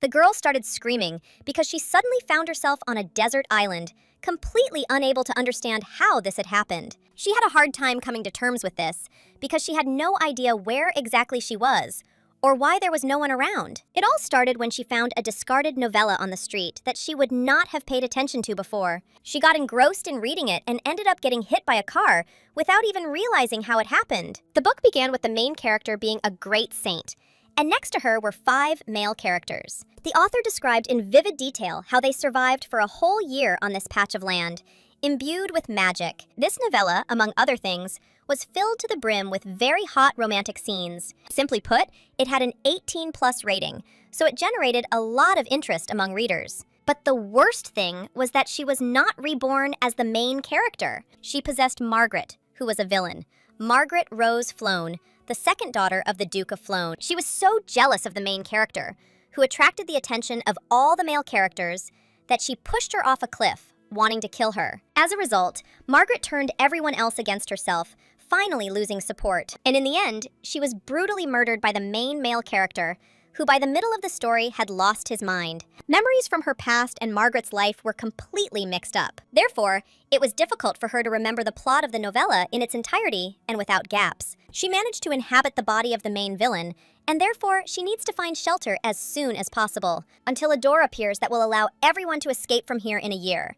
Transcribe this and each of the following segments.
The girl started screaming because she suddenly found herself on a desert island, completely unable to understand how this had happened. She had a hard time coming to terms with this because she had no idea where exactly she was or why there was no one around. It all started when she found a discarded novella on the street that she would not have paid attention to before. She got engrossed in reading it and ended up getting hit by a car without even realizing how it happened. The book began with the main character being a great saint, and next to her were 5 male characters. The author described in vivid detail how they survived for a whole year on this patch of land, imbued with magic. This novella, among other things, was filled to the brim with very hot romantic scenes. Simply put, it had an 18+ rating, so it generated a lot of interest among readers. But the worst thing was that she was not reborn as the main character. She possessed Margaret, who was a villain. Margaret Rose Floan, the second daughter of the Duke of Floan. She was so jealous of the main character, who attracted the attention of all the male characters, that she pushed her off a cliff, wanting to kill her. As a result, Margaret turned everyone else against herself, finally losing support. And in the end, she was brutally murdered by the main male character, who by the middle of the story had lost his mind. Memories from her past and Margaret's life were completely mixed up. Therefore, it was difficult for her to remember the plot of the novella in its entirety and without gaps. She managed to inhabit the body of the main villain, and therefore she needs to find shelter as soon as possible, until a door appears that will allow everyone to escape from here in a year.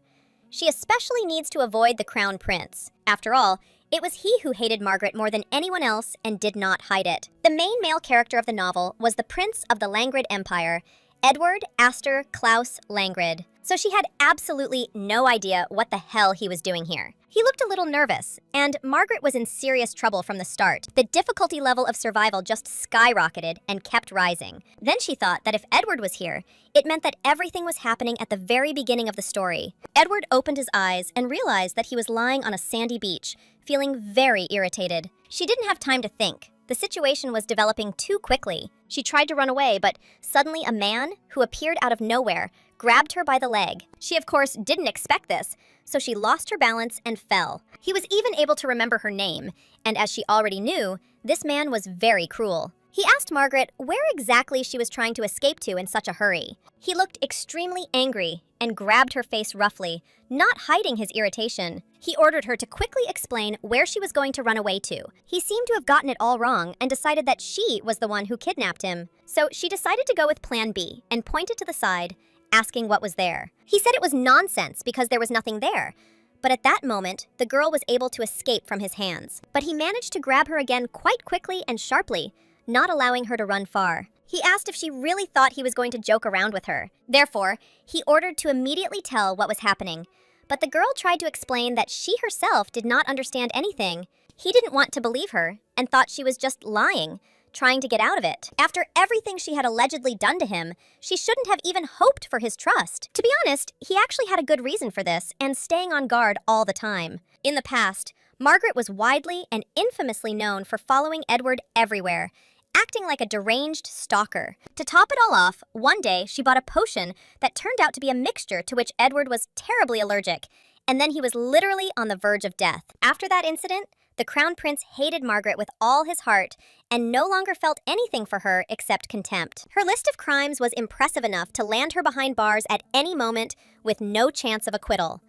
She especially needs to avoid the Crown Prince. After all, it was he who hated Margaret more than anyone else and did not hide it. The main male character of the novel was the Prince of the Langrid Empire, Edward Astor Klaus Langrid. So she had absolutely no idea what the hell he was doing here. He looked a little nervous, and Margaret was in serious trouble from the start. The difficulty level of survival just skyrocketed and kept rising. Then she thought that if Edward was here, it meant that everything was happening at the very beginning of the story. Edward opened his eyes and realized that he was lying on a sandy beach, feeling very irritated. She didn't have time to think. The situation was developing too quickly. She tried to run away, but suddenly a man, who appeared out of nowhere, grabbed her by the leg. She, of course, didn't expect this, so she lost her balance and fell. He was even able to remember her name, and as she already knew, this man was very cruel. He asked Margaret where exactly she was trying to escape to in such a hurry. He looked extremely angry and grabbed her face roughly, not hiding his irritation. He ordered her to quickly explain where she was going to run away to. He seemed to have gotten it all wrong and decided that she was the one who kidnapped him. So she decided to go with plan B and pointed to the side, asking what was there. He said it was nonsense because there was nothing there. But at that moment, the girl was able to escape from his hands. But he managed to grab her again quite quickly and sharply, not allowing her to run far. He asked if she really thought he was going to joke around with her. Therefore, he ordered to immediately tell what was happening. But the girl tried to explain that she herself did not understand anything. He didn't want to believe her and thought she was just lying, trying to get out of it. After everything she had allegedly done to him, she shouldn't have even hoped for his trust. To be honest, he actually had a good reason for this and staying on guard all the time. In the past, Margaret was widely and infamously known for following Edward everywhere, acting like a deranged stalker. To top it all off, one day she bought a potion that turned out to be a mixture to which Edward was terribly allergic, and then he was literally on the verge of death. After that incident, the Crown Prince hated Margaret with all his heart and no longer felt anything for her except contempt. Her list of crimes was impressive enough to land her behind bars at any moment with no chance of acquittal.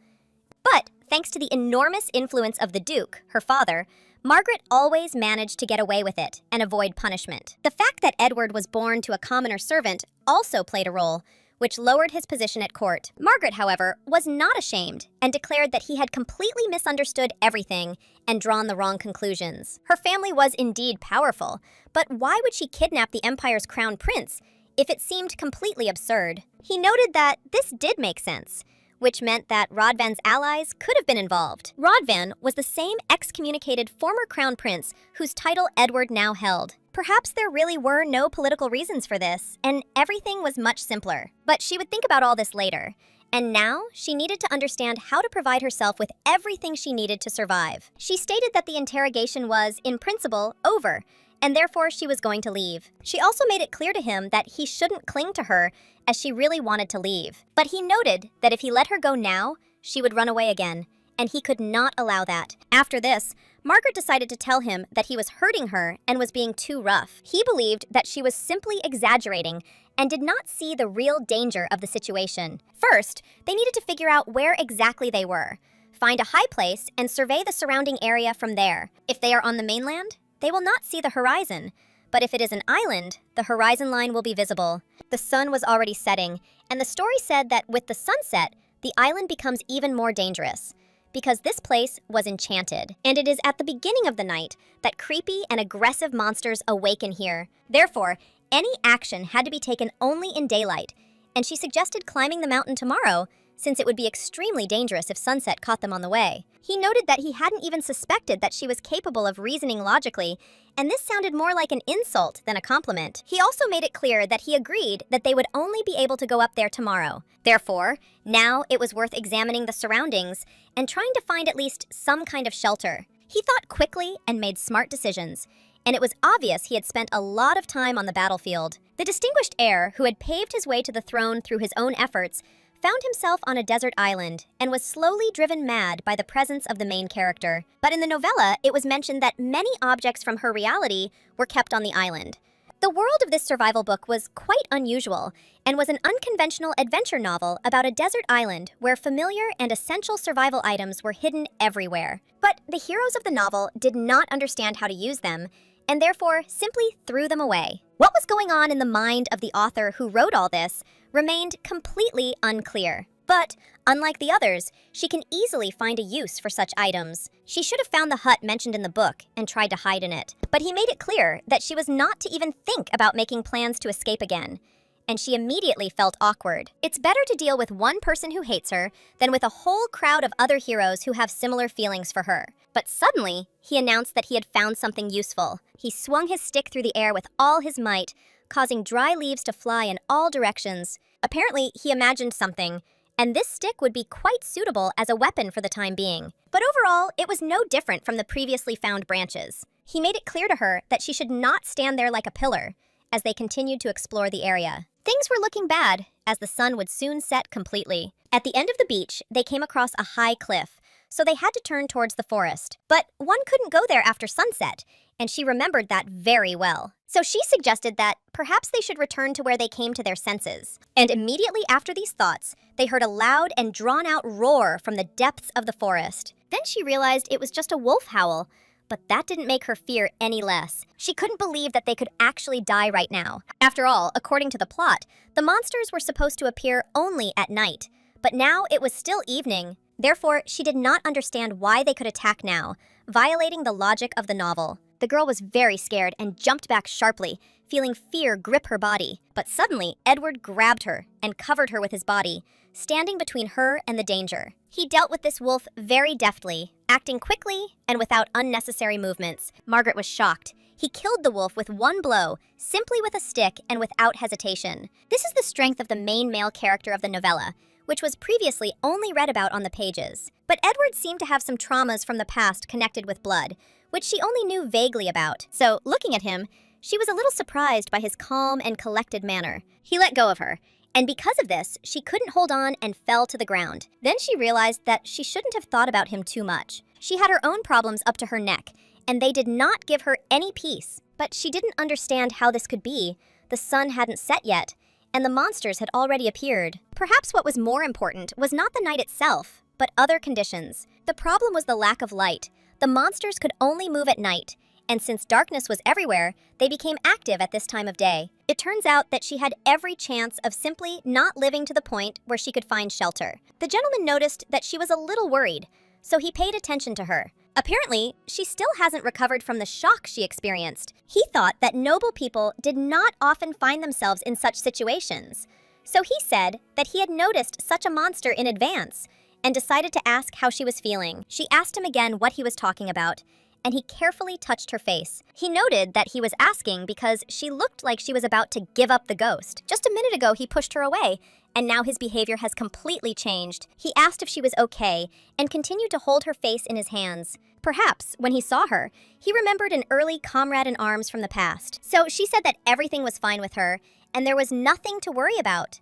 But thanks to the enormous influence of the Duke, her father, Margaret always managed to get away with it and avoid punishment. The fact that Edward was born to a commoner servant also played a role, which lowered his position at court. Margaret, however, was not ashamed and declared that he had completely misunderstood everything and drawn the wrong conclusions. Her family was indeed powerful, but why would she kidnap the Empire's crown prince if it seemed completely absurd? He noted that this did make sense, which meant that Rodvan's allies could have been involved. Rodvan was the same excommunicated former crown prince whose title Edward now held. Perhaps there really were no political reasons for this, and everything was much simpler. But she would think about all this later. And now, she needed to understand how to provide herself with everything she needed to survive. She stated that the interrogation was, in principle, over, and therefore she was going to leave. She also made it clear to him that he shouldn't cling to her, as she really wanted to leave. But he noted that if he let her go now, she would run away again, and he could not allow that. After this, Margaret decided to tell him that he was hurting her and was being too rough. He believed that she was simply exaggerating and did not see the real danger of the situation. First, they needed to figure out where exactly they were, find a high place, and survey the surrounding area from there. If they are on the mainland, they will not see the horizon. But if it is an island, the horizon line will be visible. The sun was already setting, and the story said that with the sunset, the island becomes even more dangerous, because this place was enchanted, and it is at the beginning of the night that creepy and aggressive monsters awaken here. Therefore, any action had to be taken only in daylight, and she suggested climbing the mountain tomorrow, since it would be extremely dangerous if sunset caught them on the way. He noted that he hadn't even suspected that she was capable of reasoning logically, and this sounded more like an insult than a compliment. He also made it clear that he agreed that they would only be able to go up there tomorrow. Therefore, now it was worth examining the surroundings and trying to find at least some kind of shelter. He thought quickly and made smart decisions, and it was obvious he had spent a lot of time on the battlefield. The distinguished heir, who had paved his way to the throne through his own efforts, found himself on a desert island and was slowly driven mad by the presence of the main character. But in the novella, it was mentioned that many objects from her reality were kept on the island. The world of this survival book was quite unusual and was an unconventional adventure novel about a desert island where familiar and essential survival items were hidden everywhere. But the heroes of the novel did not understand how to use them and therefore simply threw them away. What was going on in the mind of the author who wrote all this remained completely unclear. But, unlike the others, she can easily find a use for such items. She should have found the hut mentioned in the book and tried to hide in it. But he made it clear that she was not to even think about making plans to escape again, and she immediately felt awkward. It's better to deal with one person who hates her than with a whole crowd of other heroes who have similar feelings for her. But suddenly, he announced that he had found something useful. He swung his stick through the air with all his might, causing dry leaves to fly in all directions. Apparently, he imagined something, and this stick would be quite suitable as a weapon for the time being. But overall, it was no different from the previously found branches. He made it clear to her that she should not stand there like a pillar as they continued to explore the area. Things were looking bad, as the sun would soon set completely. At the end of the beach, they came across a high cliff, so they had to turn towards the forest. But one couldn't go there after sunset, and she remembered that very well. So she suggested that perhaps they should return to where they came to their senses. And immediately after these thoughts, they heard a loud and drawn-out roar from the depths of the forest. Then she realized it was just a wolf howl, but that didn't make her fear any less. She couldn't believe that they could actually die right now. After all, according to the plot, the monsters were supposed to appear only at night, but now it was still evening. Therefore, she did not understand why they could attack now, violating the logic of the novel. The girl was very scared and jumped back sharply, feeling fear grip her body. But suddenly, Edward grabbed her and covered her with his body, standing between her and the danger. He dealt with this wolf very deftly, acting quickly and without unnecessary movements. Margaret was shocked. He killed the wolf with one blow, simply with a stick and without hesitation. This is the strength of the main male character of the novella, which was previously only read about on the pages. But Edward seemed to have some traumas from the past connected with blood, which she only knew vaguely about. So, looking at him, she was a little surprised by his calm and collected manner. He let go of her, and because of this, she couldn't hold on and fell to the ground. Then she realized that she shouldn't have thought about him too much. She had her own problems up to her neck, and they did not give her any peace. But she didn't understand how this could be. The sun hadn't set yet, and the monsters had already appeared. Perhaps what was more important was not the night itself, but other conditions. The problem was the lack of light. The monsters could only move at night, and since darkness was everywhere, they became active at this time of day. It turns out that she had every chance of simply not living to the point where she could find shelter. The gentleman noticed that she was a little worried, so he paid attention to her. Apparently, she still hasn't recovered from the shock she experienced. He thought that noble people did not often find themselves in such situations. So he said that he had noticed such a monster in advance and decided to ask how she was feeling. She asked him again what he was talking about, and he carefully touched her face. He noted that he was asking because she looked like she was about to give up the ghost. Just a minute ago, he pushed her away, and now his behavior has completely changed. He asked if she was okay and continued to hold her face in his hands. Perhaps, when he saw her, he remembered an early comrade in arms from the past. So she said that everything was fine with her, and there was nothing to worry about.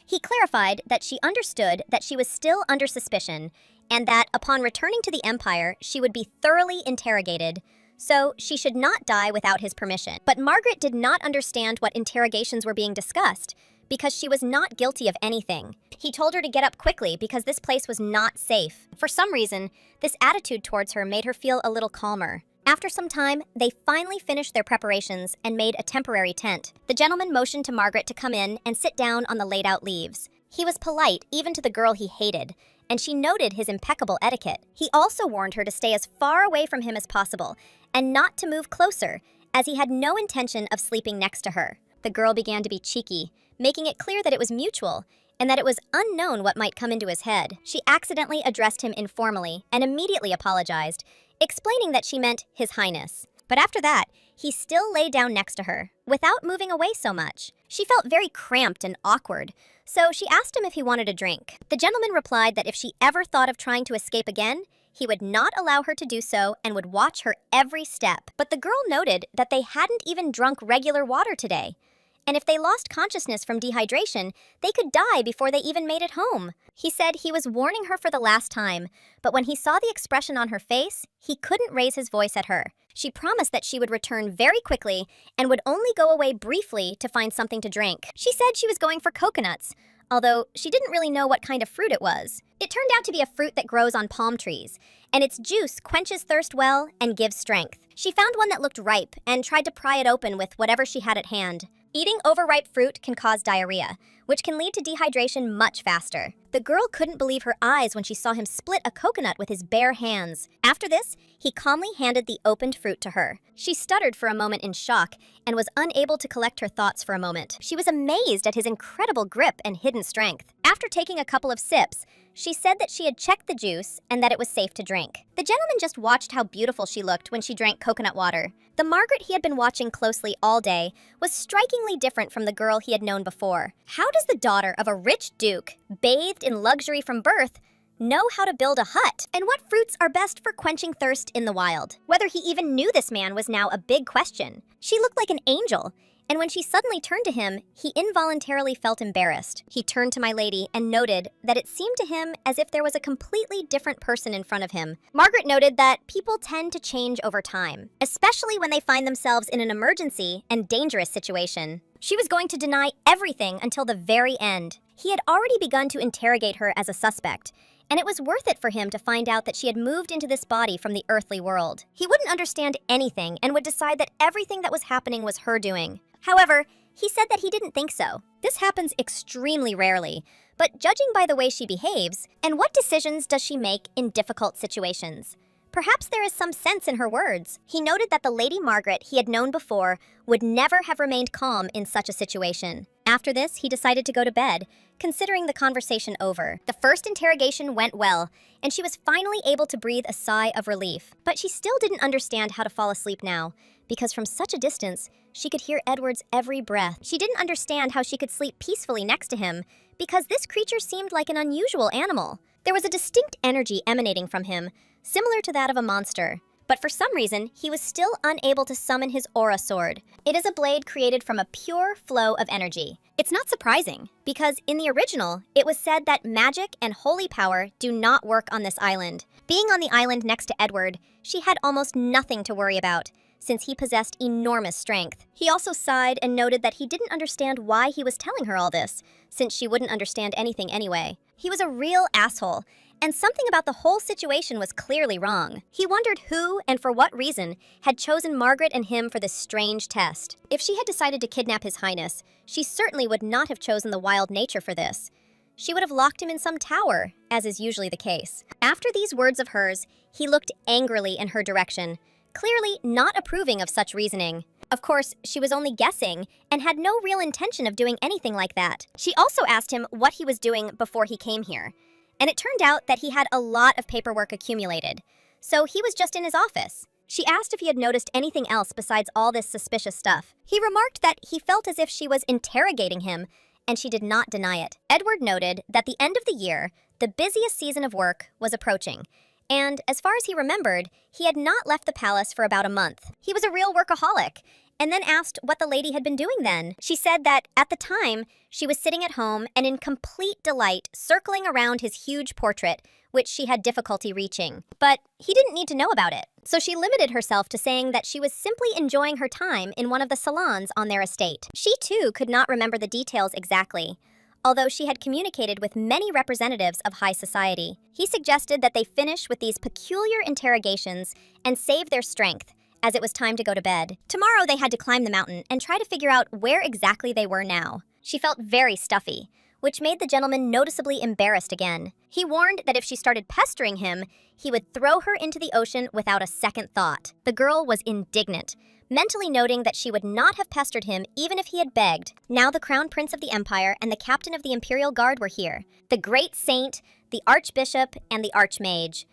He clarified that she understood that she was still under suspicion, and that upon returning to the Empire, she would be thoroughly interrogated, so she should not die without his permission. But Margaret did not understand what interrogations were being discussed, because she was not guilty of anything. He told her to get up quickly because this place was not safe. For some reason, this attitude towards her made her feel a little calmer. After some time, they finally finished their preparations and made a temporary tent. The gentleman motioned to Margaret to come in and sit down on the laid-out leaves. He was polite even to the girl he hated, and she noted his impeccable etiquette. He also warned her to stay as far away from him as possible and not to move closer, as he had no intention of sleeping next to her. The girl began to be cheeky, making it clear that it was mutual and that it was unknown what might come into his head. She accidentally addressed him informally and immediately apologized, explaining that she meant His Highness. But after that, he still lay down next to her, without moving away so much. She felt very cramped and awkward, so she asked him if he wanted a drink. The gentleman replied that if she ever thought of trying to escape again, he would not allow her to do so and would watch her every step. But the girl noted that they hadn't even drunk regular water today, and if they lost consciousness from dehydration, they could die before they even made it home. He said he was warning her for the last time, but when he saw the expression on her face, he couldn't raise his voice at her. She promised that she would return very quickly and would only go away briefly to find something to drink. She said she was going for coconuts, although she didn't really know what kind of fruit it was. It turned out to be a fruit that grows on palm trees, and its juice quenches thirst well and gives strength. She found one that looked ripe and tried to pry it open with whatever she had at hand. Eating overripe fruit can cause diarrhea, which can lead to dehydration much faster. The girl couldn't believe her eyes when she saw him split a coconut with his bare hands. After this, he calmly handed the opened fruit to her. She stuttered for a moment in shock and was unable to collect her thoughts for a moment. She was amazed at his incredible grip and hidden strength. After taking a couple of sips, she said that she had checked the juice and that it was safe to drink. The gentleman just watched how beautiful she looked when she drank coconut water. The Margaret he had been watching closely all day was strikingly different from the girl he had known before. How does the daughter of a rich duke, bathed in luxury from birth, know how to build a hut? And what fruits are best for quenching thirst in the wild? Whether he even knew this man was now a big question. She looked like an angel, and when she suddenly turned to him, he involuntarily felt embarrassed. He turned to my lady and noted that it seemed to him as if there was a completely different person in front of him. Margaret noted that people tend to change over time, especially when they find themselves in an emergency and dangerous situation. She was going to deny everything until the very end. He had already begun to interrogate her as a suspect, and it was worth it for him to find out that she had moved into this body from the earthly world. He wouldn't understand anything and would decide that everything that was happening was her doing. However, he said that he didn't think so. This happens extremely rarely, but judging by the way she behaves, and what decisions does she make in difficult situations? Perhaps there is some sense in her words. He noted that the Lady Margaret he had known before would never have remained calm in such a situation. After this, he decided to go to bed, considering the conversation over. The first interrogation went well, and she was finally able to breathe a sigh of relief. But she still didn't understand how to fall asleep now, because from such a distance, she could hear Edward's every breath. She didn't understand how she could sleep peacefully next to him, because this creature seemed like an unusual animal. There was a distinct energy emanating from him, similar to that of a monster. But for some reason, he was still unable to summon his aura sword. It is a blade created from a pure flow of energy. It's not surprising, because in the original, it was said that magic and holy power do not work on this island. Being on the island next to Edward, she had almost nothing to worry about, since he possessed enormous strength. He also sighed and noted that he didn't understand why he was telling her all this, since she wouldn't understand anything anyway. He was a real asshole, and something about the whole situation was clearly wrong. He wondered who and for what reason had chosen Margaret and him for this strange test. If she had decided to kidnap His Highness, she certainly would not have chosen the wild nature for this. She would have locked him in some tower, as is usually the case. After these words of hers, he looked angrily in her direction, clearly not approving of such reasoning. Of course, she was only guessing and had no real intention of doing anything like that. She also asked him what he was doing before he came here, and it turned out that he had a lot of paperwork accumulated, so he was just in his office. She asked if he had noticed anything else besides all this suspicious stuff. He remarked that he felt as if she was interrogating him, and she did not deny it. Edward noted that the end of the year, the busiest season of work, was approaching, and as far as he remembered, he had not left the palace for about a month. He was a real workaholic, and then asked what the lady had been doing then. She said that, at the time, she was sitting at home and in complete delight circling around his huge portrait, which she had difficulty reaching. But he didn't need to know about it. So she limited herself to saying that she was simply enjoying her time in one of the salons on their estate. She too could not remember the details exactly, although she had communicated with many representatives of high society. He suggested that they finish with these peculiar interrogations and save their strength, as it was time to go to bed. Tomorrow they had to climb the mountain and try to figure out where exactly they were now. She felt very stuffy, which made the gentleman noticeably embarrassed again. He warned that if she started pestering him, he would throw her into the ocean without a second thought. The girl was indignant, mentally noting that she would not have pestered him even if he had begged. Now the crown prince of the empire and the captain of the imperial guard were here, the great saint, the archbishop, and the archmage.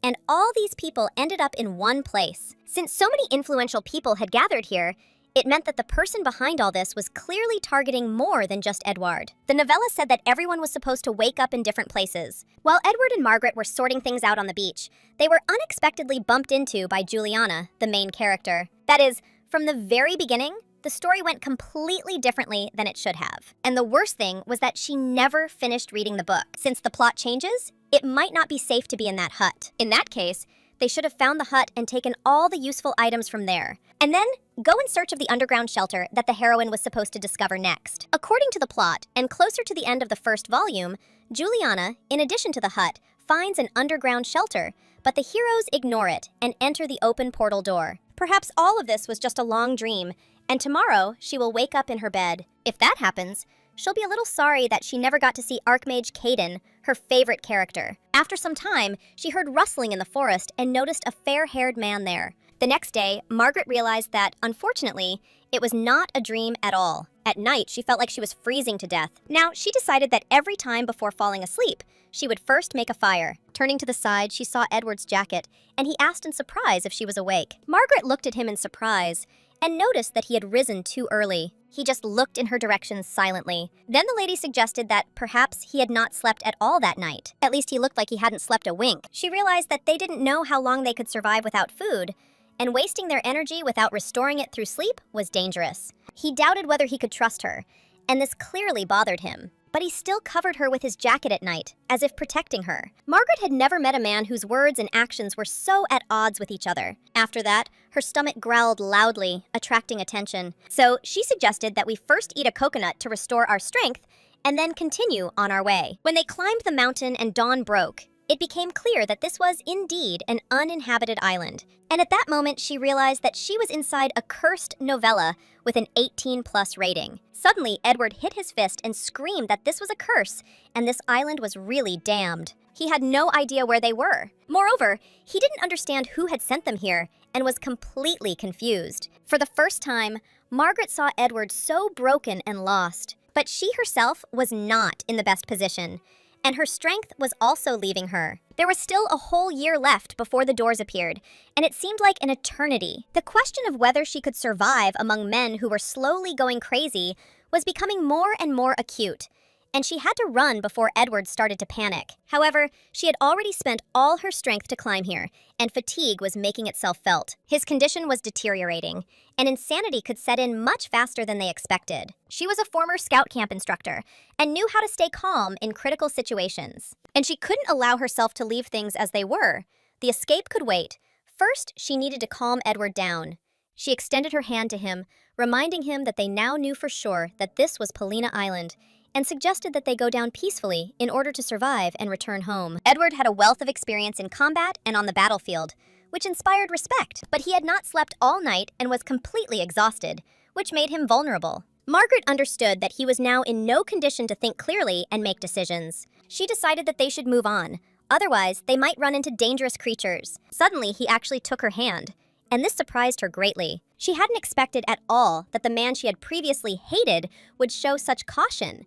And all these people ended up in one place. Since so many influential people had gathered here, it meant that the person behind all this was clearly targeting more than just Edward. The novella said that everyone was supposed to wake up in different places. While Edward and Margaret were sorting things out on the beach, they were unexpectedly bumped into by Juliana, the main character. That is, from the very beginning, the story went completely differently than it should have. And the worst thing was that she never finished reading the book. Since the plot changes, it might not be safe to be in that hut. In that case, they should have found the hut and taken all the useful items from there, and then go in search of the underground shelter that the heroine was supposed to discover next. According to the plot, and closer to the end of the first volume, Juliana, in addition to the hut, finds an underground shelter, but the heroes ignore it and enter the open portal door. Perhaps all of this was just a long dream, and tomorrow she will wake up in her bed. If that happens, she'll be a little sorry that she never got to see Archmage Caden, her favorite character. After some time, she heard rustling in the forest and noticed a fair-haired man there. The next day, Margaret realized that, unfortunately, it was not a dream at all. At night, she felt like she was freezing to death. Now, she decided that every time before falling asleep, she would first make a fire. Turning to the side, she saw Edward's jacket, and he asked in surprise if she was awake. Margaret looked at him in surprise and noticed that he had risen too early. He just looked in her direction silently. Then the lady suggested that perhaps he had not slept at all that night. At least he looked like he hadn't slept a wink. She realized that they didn't know how long they could survive without food, and wasting their energy without restoring it through sleep was dangerous. He doubted whether he could trust her, and this clearly bothered him. But he still covered her with his jacket at night, as if protecting her. Margaret had never met a man whose words and actions were so at odds with each other. After that, her stomach growled loudly, attracting attention. So she suggested that we first eat a coconut to restore our strength, and then continue on our way. When they climbed the mountain and dawn broke, it became clear that this was indeed an uninhabited island. And at that moment, she realized that she was inside a cursed novella with an 18+ rating. Suddenly, Edward hit his fist and screamed that this was a curse, and this island was really damned. He had no idea where they were. Moreover, he didn't understand who had sent them here and was completely confused. For the first time, Margaret saw Edward so broken and lost. But she herself was not in the best position, and her strength was also leaving her. There was still a whole year left before the doors appeared, and it seemed like an eternity. The question of whether she could survive among men who were slowly going crazy was becoming more and more acute, and she had to run before Edward started to panic. However, she had already spent all her strength to climb here, and fatigue was making itself felt. His condition was deteriorating, and insanity could set in much faster than they expected. She was a former scout camp instructor and knew how to stay calm in critical situations. And she couldn't allow herself to leave things as they were. The escape could wait. First, she needed to calm Edward down. She extended her hand to him, reminding him that they now knew for sure that this was Polina Island, and suggested that they go down peacefully in order to survive and return home. Edward had a wealth of experience in combat and on the battlefield, which inspired respect, but he had not slept all night and was completely exhausted, which made him vulnerable. Margaret understood that he was now in no condition to think clearly and make decisions. She decided that they should move on, otherwise they might run into dangerous creatures. Suddenly, he actually took her hand, and this surprised her greatly. She hadn't expected at all that the man she had previously hated would show such caution.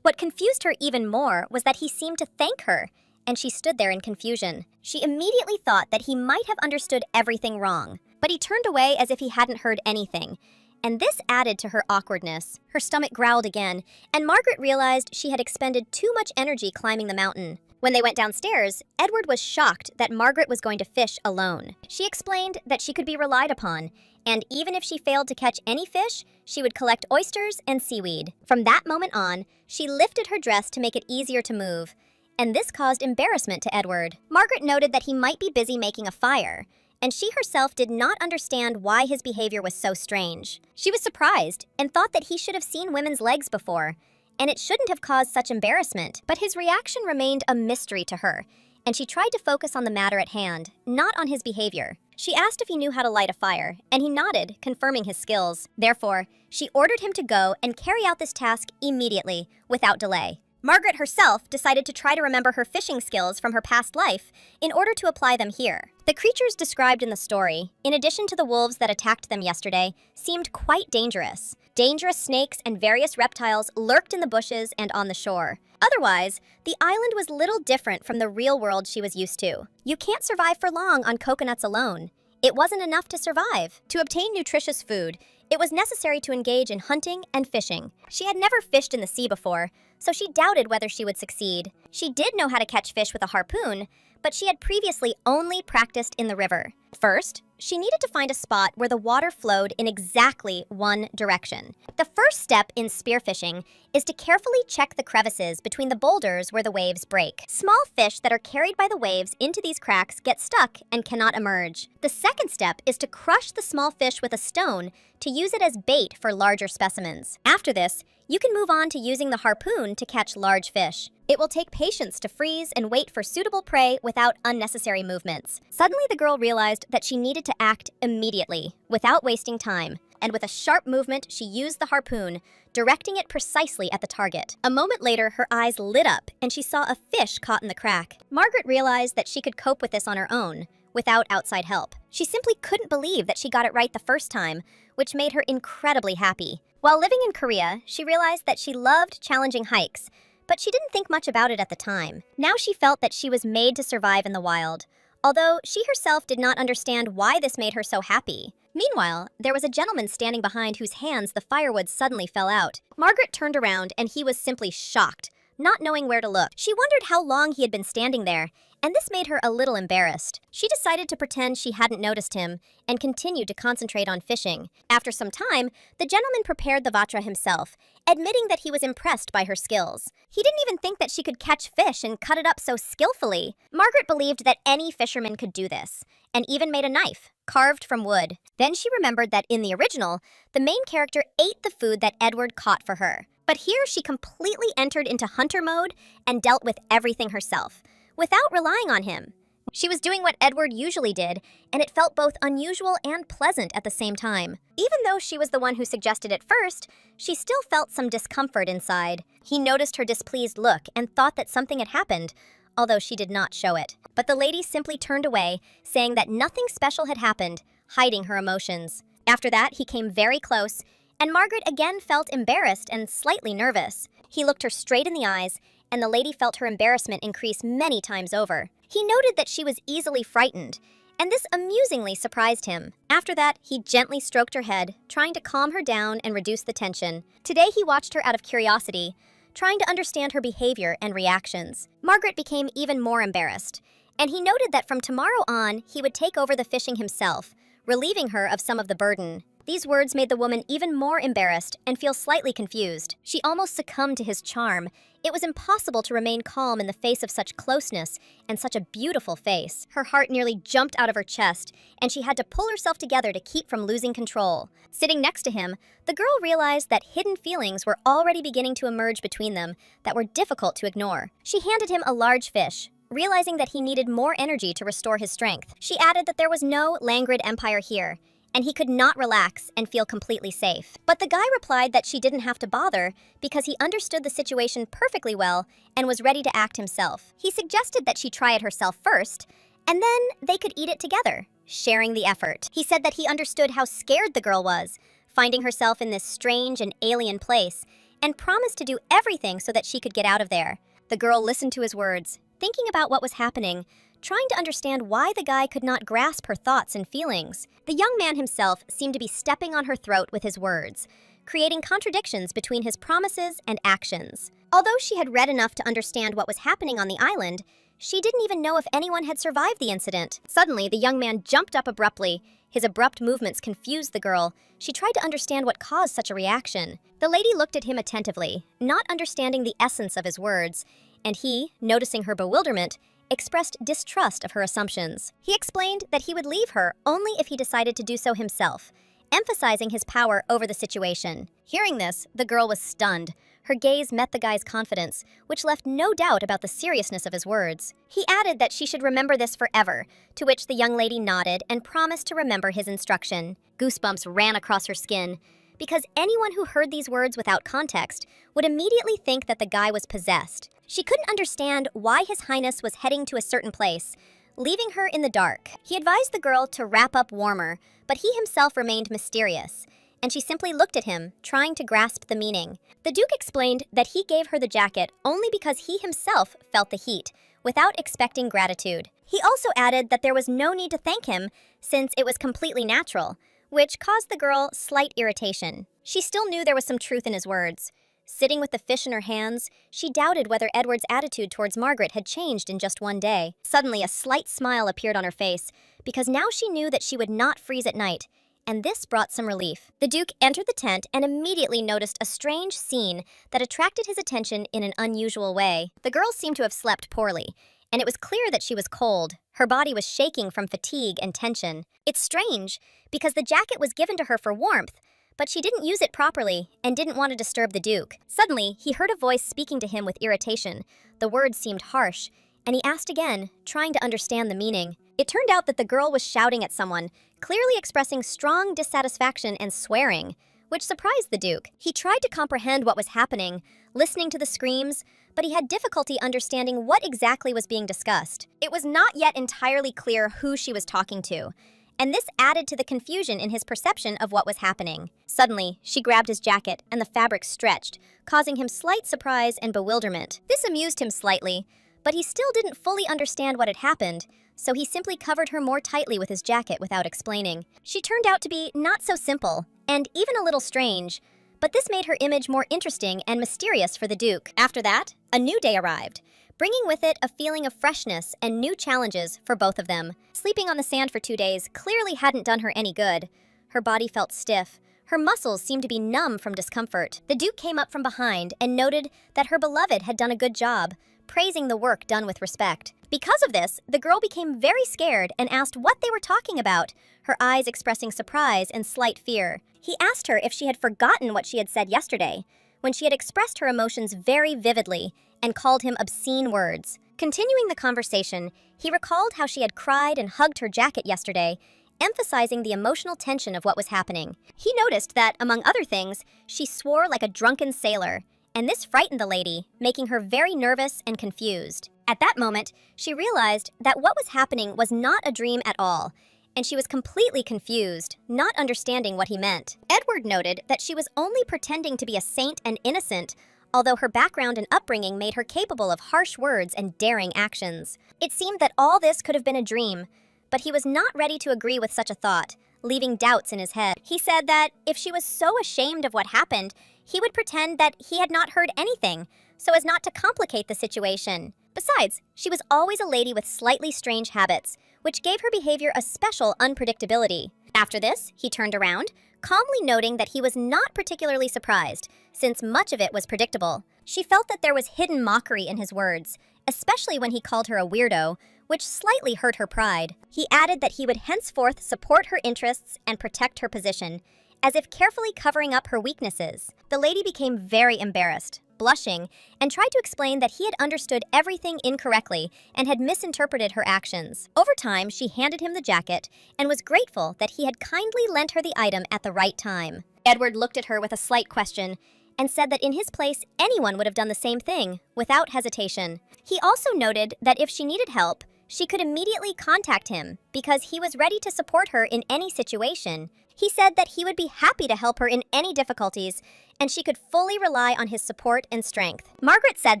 What confused her even more was that he seemed to thank her, and she stood there in confusion. She immediately thought that he might have understood everything wrong, but he turned away as if he hadn't heard anything, and this added to her awkwardness. Her stomach growled again, and Margaret realized she had expended too much energy climbing the mountain. When they went downstairs, Edward was shocked that Margaret was going to fish alone. She explained that she could be relied upon, and even if she failed to catch any fish, she would collect oysters and seaweed. From that moment on, she lifted her dress to make it easier to move, and this caused embarrassment to Edward. Margaret noted that he might be busy making a fire, and she herself did not understand why his behavior was so strange. She was surprised and thought that he should have seen women's legs before, and it shouldn't have caused such embarrassment, but his reaction remained a mystery to her, and she tried to focus on the matter at hand, not on his behavior. She asked if he knew how to light a fire, and he nodded, confirming his skills. Therefore, she ordered him to go and carry out this task immediately, without delay. Margaret herself decided to try to remember her fishing skills from her past life in order to apply them here. The creatures described in the story, in addition to the wolves that attacked them yesterday, seemed quite dangerous. Dangerous snakes and various reptiles lurked in the bushes and on the shore. Otherwise, the island was little different from the real world she was used to. You can't survive for long on coconuts alone. It wasn't enough to survive. To obtain nutritious food, it was necessary to engage in hunting and fishing. She had never fished in the sea before, so she doubted whether she would succeed. She did know how to catch fish with a harpoon, but she had previously only practiced in the river. First, she needed to find a spot where the water flowed in exactly one direction. The first step in spearfishing is to carefully check the crevices between the boulders where the waves break. Small fish that are carried by the waves into these cracks get stuck and cannot emerge. The second step is to crush the small fish with a stone to use it as bait for larger specimens. After this, you can move on to using the harpoon to catch large fish. It will take patience to freeze and wait for suitable prey without unnecessary movements. Suddenly, the girl realized that she needed to act immediately, without wasting time. And with a sharp movement, she used the harpoon, directing it precisely at the target. A moment later, her eyes lit up, and she saw a fish caught in the crack. Margaret realized that she could cope with this on her own, without outside help. She simply couldn't believe that she got it right the first time, which made her incredibly happy. While living in Korea, she realized that she loved challenging hikes, but she didn't think much about it at the time. Now she felt that she was made to survive in the wild, although she herself did not understand why this made her so happy. Meanwhile, there was a gentleman standing behind whose hands the firewood suddenly fell out. Margaret turned around and he was simply shocked, not knowing where to look. She wondered how long he had been standing there, and this made her a little embarrassed. She decided to pretend she hadn't noticed him and continued to concentrate on fishing. After some time, the gentleman prepared the vatra himself, admitting that he was impressed by her skills. He didn't even think that she could catch fish and cut it up so skillfully. Margaret believed that any fisherman could do this, and even made a knife, carved from wood. Then she remembered that in the original, the main character ate the food that Edward caught for her. But here she completely entered into hunter mode and dealt with everything herself, without relying on him. She was doing what Edward usually did, and it felt both unusual and pleasant at the same time. Even though she was the one who suggested it first, she still felt some discomfort inside. He noticed her displeased look and thought that something had happened, although she did not show it. But the lady simply turned away, saying that nothing special had happened, hiding her emotions. After that, he came very close, and Margaret again felt embarrassed and slightly nervous. He looked her straight in the eyes, and the lady felt her embarrassment increase many times over. He noted that she was easily frightened, and this amusingly surprised him. After that, he gently stroked her head, trying to calm her down and reduce the tension. Today, he watched her out of curiosity, trying to understand her behavior and reactions. Margaret became even more embarrassed, and he noted that from tomorrow on, he would take over the fishing himself, relieving her of some of the burden. These words made the woman even more embarrassed and feel slightly confused. She almost succumbed to his charm. It was impossible to remain calm in the face of such closeness and such a beautiful face. Her heart nearly jumped out of her chest, and she had to pull herself together to keep from losing control. Sitting next to him, the girl realized that hidden feelings were already beginning to emerge between them that were difficult to ignore. She handed him a large fish, realizing that he needed more energy to restore his strength. She added that there was no Langrid Empire here, and he could not relax and feel completely safe. But the guy replied that she didn't have to bother because he understood the situation perfectly well and was ready to act himself. He suggested that she try it herself first, and then they could eat it together, sharing the effort. He said that he understood how scared the girl was, finding herself in this strange and alien place, and promised to do everything so that she could get out of there. The girl listened to his words, thinking about what was happening, trying to understand why the guy could not grasp her thoughts and feelings. The young man himself seemed to be stepping on her throat with his words, creating contradictions between his promises and actions. Although she had read enough to understand what was happening on the island, she didn't even know if anyone had survived the incident. Suddenly, the young man jumped up abruptly. His abrupt movements confused the girl. She tried to understand what caused such a reaction. The lady looked at him attentively, not understanding the essence of his words, and he, noticing her bewilderment, expressed distrust of her assumptions. He explained that he would leave her only if he decided to do so himself, emphasizing his power over the situation. Hearing this, the girl was stunned. Her gaze met the guy's confidence, which left no doubt about the seriousness of his words. He added that she should remember this forever, to which the young lady nodded and promised to remember his instruction. Goosebumps ran across her skin, because anyone who heard these words without context would immediately think that the guy was possessed. She couldn't understand why His Highness was heading to a certain place, leaving her in the dark. He advised the girl to wrap up warmer, but he himself remained mysterious, and she simply looked at him, trying to grasp the meaning. The Duke explained that he gave her the jacket only because he himself felt the heat, without expecting gratitude. He also added that there was no need to thank him, since it was completely natural, which caused the girl slight irritation. She still knew there was some truth in his words. Sitting with the fish in her hands, she doubted whether Edward's attitude towards Margaret had changed in just one day. Suddenly, a slight smile appeared on her face, because now she knew that she would not freeze at night, and this brought some relief. The Duke entered the tent and immediately noticed a strange scene that attracted his attention in an unusual way. The girl seemed to have slept poorly, and it was clear that she was cold. Her body was shaking from fatigue and tension. It's strange, because the jacket was given to her for warmth, but she didn't use it properly and didn't want to disturb the Duke. Suddenly, he heard a voice speaking to him with irritation. The words seemed harsh, and he asked again, trying to understand the meaning. It turned out that the girl was shouting at someone, clearly expressing strong dissatisfaction and swearing, which surprised the Duke. He tried to comprehend what was happening, listening to the screams, but he had difficulty understanding what exactly was being discussed. It was not yet entirely clear who she was talking to, and this added to the confusion in his perception of what was happening. Suddenly, she grabbed his jacket, and the fabric stretched, causing him slight surprise and bewilderment. This amused him slightly, but he still didn't fully understand what had happened, so he simply covered her more tightly with his jacket without explaining. She turned out to be not so simple, and even a little strange, but this made her image more interesting and mysterious for the Duke. After that, a new day arrived, bringing with it a feeling of freshness and new challenges for both of them. Sleeping on the sand for 2 days clearly hadn't done her any good. Her body felt stiff. Her muscles seemed to be numb from discomfort. The Duke came up from behind and noted that her beloved had done a good job, praising the work done with respect. Because of this, the girl became very scared and asked what they were talking about, her eyes expressing surprise and slight fear. He asked her if she had forgotten what she had said yesterday, when she had expressed her emotions very vividly and called him obscene words. Continuing the conversation, he recalled how she had cried and hugged her jacket yesterday, emphasizing the emotional tension of what was happening. He noticed that, among other things, she swore like a drunken sailor, and this frightened the lady, making her very nervous and confused. At that moment, she realized that what was happening was not a dream at all, and she was completely confused, not understanding what he meant. Edward noted that she was only pretending to be a saint and innocent, although her background and upbringing made her capable of harsh words and daring actions. It seemed that all this could have been a dream, but he was not ready to agree with such a thought, leaving doubts in his head. He said that if she was so ashamed of what happened, he would pretend that he had not heard anything, so as not to complicate the situation. Besides, she was always a lady with slightly strange habits, which gave her behavior a special unpredictability. After this, he turned around, calmly noting that he was not particularly surprised, since much of it was predictable. She felt that there was hidden mockery in his words, especially when he called her a weirdo, which slightly hurt her pride. He added that he would henceforth support her interests and protect her position, as if carefully covering up her weaknesses. The lady became very embarrassed, blushing, and tried to explain that he had understood everything incorrectly and had misinterpreted her actions. Over time, she handed him the jacket and was grateful that he had kindly lent her the item at the right time. Edward looked at her with a slight question and said that in his place, anyone would have done the same thing, without hesitation. He also noted that if she needed help, she could immediately contact him because he was ready to support her in any situation. He said that he would be happy to help her in any difficulties, and she could fully rely on his support and strength. Margaret said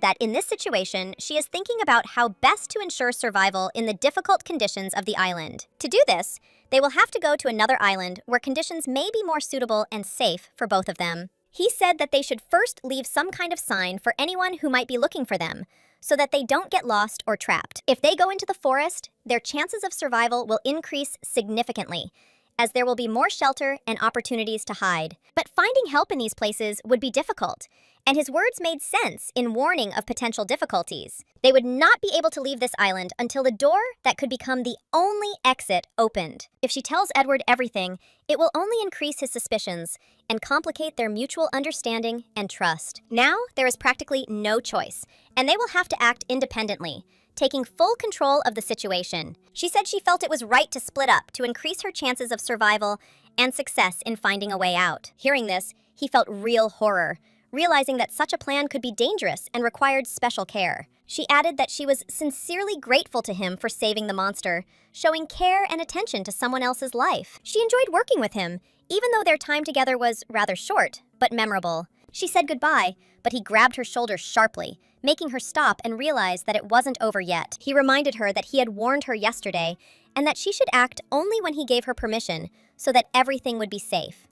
that in this situation, she is thinking about how best to ensure survival in the difficult conditions of the island. To do this, they will have to go to another island where conditions may be more suitable and safe for both of them. He said that they should first leave some kind of sign for anyone who might be looking for them, so that they don't get lost or trapped. If they go into the forest, their chances of survival will increase significantly, as there will be more shelter and opportunities to hide. But finding help in these places would be difficult, and his words made sense in warning of potential difficulties. They would not be able to leave this island until the door that could become the only exit opened. If she tells Edward everything, it will only increase his suspicions and complicate their mutual understanding and trust. Now, there is practically no choice, and they will have to act independently, taking full control of the situation. She said she felt it was right to split up to increase her chances of survival and success in finding a way out. Hearing this, he felt real horror, realizing that such a plan could be dangerous and required special care. She added that she was sincerely grateful to him for saving the monster, showing care and attention to someone else's life. She enjoyed working with him, even though their time together was rather short, but memorable. She said goodbye, but he grabbed her shoulder sharply, making her stop and realize that it wasn't over yet. He reminded her that he had warned her yesterday and that she should act only when he gave her permission so that everything would be safe.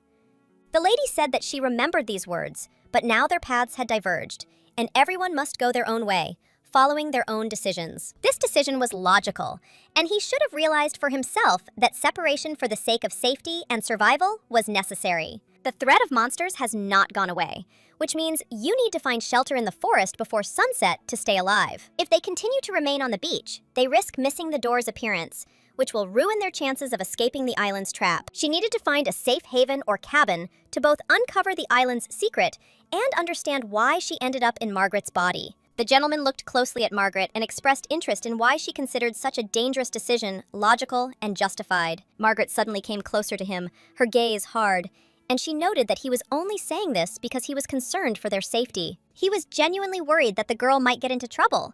The lady said that she remembered these words, but now their paths had diverged, and everyone must go their own way, following their own decisions. This decision was logical, and he should have realized for himself that separation for the sake of safety and survival was necessary. The threat of monsters has not gone away, which means you need to find shelter in the forest before sunset to stay alive. If they continue to remain on the beach, they risk missing the door's appearance, which will ruin their chances of escaping the island's trap. She needed to find a safe haven or cabin to both uncover the island's secret and understand why she ended up in Margaret's body. The gentleman looked closely at Margaret and expressed interest in why she considered such a dangerous decision logical and justified. Margaret suddenly came closer to him, her gaze hard, and she noted that he was only saying this because he was concerned for their safety. He was genuinely worried that the girl might get into trouble.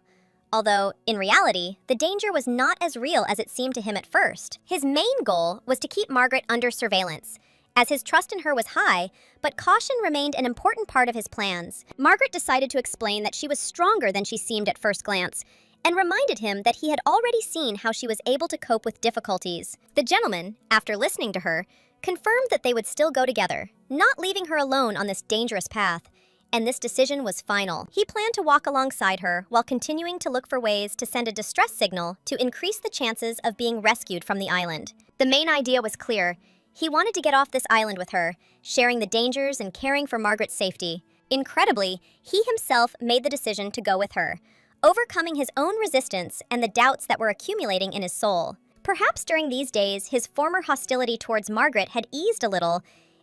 Although, in reality, the danger was not as real as it seemed to him at first. His main goal was to keep Margaret under surveillance, as his trust in her was high, but caution remained an important part of his plans. Margaret decided to explain that she was stronger than she seemed at first glance, and reminded him that he had already seen how she was able to cope with difficulties. The gentleman, after listening to her, confirmed that they would still go together, not leaving her alone on this dangerous path, and this decision was final. He planned to walk alongside her while continuing to look for ways to send a distress signal to increase the chances of being rescued from the island. The main idea was clear. He wanted to get off this island with her, sharing the dangers and caring for Margaret's safety. Incredibly, he himself made the decision to go with her, overcoming his own resistance and the doubts that were accumulating in his soul. Perhaps during these days, his former hostility towards Margaret had eased a little,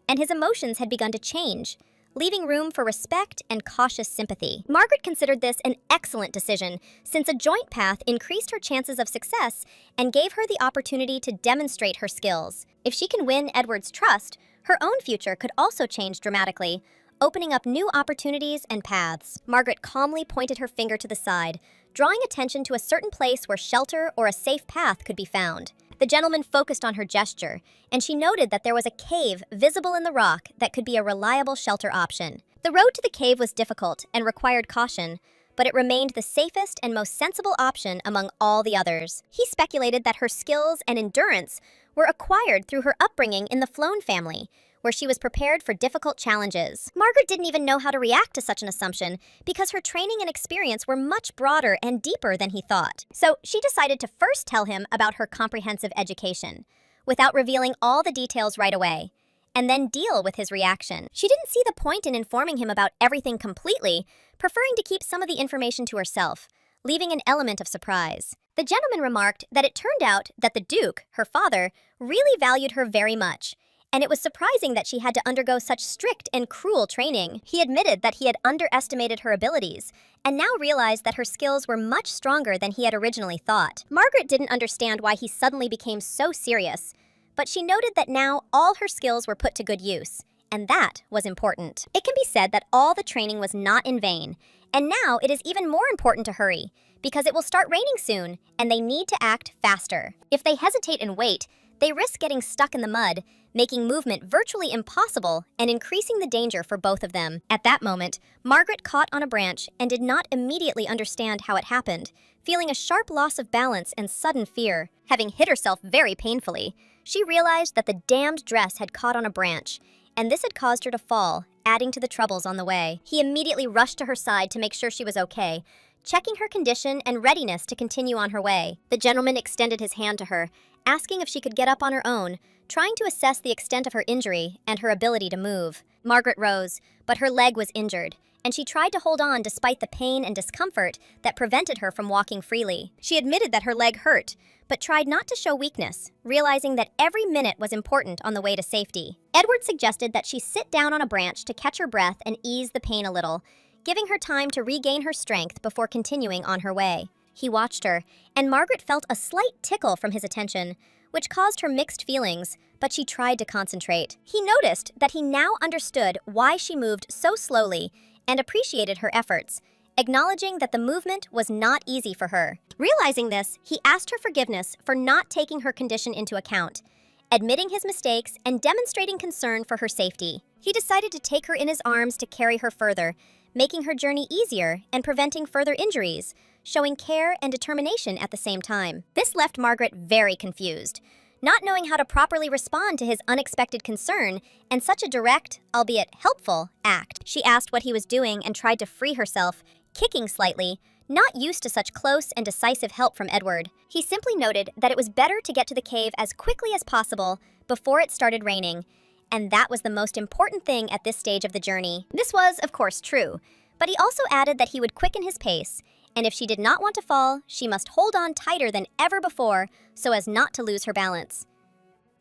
and his emotions had begun to change, leaving room for respect and cautious sympathy. Margaret considered this an excellent decision, since a joint path increased her chances of success and gave her the opportunity to demonstrate her skills. If she can win Edward's trust, her own future could also change dramatically, opening up new opportunities and paths. Margaret calmly pointed her finger to the side, drawing attention to a certain place where shelter or a safe path could be found. The gentleman focused on her gesture, and she noted that there was a cave visible in the rock that could be a reliable shelter option. The road to the cave was difficult and required caution, but it remained the safest and most sensible option among all the others. He speculated that her skills and endurance were acquired through her upbringing in the Floan family, where she was prepared for difficult challenges. Margaret didn't even know how to react to such an assumption because her training and experience were much broader and deeper than he thought. So she decided to first tell him about her comprehensive education, without revealing all the details right away, and then deal with his reaction. She didn't see the point in informing him about everything completely, preferring to keep some of the information to herself, leaving an element of surprise. The gentleman remarked that it turned out that the Duke, her father, really valued her very much, and it was surprising that she had to undergo such strict and cruel training. He admitted that he had underestimated her abilities, and now realized that her skills were much stronger than he had originally thought. Margaret didn't understand why he suddenly became so serious, but she noted that now all her skills were put to good use, and that was important. It can be said that all the training was not in vain, and now it is even more important to hurry, because it will start raining soon, and they need to act faster. If they hesitate and wait, they risk getting stuck in the mud, making movement virtually impossible and increasing the danger for both of them. At that moment, Margaret caught on a branch and did not immediately understand how it happened, feeling a sharp loss of balance and sudden fear. Having hit herself very painfully, she realized that the damned dress had caught on a branch, and this had caused her to fall, adding to the troubles on the way. He immediately rushed to her side to make sure she was okay, checking her condition and readiness to continue on her way. The gentleman extended his hand to her, asking if she could get up on her own, trying to assess the extent of her injury and her ability to move. Margaret rose, but her leg was injured, and she tried to hold on despite the pain and discomfort that prevented her from walking freely. She admitted that her leg hurt, but tried not to show weakness, realizing that every minute was important on the way to safety. Edward suggested that she sit down on a branch to catch her breath and ease the pain a little, giving her time to regain her strength before continuing on her way. He watched her, and Margaret felt a slight tickle from his attention, which caused her mixed feelings, but she tried to concentrate. He noticed that he now understood why she moved so slowly and appreciated her efforts, acknowledging that the movement was not easy for her. Realizing this, he asked her forgiveness for not taking her condition into account, admitting his mistakes and demonstrating concern for her safety. He decided to take her in his arms to carry her further, making her journey easier and preventing further injuries, showing care and determination at the same time. This left Margaret very confused, not knowing how to properly respond to his unexpected concern and such a direct, albeit helpful, act. She asked what he was doing and tried to free herself, kicking slightly, not used to such close and decisive help from Edward. He simply noted that it was better to get to the cave as quickly as possible before it started raining, and that was the most important thing at this stage of the journey. This was, of course, true, but he also added that he would quicken his pace, and if she did not want to fall, she must hold on tighter than ever before so as not to lose her balance.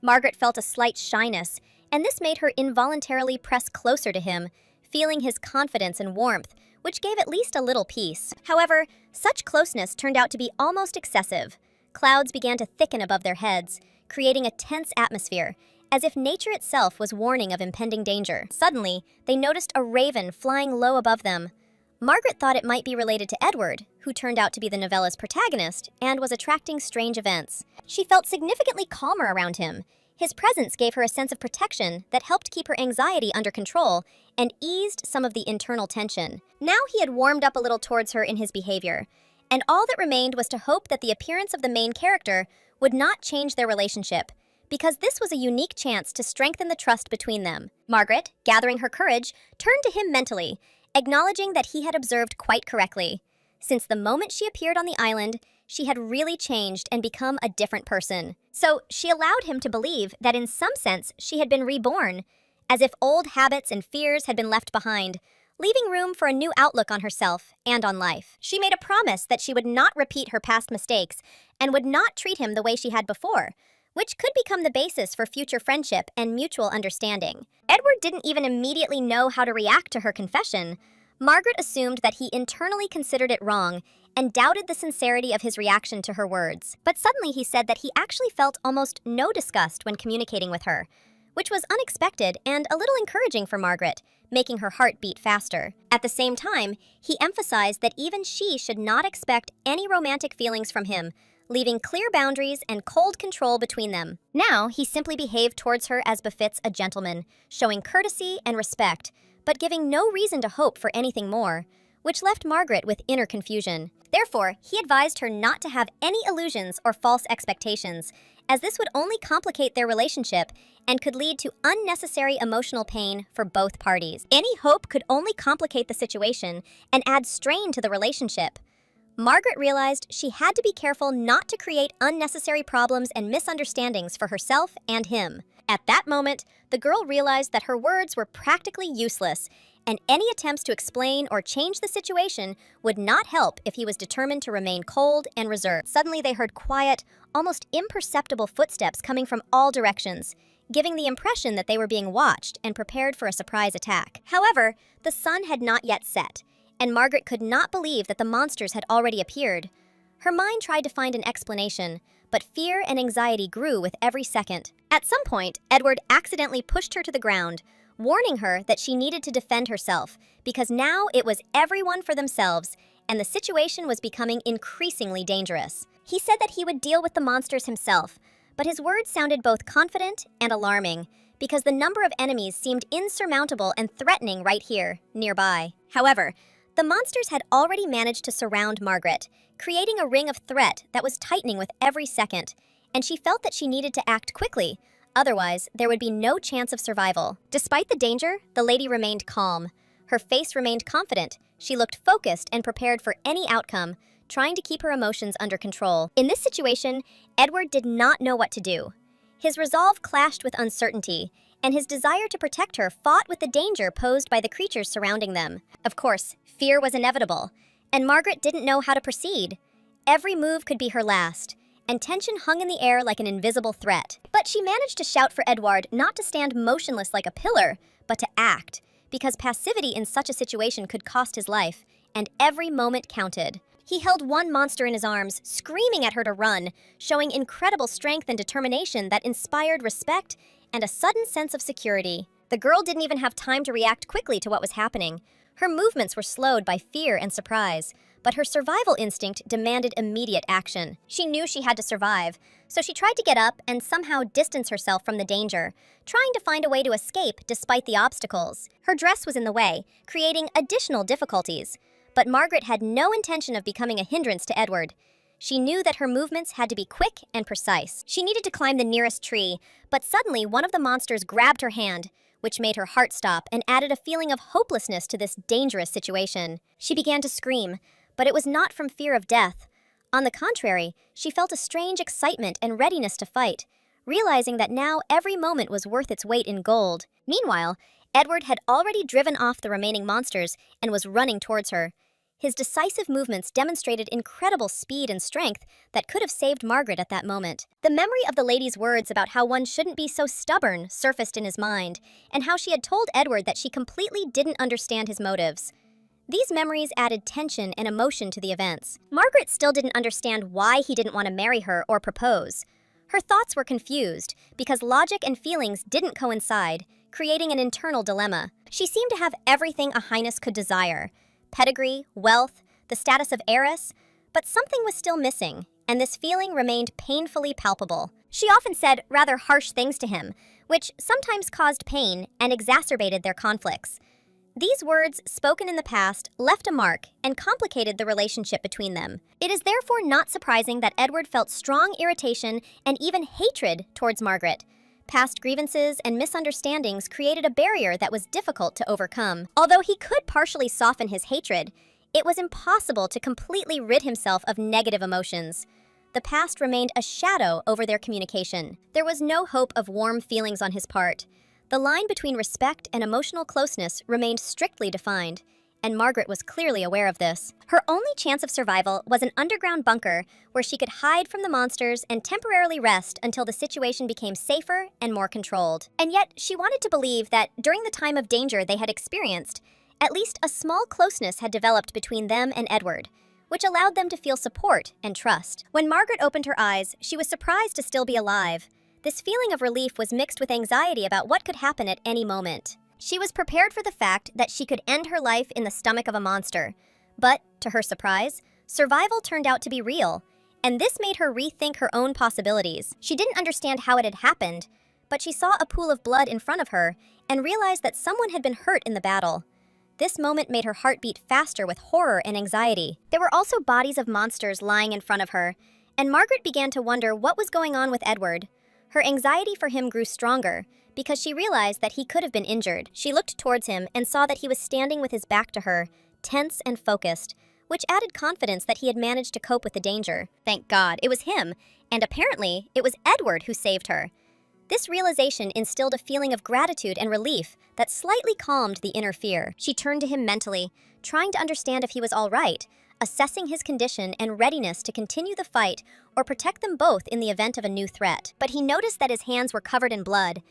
Margaret felt a slight shyness, and this made her involuntarily press closer to him, feeling his confidence and warmth, which gave at least a little peace. However, such closeness turned out to be almost excessive. Clouds began to thicken above their heads, creating a tense atmosphere, as if nature itself was warning of impending danger. Suddenly, they noticed a raven flying low above them. Margaret thought it might be related to Edward, who turned out to be the novella's protagonist and was attracting strange events. She felt significantly calmer around him. His presence gave her a sense of protection that helped keep her anxiety under control and eased some of the internal tension. Now he had warmed up a little towards her in his behavior, and all that remained was to hope that the appearance of the main character would not change their relationship, because this was a unique chance to strengthen the trust between them. Margaret, gathering her courage, turned to him mentally, acknowledging that he had observed quite correctly. Since the moment she appeared on the island, she had really changed and become a different person. So she allowed him to believe that in some sense she had been reborn, as if old habits and fears had been left behind, leaving room for a new outlook on herself and on life. She made a promise that she would not repeat her past mistakes and would not treat him the way she had before, which could become the basis for future friendship and mutual understanding. Edward didn't even immediately know how to react to her confession. Margaret assumed that he internally considered it wrong and doubted the sincerity of his reaction to her words. But suddenly he said that he actually felt almost no disgust when communicating with her, which was unexpected and a little encouraging for Margaret, making her heart beat faster. At the same time, he emphasized that even she should not expect any romantic feelings from him, leaving clear boundaries and cold control between them. Now, he simply behaved towards her as befits a gentleman, showing courtesy and respect, but giving no reason to hope for anything more, which left Margaret with inner confusion. Therefore, he advised her not to have any illusions or false expectations, as this would only complicate their relationship and could lead to unnecessary emotional pain for both parties. Any hope could only complicate the situation and add strain to the relationship. Margaret realized she had to be careful not to create unnecessary problems and misunderstandings for herself and him. At that moment, the girl realized that her words were practically useless, and any attempts to explain or change the situation would not help if he was determined to remain cold and reserved. Suddenly, they heard quiet, almost imperceptible footsteps coming from all directions, giving the impression that they were being watched and prepared for a surprise attack. However, the sun had not yet set, and Margaret could not believe that the monsters had already appeared. Her mind tried to find an explanation, but fear and anxiety grew with every second. At some point, Edward accidentally pushed her to the ground, warning her that she needed to defend herself, because now it was everyone for themselves, and the situation was becoming increasingly dangerous. He said that he would deal with the monsters himself, but his words sounded both confident and alarming, because the number of enemies seemed insurmountable and threatening right here, nearby. However, the monsters had already managed to surround Margaret, creating a ring of threat that was tightening with every second, and she felt that she needed to act quickly, otherwise there would be no chance of survival. Despite the danger, the lady remained calm. Her face remained confident. She looked focused and prepared for any outcome, trying to keep her emotions under control. In this situation, Edward did not know what to do. His resolve clashed with uncertainty, and his desire to protect her fought with the danger posed by the creatures surrounding them. Of course, fear was inevitable, and Margaret didn't know how to proceed. Every move could be her last, and tension hung in the air like an invisible threat. But she managed to shout for Edward not to stand motionless like a pillar, but to act, because passivity in such a situation could cost his life, and every moment counted. He held one monster in his arms, screaming at her to run, showing incredible strength and determination that inspired respect and a sudden sense of security. The girl didn't even have time to react quickly to what was happening. Her movements were slowed by fear and surprise, but her survival instinct demanded immediate action. She knew she had to survive, so she tried to get up and somehow distance herself from the danger, trying to find a way to escape despite the obstacles. Her dress was in the way, creating additional difficulties, but Margaret had no intention of becoming a hindrance to Edward. She knew that her movements had to be quick and precise. She needed to climb the nearest tree, but suddenly one of the monsters grabbed her hand, which made her heart stop and added a feeling of hopelessness to this dangerous situation. She began to scream, but it was not from fear of death. On the contrary, she felt a strange excitement and readiness to fight, realizing that now every moment was worth its weight in gold. Meanwhile, Edward had already driven off the remaining monsters and was running towards her. His decisive movements demonstrated incredible speed and strength that could have saved Margaret at that moment. The memory of the lady's words about how one shouldn't be so stubborn surfaced in his mind, and how she had told Edward that she completely didn't understand his motives. These memories added tension and emotion to the events. Margaret still didn't understand why he didn't want to marry her or propose. Her thoughts were confused because logic and feelings didn't coincide, creating an internal dilemma. She seemed to have everything a highness could desire: pedigree, wealth, the status of heiress, but something was still missing, and this feeling remained painfully palpable. She often said rather harsh things to him, which sometimes caused pain and exacerbated their conflicts. These words, spoken in the past, left a mark and complicated the relationship between them. It is therefore not surprising that Edward felt strong irritation and even hatred towards Margaret. Past grievances and misunderstandings created a barrier that was difficult to overcome. Although he could partially soften his hatred, it was impossible to completely rid himself of negative emotions. The past remained a shadow over their communication. There was no hope of warm feelings on his part. The line between respect and emotional closeness remained strictly defined, and Margaret was clearly aware of this. Her only chance of survival was an underground bunker where she could hide from the monsters and temporarily rest until the situation became safer and more controlled. And yet, she wanted to believe that during the time of danger they had experienced, at least a small closeness had developed between them and Edward, which allowed them to feel support and trust. When Margaret opened her eyes, she was surprised to still be alive. This feeling of relief was mixed with anxiety about what could happen at any moment. She was prepared for the fact that she could end her life in the stomach of a monster. But, to her surprise, survival turned out to be real, and this made her rethink her own possibilities. She didn't understand how it had happened, but she saw a pool of blood in front of her and realized that someone had been hurt in the battle. This moment made her heart beat faster with horror and anxiety. There were also bodies of monsters lying in front of her, and Margaret began to wonder what was going on with Edward. Her anxiety for him grew stronger because she realized that he could have been injured. She looked towards him and saw that he was standing with his back to her, tense and focused, which added confidence that he had managed to cope with the danger. Thank God, it was him, and apparently it was Edward who saved her. This realization instilled a feeling of gratitude and relief that slightly calmed the inner fear. She turned to him mentally, trying to understand if he was all right, assessing his condition and readiness to continue the fight or protect them both in the event of a new threat. But he noticed that his hands were covered in blood,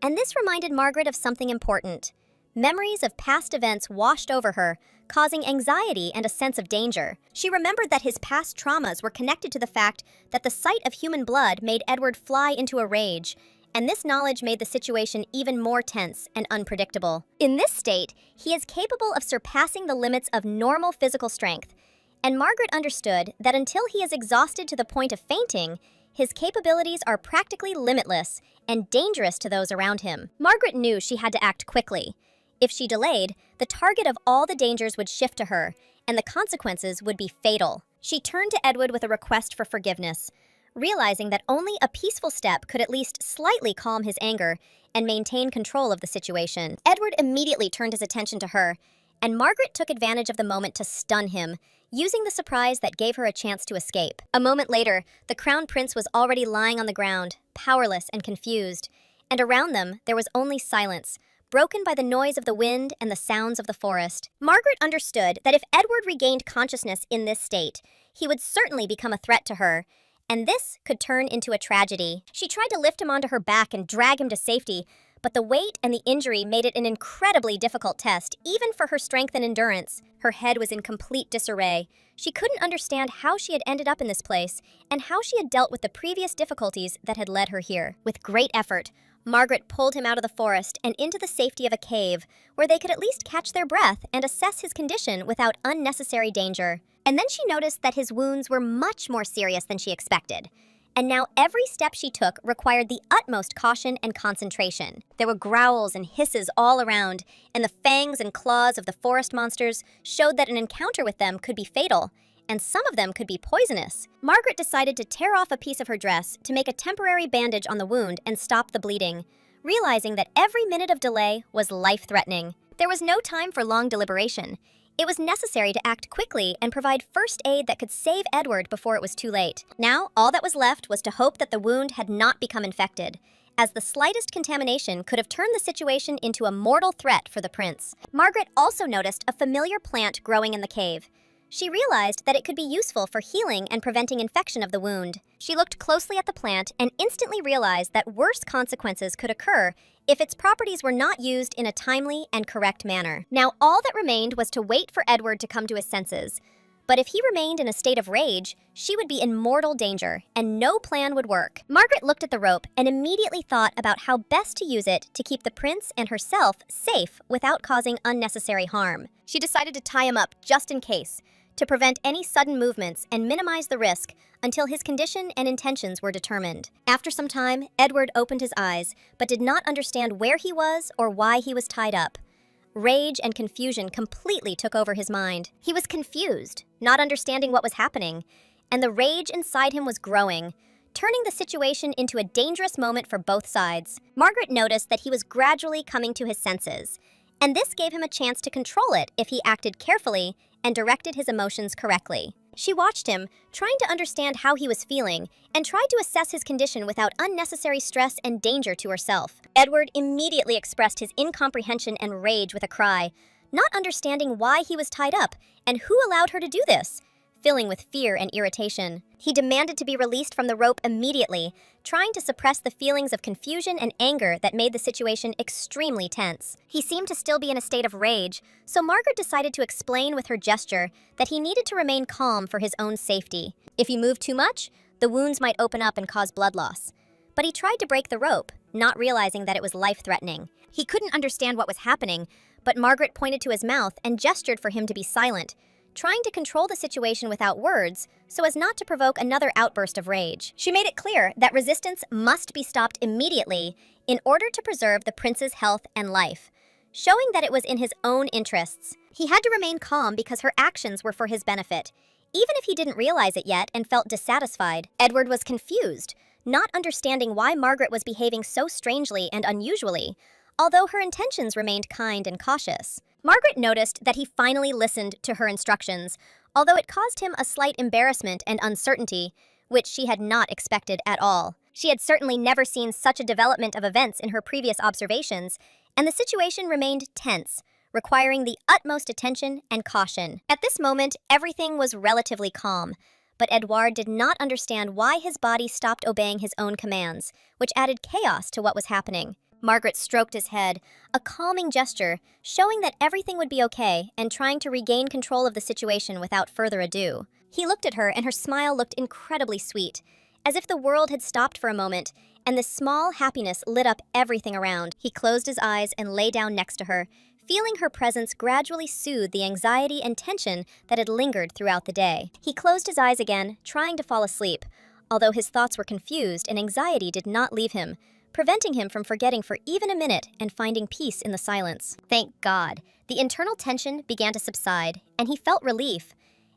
and this reminded Margaret of something important. Memories of past events washed over her, causing anxiety and a sense of danger. She remembered that his past traumas were connected to the fact that the sight of human blood made Edward fly into a rage, and this knowledge made the situation even more tense and unpredictable. In this state, he is capable of surpassing the limits of normal physical strength, and Margaret understood that until he is exhausted to the point of fainting, his capabilities are practically limitless and dangerous to those around him. Margaret knew she had to act quickly. If she delayed, the target of all the dangers would shift to her, and the consequences would be fatal. She turned to Edward with a request for forgiveness, realizing that only a peaceful step could at least slightly calm his anger and maintain control of the situation. Edward immediately turned his attention to her, and Margaret took advantage of the moment to stun him, using the surprise that gave her a chance to escape. A moment later, the Crown Prince was already lying on the ground, powerless and confused, and around them there was only silence, broken by the noise of the wind and the sounds of the forest. Margaret understood that if Edward regained consciousness in this state, he would certainly become a threat to her, and this could turn into a tragedy. She tried to lift him onto her back and drag him to safety, but the weight and the injury made it an incredibly difficult test, even for her strength and endurance. Her head was in complete disarray. She couldn't understand how she had ended up in this place, and how she had dealt with the previous difficulties that had led her here. With great effort, Margaret pulled him out of the forest and into the safety of a cave, where they could at least catch their breath and assess his condition without unnecessary danger. And then she noticed that his wounds were much more serious than she expected. And now every step she took required the utmost caution and concentration. There were growls and hisses all around, and the fangs and claws of the forest monsters showed that an encounter with them could be fatal, and some of them could be poisonous. Margaret decided to tear off a piece of her dress to make a temporary bandage on the wound and stop the bleeding, realizing that every minute of delay was life-threatening. There was no time for long deliberation. It was necessary to act quickly and provide first aid that could save Edward before it was too late. Now, all that was left was to hope that the wound had not become infected, as the slightest contamination could have turned the situation into a mortal threat for the prince. Margaret also noticed a familiar plant growing in the cave. She realized that it could be useful for healing and preventing infection of the wound. She looked closely at the plant and instantly realized that worse consequences could occur if its properties were not used in a timely and correct manner. Now, all that remained was to wait for Edward to come to his senses. But if he remained in a state of rage, she would be in mortal danger, and no plan would work. Margaret looked at the rope and immediately thought about how best to use it to keep the prince and herself safe without causing unnecessary harm. She decided to tie him up just in case, to prevent any sudden movements and minimize the risk until his condition and intentions were determined. After some time, Edward opened his eyes, but did not understand where he was or why he was tied up. Rage and confusion completely took over his mind. He was confused, not understanding what was happening, and the rage inside him was growing, turning the situation into a dangerous moment for both sides. Margaret noticed that he was gradually coming to his senses, and this gave him a chance to control it if he acted carefully and directed his emotions correctly. She watched him, trying to understand how he was feeling, and tried to assess his condition without unnecessary stress and danger to herself. Edward immediately expressed his incomprehension and rage with a cry, not understanding why he was tied up and who allowed her to do this, filling with fear and irritation. He demanded to be released from the rope immediately, trying to suppress the feelings of confusion and anger that made the situation extremely tense. He seemed to still be in a state of rage, so Margaret decided to explain with her gesture that he needed to remain calm for his own safety. If he moved too much, the wounds might open up and cause blood loss. But he tried to break the rope, not realizing that it was life-threatening. He couldn't understand what was happening, but Margaret pointed to his mouth and gestured for him to be silent, trying to control the situation without words so as not to provoke another outburst of rage. She made it clear that resistance must be stopped immediately in order to preserve the prince's health and life, showing that it was in his own interests. He had to remain calm because her actions were for his benefit, even if he didn't realize it yet and felt dissatisfied. Edward was confused, not understanding why Margaret was behaving so strangely and unusually, although her intentions remained kind and cautious. Margaret noticed that he finally listened to her instructions, although it caused him a slight embarrassment and uncertainty, which she had not expected at all. She had certainly never seen such a development of events in her previous observations, and the situation remained tense, requiring the utmost attention and caution. At this moment, everything was relatively calm, but Edouard did not understand why his body stopped obeying his own commands, which added chaos to what was happening. Margaret stroked his head, a calming gesture, showing that everything would be okay and trying to regain control of the situation without further ado. He looked at her and her smile looked incredibly sweet, as if the world had stopped for a moment and this small happiness lit up everything around. He closed his eyes and lay down next to her, feeling her presence gradually soothe the anxiety and tension that had lingered throughout the day. He closed his eyes again, trying to fall asleep, although his thoughts were confused and anxiety did not leave him, preventing him from forgetting for even a minute and finding peace in the silence. Thank God, the internal tension began to subside, and he felt relief,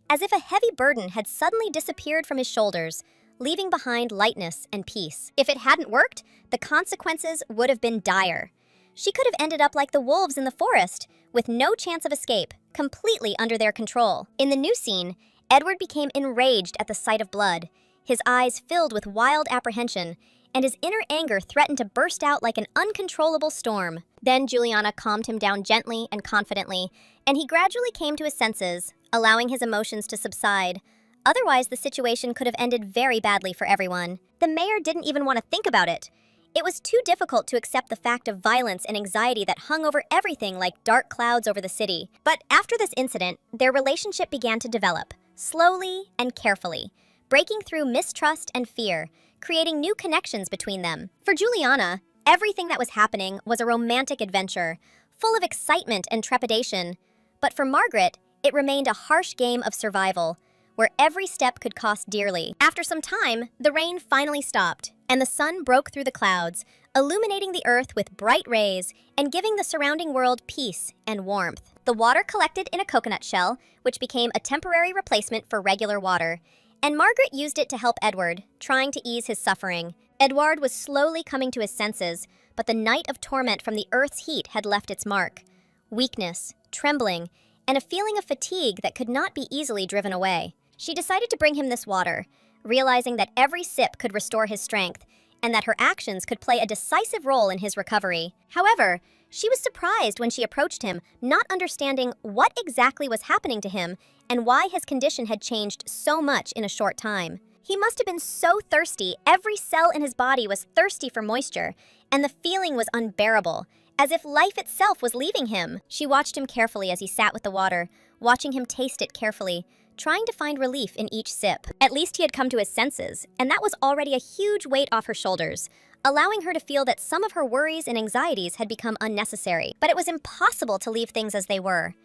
as if a heavy burden had suddenly disappeared from his shoulders, leaving behind lightness and peace. If it hadn't worked, the consequences would have been dire. She could have ended up like the wolves in the forest, with no chance of escape, completely under their control. In the new scene, Edward became enraged at the sight of blood, his eyes filled with wild apprehension, and his inner anger threatened to burst out like an uncontrollable storm. Then Juliana calmed him down gently and confidently, and he gradually came to his senses, allowing his emotions to subside. Otherwise, the situation could have ended very badly for everyone. The mayor didn't even want to think about it. It was too difficult to accept the fact of violence and anxiety that hung over everything like dark clouds over the city. But after this incident, their relationship began to develop, slowly and carefully, breaking through mistrust and fear, creating new connections between them. For Juliana, everything that was happening was a romantic adventure, full of excitement and trepidation. But for Margaret, it remained a harsh game of survival, where every step could cost dearly. After some time, the rain finally stopped, and the sun broke through the clouds, illuminating the earth with bright rays and giving the surrounding world peace and warmth. The water collected in a coconut shell, which became a temporary replacement for regular water, and Margaret used it to help Edward, trying to ease his suffering. Edward was slowly coming to his senses, but the night of torment from the earth's heat had left its mark. Weakness, trembling, and a feeling of fatigue that could not be easily driven away. She decided to bring him this water, realizing that every sip could restore his strength, and that her actions could play a decisive role in his recovery. However, she was surprised when she approached him, not understanding what exactly was happening to him and why his condition had changed so much in a short time. He must have been so thirsty, every cell in his body was thirsty for moisture, and the feeling was unbearable, as if life itself was leaving him. She watched him carefully as he sat with the water, watching him taste it carefully, trying to find relief in each sip. At least he had come to his senses, and that was already a huge weight off her shoulders, allowing her to feel that some of her worries and anxieties had become unnecessary. But it was impossible to leave things as they were.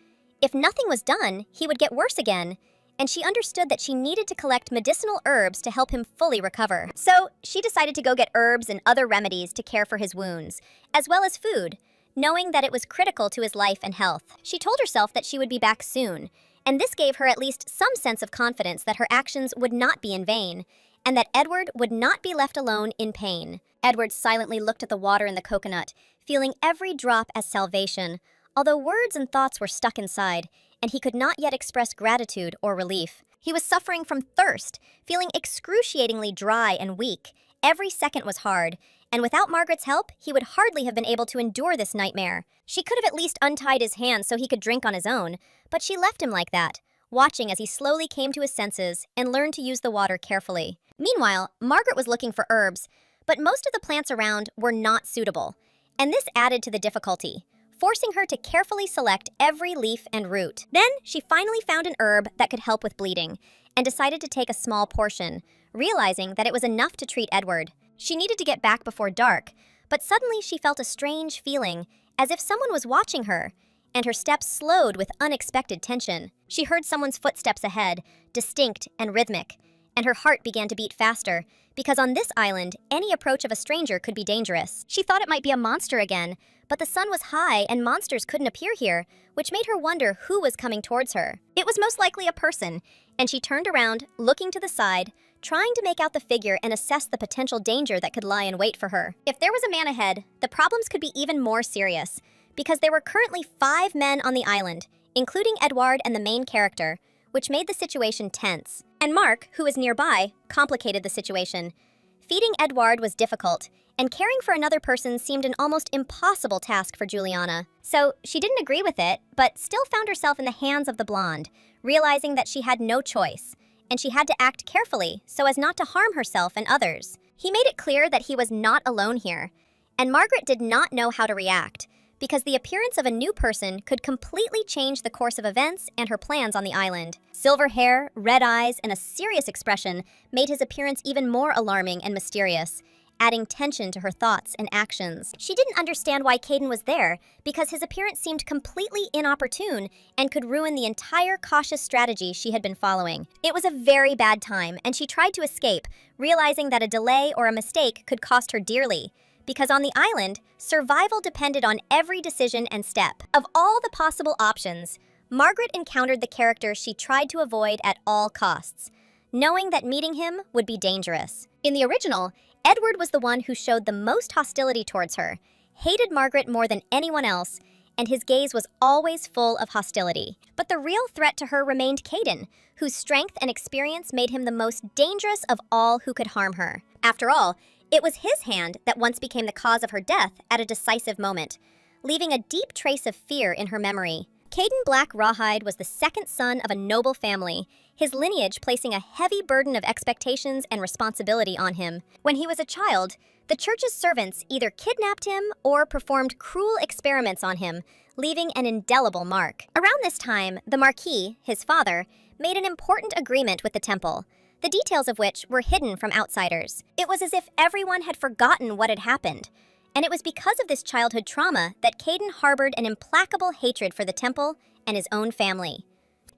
If nothing was done, he would get worse again, and she understood that she needed to collect medicinal herbs to help him fully recover. So she decided to go get herbs and other remedies to care for his wounds, as well as food, knowing that it was critical to his life and health. She told herself that she would be back soon, and this gave her at least some sense of confidence that her actions would not be in vain, and that Edward would not be left alone in pain. Edward silently looked at the water in the coconut, feeling every drop as salvation, although words and thoughts were stuck inside, and he could not yet express gratitude or relief. He was suffering from thirst, feeling excruciatingly dry and weak. Every second was hard, and without Margaret's help, he would hardly have been able to endure this nightmare. She could have at least untied his hands so he could drink on his own, but she left him like that, watching as he slowly came to his senses and learned to use the water carefully. Meanwhile, Margaret was looking for herbs, but most of the plants around were not suitable, and this added to the difficulty, forcing her to carefully select every leaf and root. Then she finally found an herb that could help with bleeding, and decided to take a small portion, realizing that it was enough to treat Edward. She needed to get back before dark, but suddenly she felt a strange feeling, as if someone was watching her, and her steps slowed with unexpected tension. She heard someone's footsteps ahead, distinct and rhythmic, and her heart began to beat faster, because on this island, any approach of a stranger could be dangerous. She thought it might be a monster again, but the sun was high and monsters couldn't appear here, which made her wonder who was coming towards her. It was most likely a person, and she turned around, looking to the side, trying to make out the figure and assess the potential danger that could lie in wait for her. If there was a man ahead, the problems could be even more serious, because there were currently 5 men on the island, including Edward and the main character, which made the situation tense. And Mark, who was nearby, complicated the situation. Feeding Edward was difficult, and caring for another person seemed an almost impossible task for Juliana. So she didn't agree with it, but still found herself in the hands of the blonde, realizing that she had no choice, and she had to act carefully so as not to harm herself and others. He made it clear that he was not alone here, and Margaret did not know how to react, because the appearance of a new person could completely change the course of events and her plans on the island. Silver hair, red eyes, and a serious expression made his appearance even more alarming and mysterious, adding tension to her thoughts and actions. She didn't understand why Caden was there, because his appearance seemed completely inopportune and could ruin the entire cautious strategy she had been following. It was a very bad time, and she tried to escape, realizing that a delay or a mistake could cost her dearly, because on the island, survival depended on every decision and step. Of all the possible options, Margaret encountered the character she tried to avoid at all costs, knowing that meeting him would be dangerous. In the original, Edward was the one who showed the most hostility towards her, hated Margaret more than anyone else, and his gaze was always full of hostility. But the real threat to her remained Caden, whose strength and experience made him the most dangerous of all who could harm her. After all, It was his hand that once became the cause of her death at a decisive moment, leaving a deep trace of fear in her memory. Caden Black Rawhide was the second son of a noble family, his lineage placing a heavy burden of expectations and responsibility on him. When he was a child, the church's servants either kidnapped him or performed cruel experiments on him, leaving an indelible mark. Around this time, the Marquis, his father, made an important agreement with the temple, the details of which were hidden from outsiders. It was as if everyone had forgotten what had happened, and it was because of this childhood trauma that Caden harbored an implacable hatred for the temple and his own family.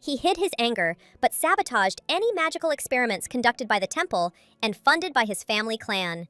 He hid his anger, but sabotaged any magical experiments conducted by the temple and funded by his family clan.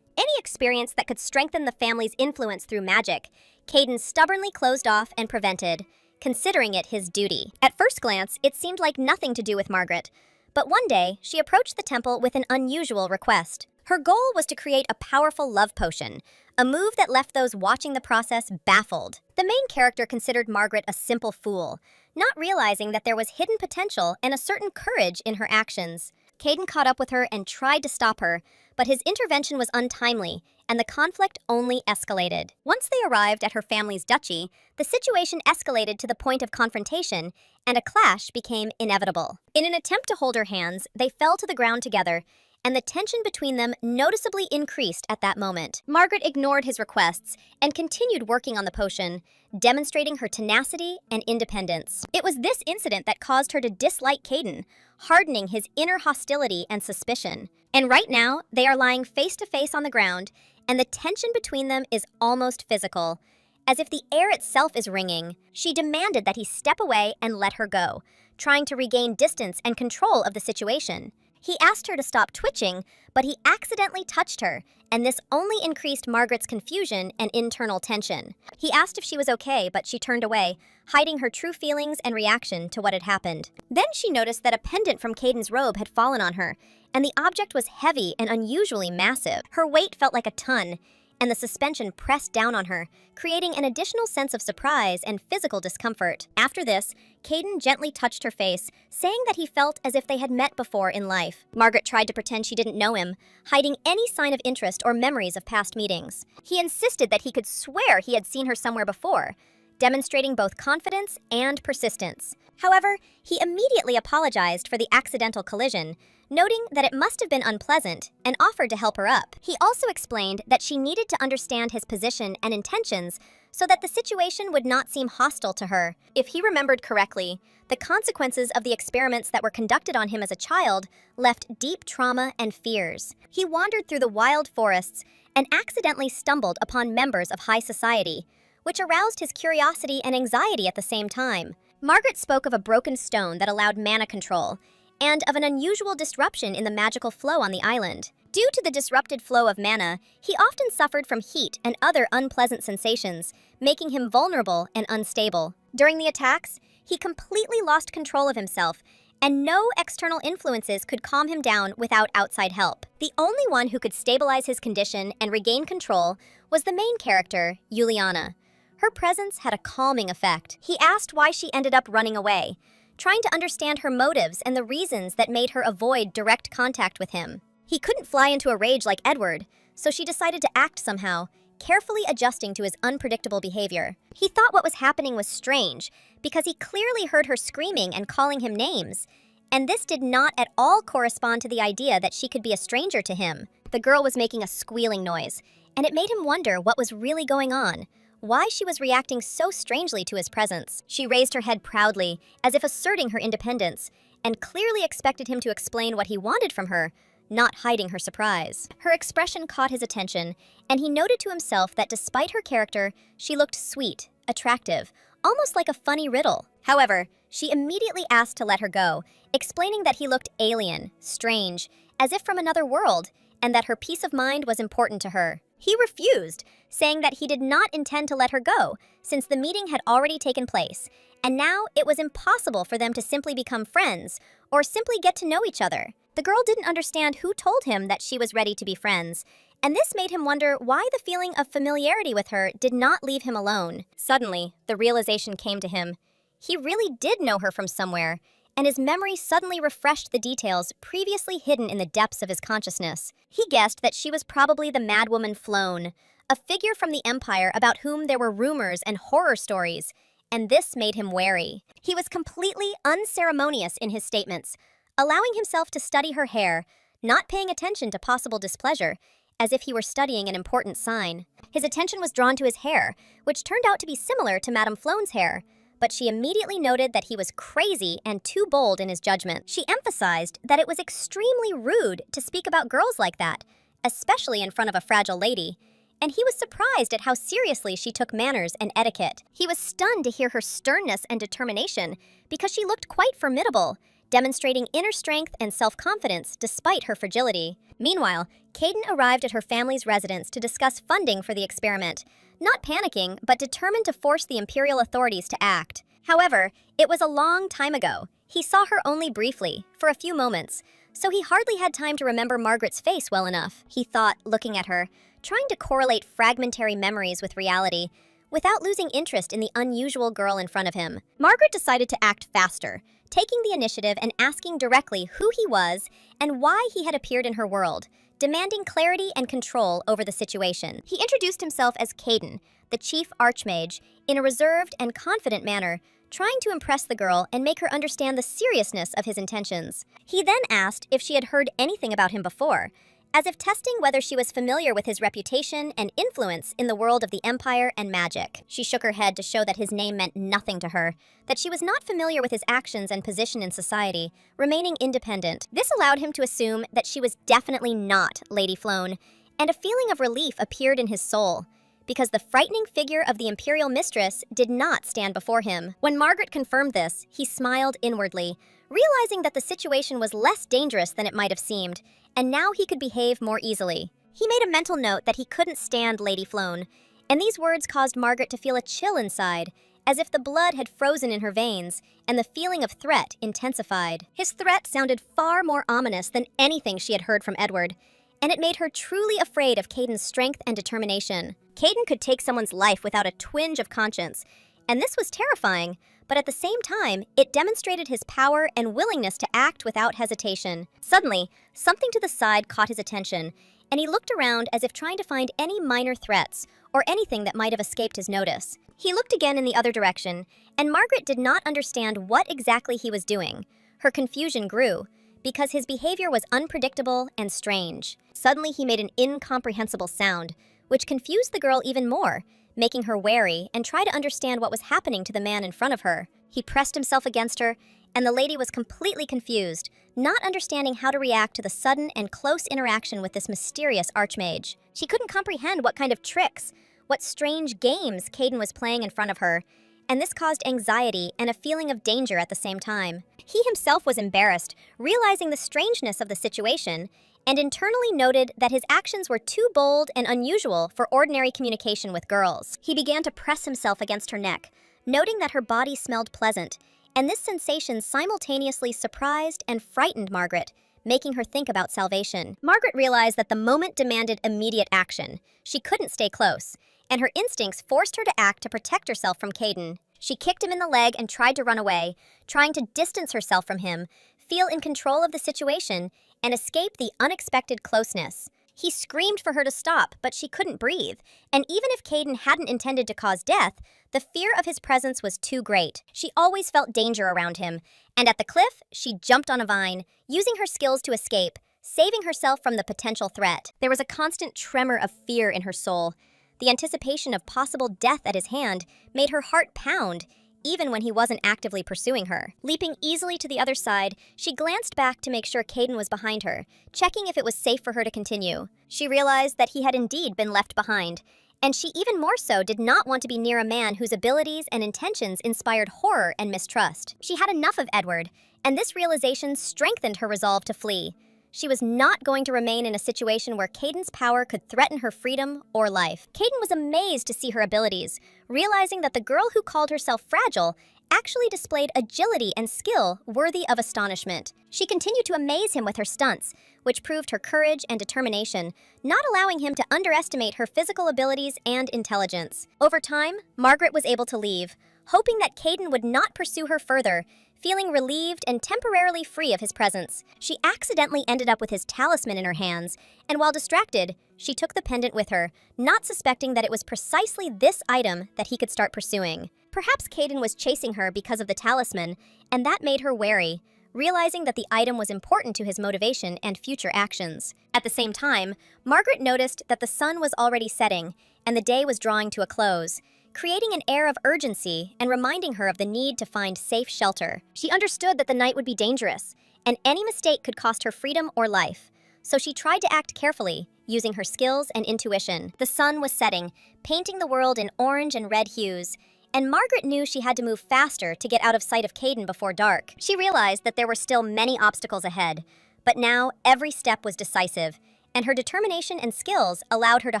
Any experience that could strengthen the family's influence through magic, Caden stubbornly closed off and prevented, considering it his duty. At first glance, it seemed like nothing to do with Margaret, but one day, she approached the temple with an unusual request. Her goal was to create a powerful love potion, a move that left those watching the process baffled. The main character considered Margaret a simple fool, not realizing that there was hidden potential and a certain courage in her actions. Caden caught up with her and tried to stop her, but his intervention was untimely, and the conflict only escalated. Once they arrived at her family's duchy, the situation escalated to the point of confrontation, and a clash became inevitable. In an attempt to hold her hands, they fell to the ground together, and the tension between them noticeably increased at that moment. Margaret ignored his requests and continued working on the potion, demonstrating her tenacity and independence. It was this incident that caused her to dislike Caden, hardening his inner hostility and suspicion. And right now, they are lying face to face on the ground, and the tension between them is almost physical. As if the air itself is ringing, she demanded that he step away and let her go, trying to regain distance and control of the situation. He asked her to stop twitching, but he accidentally touched her, and this only increased Margaret's confusion and internal tension. He asked if she was okay, but she turned away, hiding her true feelings and reaction to what had happened. Then she noticed that a pendant from Caden's robe had fallen on her, and the object was heavy and unusually massive. Her weight felt like a ton, and the suspension pressed down on her, creating an additional sense of surprise and physical discomfort. After this, Caden gently touched her face, saying that he felt as if they had met before in life. Margaret tried to pretend she didn't know him, hiding any sign of interest or memories of past meetings. He insisted that he could swear he had seen her somewhere before, demonstrating both confidence and persistence. However, he immediately apologized for the accidental collision, noting that it must have been unpleasant, and offered to help her up. He also explained that she needed to understand his position and intentions so that the situation would not seem hostile to her. If he remembered correctly, the consequences of the experiments that were conducted on him as a child left deep trauma and fears. He wandered through the wild forests and accidentally stumbled upon members of high society, which aroused his curiosity and anxiety at the same time. Margaret spoke of a broken stone that allowed mana control, and of an unusual disruption in the magical flow on the island. Due to the disrupted flow of mana, he often suffered from heat and other unpleasant sensations, making him vulnerable and unstable. During the attacks, he completely lost control of himself, and no external influences could calm him down without outside help. The only one who could stabilize his condition and regain control was the main character, Juliana. Her presence had a calming effect. He asked why she ended up running away, trying to understand her motives and the reasons that made her avoid direct contact with him. He couldn't fly into a rage like Edward, so she decided to act somehow, carefully adjusting to his unpredictable behavior. He thought what was happening was strange, because he clearly heard her screaming and calling him names, and this did not at all correspond to the idea that she could be a stranger to him. The girl was making a squealing noise, and it made him wonder what was really going on, why she was reacting so strangely to his presence. She raised her head proudly, as if asserting her independence, and clearly expected him to explain what he wanted from her, not hiding her surprise. Her expression caught his attention, and he noted to himself that despite her character, she looked sweet, attractive, almost like a funny riddle. However, she immediately asked to let her go, explaining that he looked alien, strange, as if from another world, and that her peace of mind was important to her. He refused, saying that he did not intend to let her go, since the meeting had already taken place, and now it was impossible for them to simply become friends, or simply get to know each other. The girl didn't understand who told him that she was ready to be friends, and this made him wonder why the feeling of familiarity with her did not leave him alone. Suddenly, the realization came to him. He really did know her from somewhere, and his memory suddenly refreshed the details previously hidden in the depths of his consciousness. He guessed that she was probably the madwoman Floan, a figure from the Empire about whom there were rumors and horror stories, and this made him wary. He was completely unceremonious in his statements, allowing himself to study her hair, not paying attention to possible displeasure, as if he were studying an important sign. His attention was drawn to his hair, which turned out to be similar to Madame Floan's hair, but she immediately noted that he was crazy and too bold in his judgment. She emphasized that it was extremely rude to speak about girls like that, especially in front of a fragile lady, and he was surprised at how seriously she took manners and etiquette. He was stunned to hear her sternness and determination because she looked quite formidable, demonstrating inner strength and self-confidence despite her fragility. Meanwhile, Caden arrived at her family's residence to discuss funding for the experiment, not panicking, but determined to force the Imperial authorities to act. However, it was a long time ago. He saw her only briefly, for a few moments, so he hardly had time to remember Margaret's face well enough, he thought, looking at her, trying to correlate fragmentary memories with reality, without losing interest in the unusual girl in front of him. Margaret decided to act faster, taking the initiative and asking directly who he was and why he had appeared in her world, demanding clarity and control over the situation. He introduced himself as Caden, the chief archmage, in a reserved and confident manner, trying to impress the girl and make her understand the seriousness of his intentions. He then asked if she had heard anything about him before, as if testing whether she was familiar with his reputation and influence in the world of the Empire and magic. She shook her head to show that his name meant nothing to her, that she was not familiar with his actions and position in society, remaining independent. This allowed him to assume that she was definitely not Lady Floan, and a feeling of relief appeared in his soul, because the frightening figure of the Imperial Mistress did not stand before him. When Margaret confirmed this, he smiled inwardly, realizing that the situation was less dangerous than it might have seemed, and now he could behave more easily. He made a mental note that he couldn't stand Lady Floan, and these words caused Margaret to feel a chill inside, as if the blood had frozen in her veins, and the feeling of threat intensified. His threat sounded far more ominous than anything she had heard from Edward, and it made her truly afraid of Caden's strength and determination. Caden could take someone's life without a twinge of conscience, and this was terrifying, but at the same time, it demonstrated his power and willingness to act without hesitation. Suddenly, something to the side caught his attention, and he looked around as if trying to find any minor threats or anything that might have escaped his notice. He looked again in the other direction, and Margaret did not understand what exactly he was doing. Her confusion grew, because his behavior was unpredictable and strange. Suddenly, he made an incomprehensible sound, which confused the girl even more, making her wary and try to understand what was happening to the man in front of her. He pressed himself against her, and the lady was completely confused, not understanding how to react to the sudden and close interaction with this mysterious archmage. She couldn't comprehend what kind of tricks, what strange games Caden was playing in front of her, and this caused anxiety and a feeling of danger at the same time. He himself was embarrassed, realizing the strangeness of the situation, and internally noted that his actions were too bold and unusual for ordinary communication with girls. He began to press himself against her neck, noting that her body smelled pleasant, and this sensation simultaneously surprised and frightened Margaret, making her think about salvation. Margaret realized that the moment demanded immediate action. She couldn't stay close, and her instincts forced her to act to protect herself from Caden. She kicked him in the leg and tried to run away, trying to distance herself from him, feel in control of the situation, and escape the unexpected closeness. He screamed for her to stop, but she couldn't breathe, and even if Caden hadn't intended to cause death, the fear of his presence was too great. She always felt danger around him, and at the cliff, she jumped on a vine, using her skills to escape, saving herself from the potential threat. There was a constant tremor of fear in her soul. The anticipation of possible death at his hand made her heart pound, even when he wasn't actively pursuing her. Leaping easily to the other side, she glanced back to make sure Caden was behind her, checking if it was safe for her to continue. She realized that he had indeed been left behind, and she even more so did not want to be near a man whose abilities and intentions inspired horror and mistrust. She had enough of Edward, and this realization strengthened her resolve to flee. She was not going to remain in a situation where Caden's power could threaten her freedom or life. Caden was amazed to see her abilities, realizing that the girl who called herself fragile actually displayed agility and skill worthy of astonishment. She continued to amaze him with her stunts, which proved her courage and determination, not allowing him to underestimate her physical abilities and intelligence. Over time, Margaret was able to leave, hoping that Caden would not pursue her further, feeling relieved and temporarily free of his presence. She accidentally ended up with his talisman in her hands, and while distracted, she took the pendant with her, not suspecting that it was precisely this item that he could start pursuing. Perhaps Caden was chasing her because of the talisman, and that made her wary, realizing that the item was important to his motivation and future actions. At the same time, Margaret noticed that the sun was already setting, and the day was drawing to a close, creating an air of urgency and reminding her of the need to find safe shelter. She understood that the night would be dangerous, and any mistake could cost her freedom or life, so she tried to act carefully, using her skills and intuition. The sun was setting, painting the world in orange and red hues, and Margaret knew she had to move faster to get out of sight of Caden before dark. She realized that there were still many obstacles ahead, but now every step was decisive, and her determination and skills allowed her to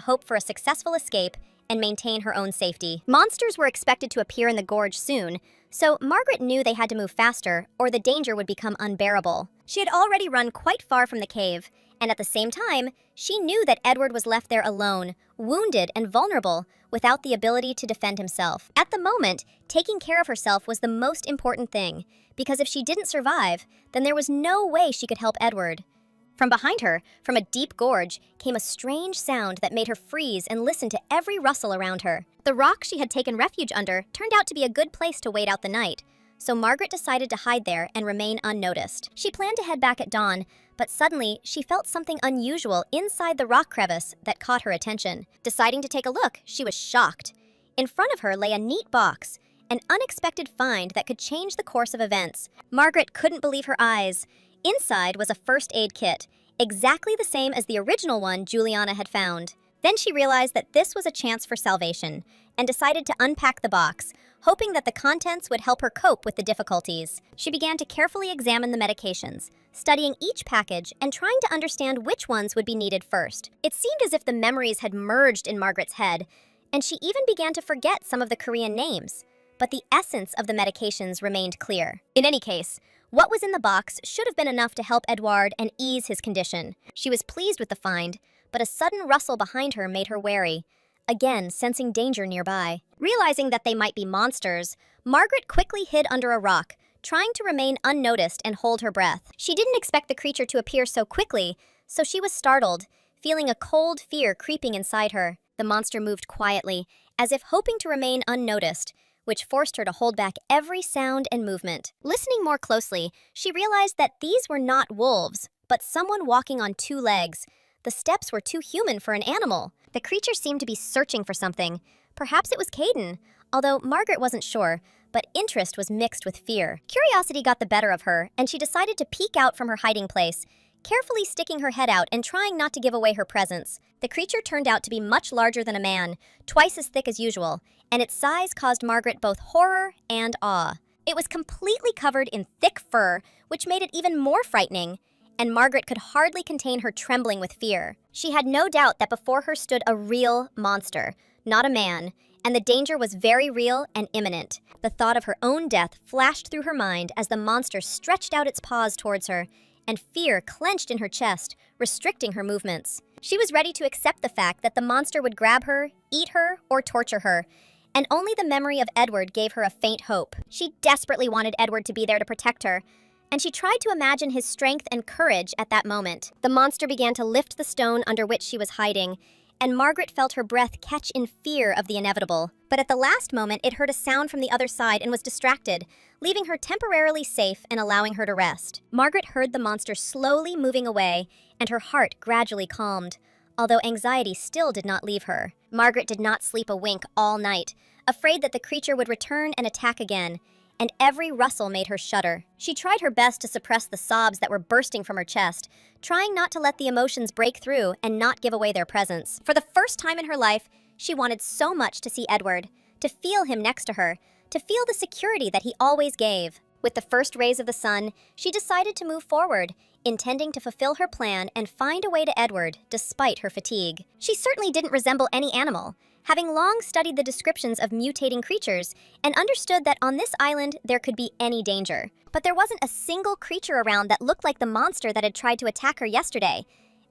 hope for a successful escape and maintain her own safety. Monsters were expected to appear in the gorge soon, so Margaret knew they had to move faster or the danger would become unbearable. She had already run quite far from the cave, and at the same time, she knew that Edward was left there alone, wounded and vulnerable, without the ability to defend himself. At the moment, taking care of herself was the most important thing, because if she didn't survive, then there was no way she could help Edward. From behind her, from a deep gorge, came a strange sound that made her freeze and listen to every rustle around her. The rock she had taken refuge under turned out to be a good place to wait out the night, so Margaret decided to hide there and remain unnoticed. She planned to head back at dawn, but suddenly she felt something unusual inside the rock crevice that caught her attention. Deciding to take a look, she was shocked. In front of her lay a neat box, an unexpected find that could change the course of events. Margaret couldn't believe her eyes. Inside was a first aid kit, exactly the same as the original one Juliana had found. Then she realized that this was a chance for salvation, and decided to unpack the box, hoping that the contents would help her cope with the difficulties. She began to carefully examine the medications, studying each package and trying to understand which ones would be needed first. It seemed as if the memories had merged in Margaret's head, and she even began to forget some of the Korean names, but the essence of the medications remained clear. In any case, what was in the box should have been enough to help Edward and ease his condition. She was pleased with the find, but a sudden rustle behind her made her wary, again sensing danger nearby. Realizing that they might be monsters, Margaret quickly hid under a rock, trying to remain unnoticed and hold her breath. She didn't expect the creature to appear so quickly, so she was startled, feeling a cold fear creeping inside her. The monster moved quietly, as if hoping to remain unnoticed, which forced her to hold back every sound and movement. Listening more closely, she realized that these were not wolves, but someone walking on two legs. The steps were too human for an animal. The creature seemed to be searching for something. Perhaps it was Caden, although Margaret wasn't sure, but interest was mixed with fear. Curiosity got the better of her, and she decided to peek out from her hiding place, carefully sticking her head out and trying not to give away her presence. The creature turned out to be much larger than a man, twice as thick as usual, and its size caused Margaret both horror and awe. It was completely covered in thick fur, which made it even more frightening, and Margaret could hardly contain her trembling with fear. She had no doubt that before her stood a real monster, not a man, and the danger was very real and imminent. The thought of her own death flashed through her mind as the monster stretched out its paws towards her, and fear clenched in her chest, restricting her movements. She was ready to accept the fact that the monster would grab her, eat her, or torture her, and only the memory of Edward gave her a faint hope. She desperately wanted Edward to be there to protect her, and she tried to imagine his strength and courage at that moment. The monster began to lift the stone under which she was hiding, and Margaret felt her breath catch in fear of the inevitable. But at the last moment, it heard a sound from the other side and was distracted, leaving her temporarily safe and allowing her to rest. Margaret heard the monster slowly moving away, and her heart gradually calmed, although anxiety still did not leave her. Margaret did not sleep a wink all night, afraid that the creature would return and attack again, and every rustle made her shudder. She tried her best to suppress the sobs that were bursting from her chest, trying not to let the emotions break through and not give away their presence. For the first time in her life, she wanted so much to see Edward, to feel him next to her, to feel the security that he always gave. With the first rays of the sun, she decided to move forward, intending to fulfill her plan and find a way to Edward despite her fatigue. She certainly didn't resemble any animal, having long studied the descriptions of mutating creatures and understood that on this island there could be any danger. But there wasn't a single creature around that looked like the monster that had tried to attack her yesterday,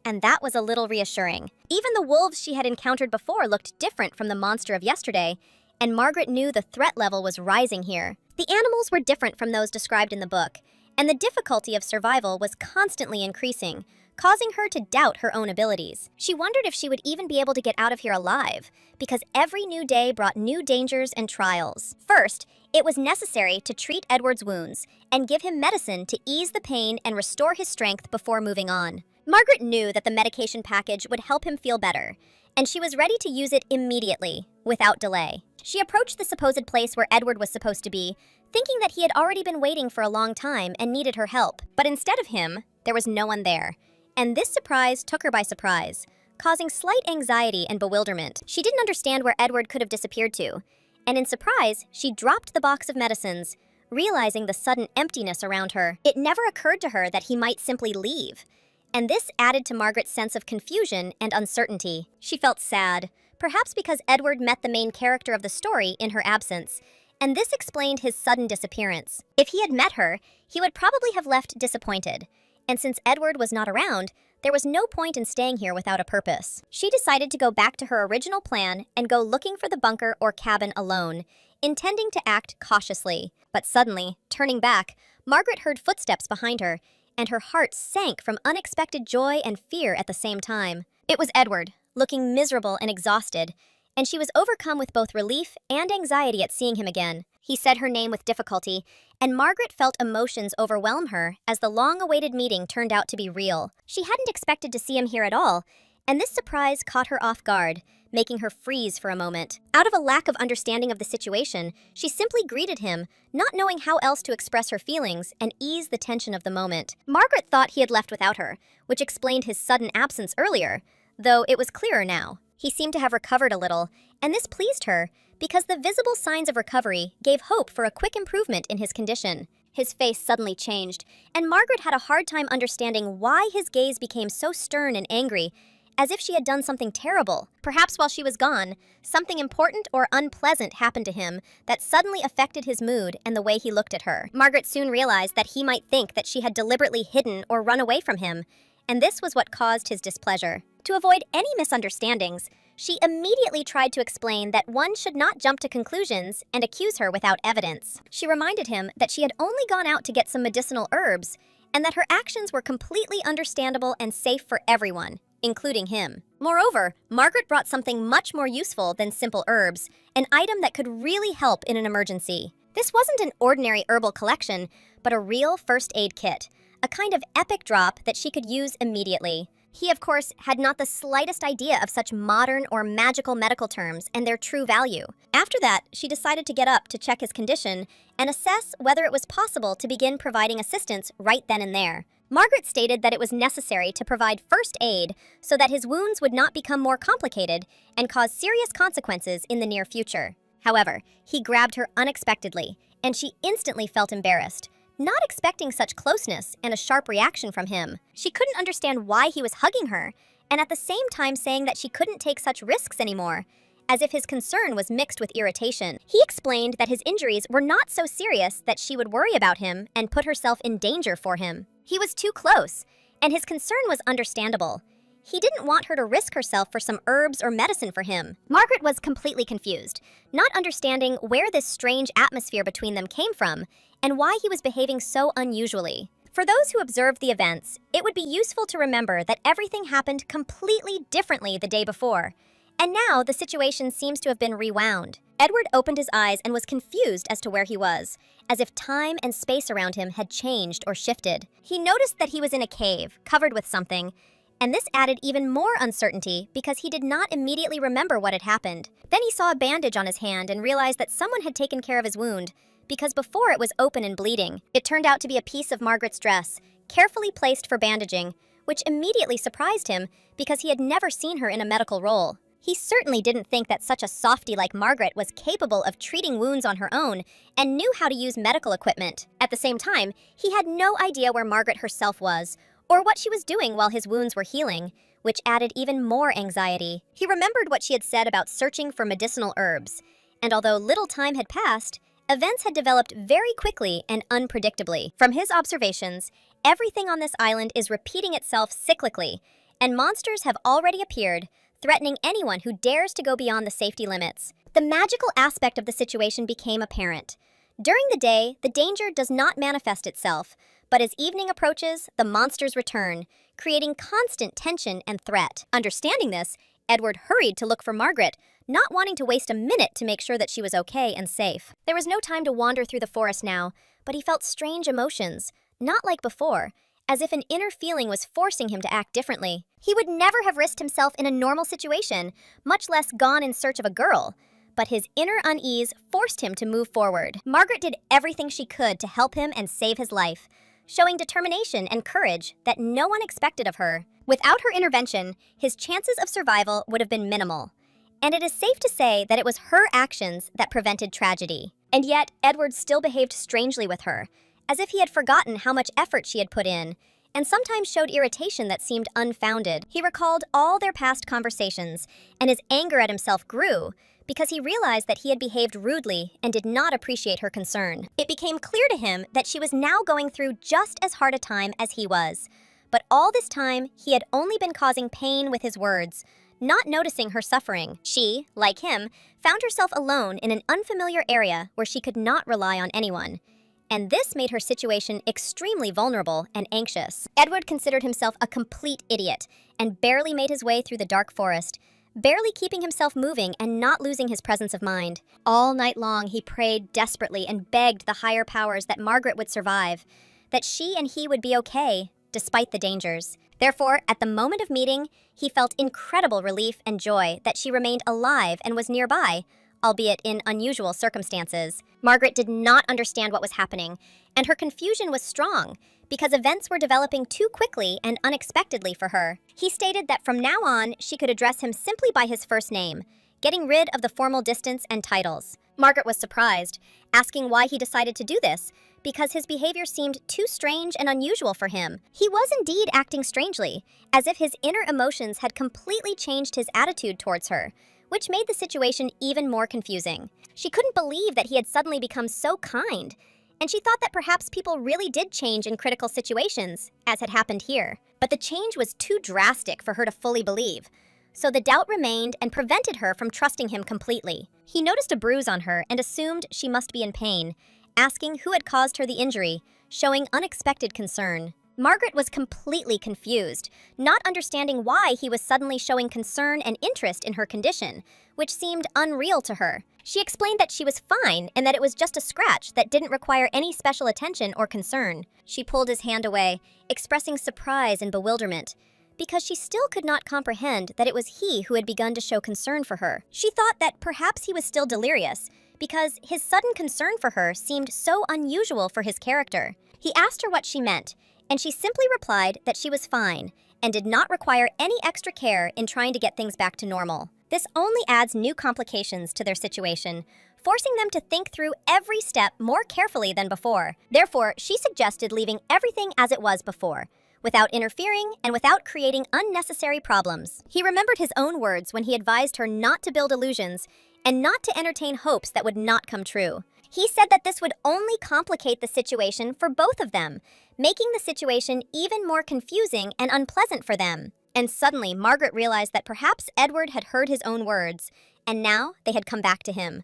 and that was a little reassuring. Even the wolves she had encountered before looked different from the monster of yesterday, and Margaret knew the threat level was rising here. The animals were different from those described in the book, and the difficulty of survival was constantly increasing, causing her to doubt her own abilities. She wondered if she would even be able to get out of here alive, because every new day brought new dangers and trials. First, it was necessary to treat Edward's wounds and give him medicine to ease the pain and restore his strength before moving on. Margaret knew that the medication package would help him feel better, and she was ready to use it immediately, without delay. She approached the supposed place where Edward was supposed to be, thinking that he had already been waiting for a long time and needed her help. But instead of him, there was no one there. And this surprise took her by surprise, causing slight anxiety and bewilderment. She didn't understand where Edward could have disappeared to, and in surprise, she dropped the box of medicines, realizing the sudden emptiness around her. It never occurred to her that he might simply leave, and this added to Margaret's sense of confusion and uncertainty. She felt sad, perhaps because Edward met the main character of the story in her absence, and this explained his sudden disappearance. If he had met her, he would probably have left disappointed, and since Edward was not around, there was no point in staying here without a purpose. She decided to go back to her original plan and go looking for the bunker or cabin alone, intending to act cautiously. But suddenly, turning back, Margaret heard footsteps behind her, and her heart sank from unexpected joy and fear at the same time. It was Edward, looking miserable and exhausted, and she was overcome with both relief and anxiety at seeing him again. He said her name with difficulty, and Margaret felt emotions overwhelm her as the long-awaited meeting turned out to be real. She hadn't expected to see him here at all, and this surprise caught her off guard, making her freeze for a moment. Out of a lack of understanding of the situation, she simply greeted him, not knowing how else to express her feelings and ease the tension of the moment. Margaret thought he had left without her, which explained his sudden absence earlier, though it was clearer now. He seemed to have recovered a little, and this pleased her, because the visible signs of recovery gave hope for a quick improvement in his condition. His face suddenly changed, and Margaret had a hard time understanding why his gaze became so stern and angry, as if she had done something terrible. Perhaps while she was gone, something important or unpleasant happened to him that suddenly affected his mood and the way he looked at her. Margaret soon realized that he might think that she had deliberately hidden or run away from him, and this was what caused his displeasure. To avoid any misunderstandings, she immediately tried to explain that one should not jump to conclusions and accuse her without evidence. She reminded him that she had only gone out to get some medicinal herbs, and that her actions were completely understandable and safe for everyone, including him. Moreover, Margaret brought something much more useful than simple herbs, an item that could really help in an emergency. This wasn't an ordinary herbal collection, but a real first aid kit, a kind of epic drop that she could use immediately. He, of course, had not the slightest idea of such modern or magical medical terms and their true value. After that, she decided to get up to check his condition and assess whether it was possible to begin providing assistance right then and there. Margaret stated that it was necessary to provide first aid so that his wounds would not become more complicated and cause serious consequences in the near future. However, he grabbed her unexpectedly, and she instantly felt embarrassed, not expecting such closeness and a sharp reaction from him. She couldn't understand why he was hugging her, and at the same time saying that she couldn't take such risks anymore, as if his concern was mixed with irritation. He explained that his injuries were not so serious that she would worry about him and put herself in danger for him. He was too close, and his concern was understandable. He didn't want her to risk herself for some herbs or medicine for him. Margaret was completely confused, not understanding where this strange atmosphere between them came from and why he was behaving so unusually. For those who observed the events, it would be useful to remember that everything happened completely differently the day before, and now the situation seems to have been rewound. Edward opened his eyes and was confused as to where he was, as if time and space around him had changed or shifted. He noticed that he was in a cave, covered with something, and this added even more uncertainty because he did not immediately remember what had happened. Then he saw a bandage on his hand and realized that someone had taken care of his wound, because before it was open and bleeding. It turned out to be a piece of Margaret's dress, carefully placed for bandaging, which immediately surprised him because he had never seen her in a medical role. He certainly didn't think that such a softie like Margaret was capable of treating wounds on her own and knew how to use medical equipment. At the same time, he had no idea where Margaret herself was, or what she was doing while his wounds were healing, which added even more anxiety. He remembered what she had said about searching for medicinal herbs, and although little time had passed, events had developed very quickly and unpredictably. From his observations, everything on this island is repeating itself cyclically, and monsters have already appeared, threatening anyone who dares to go beyond the safety limits. The magical aspect of the situation became apparent. During the day, the danger does not manifest itself, but as evening approaches, the monsters return, creating constant tension and threat. Understanding this, Edward hurried to look for Margaret, not wanting to waste a minute to make sure that she was okay and safe. There was no time to wander through the forest now, but he felt strange emotions, not like before, as if an inner feeling was forcing him to act differently. He would never have risked himself in a normal situation, much less gone in search of a girl. But his inner unease forced him to move forward. Margaret did everything she could to help him and save his life, showing determination and courage that no one expected of her. Without her intervention, his chances of survival would have been minimal. And it is safe to say that it was her actions that prevented tragedy. And yet, Edward still behaved strangely with her, as if he had forgotten how much effort she had put in, and sometimes showed irritation that seemed unfounded. He recalled all their past conversations, and his anger at himself grew, because he realized that he had behaved rudely and did not appreciate her concern. It became clear to him that she was now going through just as hard a time as he was. But all this time, he had only been causing pain with his words, not noticing her suffering. She, like him, found herself alone in an unfamiliar area where she could not rely on anyone. And this made her situation extremely vulnerable and anxious. Edward considered himself a complete idiot and barely made his way through the dark forest, barely keeping himself moving and not losing his presence of mind. All night long, he prayed desperately and begged the higher powers that Margaret would survive, that she and he would be okay, despite the dangers. Therefore, at the moment of meeting, he felt incredible relief and joy that she remained alive and was nearby, albeit in unusual circumstances. Margaret did not understand what was happening, and her confusion was strong, because events were developing too quickly and unexpectedly for her. He stated that from now on, she could address him simply by his first name, getting rid of the formal distance and titles. Margaret was surprised, asking why he decided to do this, because his behavior seemed too strange and unusual for him. He was indeed acting strangely, as if his inner emotions had completely changed his attitude towards her, which made the situation even more confusing. She couldn't believe that he had suddenly become so kind, and she thought that perhaps people really did change in critical situations, as had happened here. But the change was too drastic for her to fully believe, so the doubt remained and prevented her from trusting him completely. He noticed a bruise on her and assumed she must be in pain, asking who had caused her the injury, showing unexpected concern. Margaret was completely confused, not understanding why he was suddenly showing concern and interest in her condition, which seemed unreal to her. She explained that she was fine and that it was just a scratch that didn't require any special attention or concern. She pulled his hand away, expressing surprise and bewilderment, because she still could not comprehend that it was he who had begun to show concern for her. She thought that perhaps he was still delirious, because his sudden concern for her seemed so unusual for his character. He asked her what she meant, and she simply replied that she was fine and did not require any extra care in trying to get things back to normal. This only adds new complications to their situation, forcing them to think through every step more carefully than before. Therefore, she suggested leaving everything as it was before, without interfering and without creating unnecessary problems. He remembered his own words when he advised her not to build illusions and not to entertain hopes that would not come true. He said that this would only complicate the situation for both of them, making the situation even more confusing and unpleasant for them. And suddenly, Margaret realized that perhaps Edward had heard his own words, and now they had come back to him.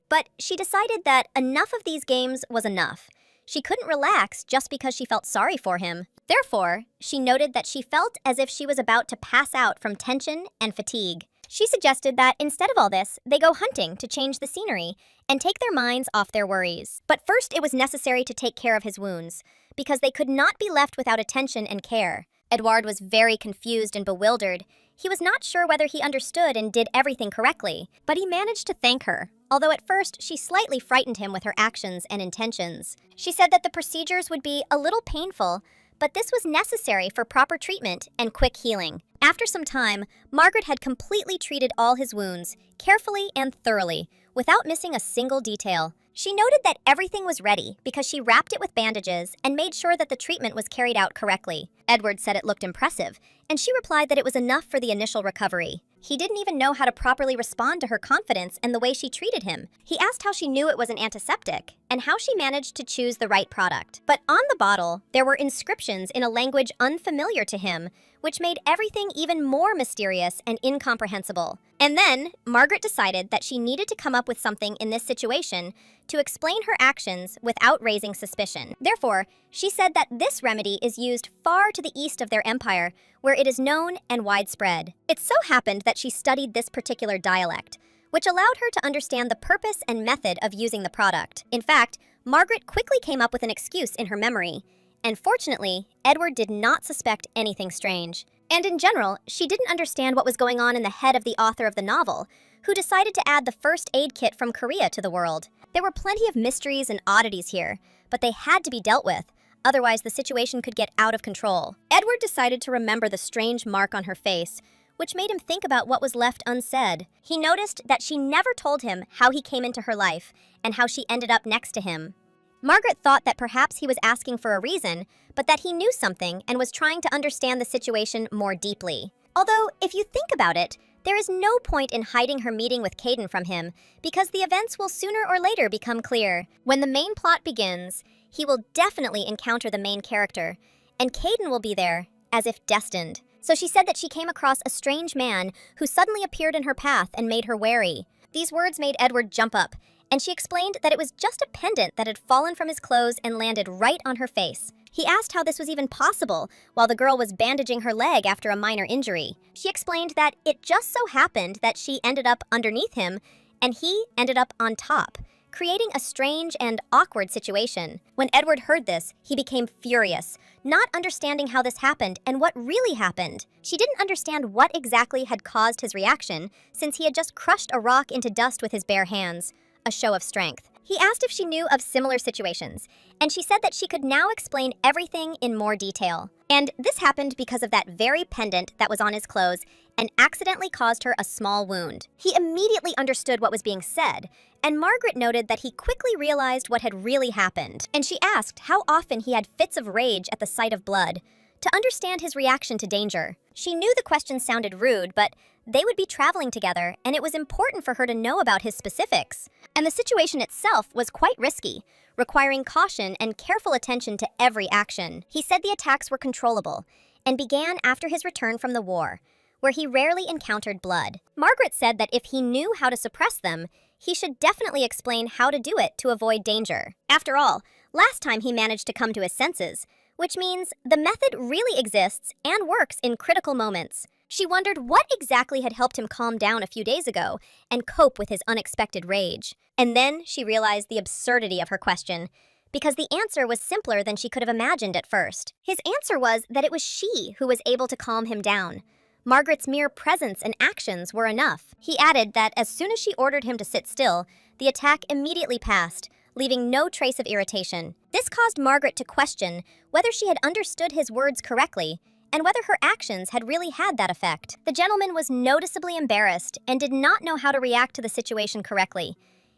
But she decided that enough of these games was enough. She couldn't relax just because she felt sorry for him. Therefore, she noted that she felt as if she was about to pass out from tension and fatigue. She suggested that instead of all this, they go hunting to change the scenery and take their minds off their worries. But first, it was necessary to take care of his wounds, because they could not be left without attention and care. Edward was very confused and bewildered. He was not sure whether he understood and did everything correctly, but he managed to thank her, although at first she slightly frightened him with her actions and intentions. She said that the procedures would be a little painful, but this was necessary for proper treatment and quick healing. After some time, Margaret had completely treated all his wounds, carefully and thoroughly, without missing a single detail. She noted that everything was ready because she wrapped it with bandages and made sure that the treatment was carried out correctly. Edward said it looked impressive, and she replied that it was enough for the initial recovery. He didn't even know how to properly respond to her confidence and the way she treated him. He asked how she knew it was an antiseptic, and how she managed to choose the right product. But on the bottle, there were inscriptions in a language unfamiliar to him, which made everything even more mysterious and incomprehensible. And then, Margaret decided that she needed to come up with something in this situation to explain her actions without raising suspicion. Therefore, she said that this remedy is used far to the east of their empire, where it is known and widespread. It so happened that she studied this particular dialect, which allowed her to understand the purpose and method of using the product. In fact, Margaret quickly came up with an excuse in her memory, and fortunately, Edward did not suspect anything strange. And in general, she didn't understand what was going on in the head of the author of the novel, who decided to add the first aid kit from Korea to the world. There were plenty of mysteries and oddities here, but they had to be dealt with, otherwise the situation could get out of control. Edward decided to remember the strange mark on her face, which made him think about what was left unsaid. He noticed that she never told him how he came into her life and how she ended up next to him. Margaret thought that perhaps he was asking for a reason, but that he knew something and was trying to understand the situation more deeply. Although, if you think about it, there is no point in hiding her meeting with Caden from him, because the events will sooner or later become clear. When the main plot begins, he will definitely encounter the main character, and Caden will be there, as if destined. So she said that she came across a strange man who suddenly appeared in her path and made her wary. These words made Edward jump up, and she explained that it was just a pendant that had fallen from his clothes and landed right on her face. He asked how this was even possible while the girl was bandaging her leg after a minor injury. She explained that it just so happened that she ended up underneath him and he ended up on top, creating a strange and awkward situation. When Edward heard this, he became furious, not understanding how this happened and what really happened. She didn't understand what exactly had caused his reaction, since he had just crushed a rock into dust with his bare hands, a show of strength. He asked if she knew of similar situations, and she said that she could now explain everything in more detail. And this happened because of that very pendant that was on his clothes and accidentally caused her a small wound. He immediately understood what was being said, and Margaret noted that he quickly realized what had really happened. And she asked how often he had fits of rage at the sight of blood, to understand his reaction to danger. She knew the question sounded rude, but they would be traveling together, and it was important for her to know about his specifics. And the situation itself was quite risky, requiring caution and careful attention to every action. He said the attacks were controllable, and began after his return from the war, where he rarely encountered blood. Margaret said that if he knew how to suppress them, he should definitely explain how to do it to avoid danger. After all, last time he managed to come to his senses, which means the method really exists and works in critical moments. She wondered what exactly had helped him calm down a few days ago and cope with his unexpected rage. And then she realized the absurdity of her question, because the answer was simpler than she could have imagined at first. His answer was that it was she who was able to calm him down. Margaret's mere presence and actions were enough. He added that as soon as she ordered him to sit still, the attack immediately passed, leaving no trace of irritation. This caused Margaret to question whether she had understood his words correctly and whether her actions had really had that effect. The gentleman was noticeably embarrassed and did not know how to react to the situation correctly.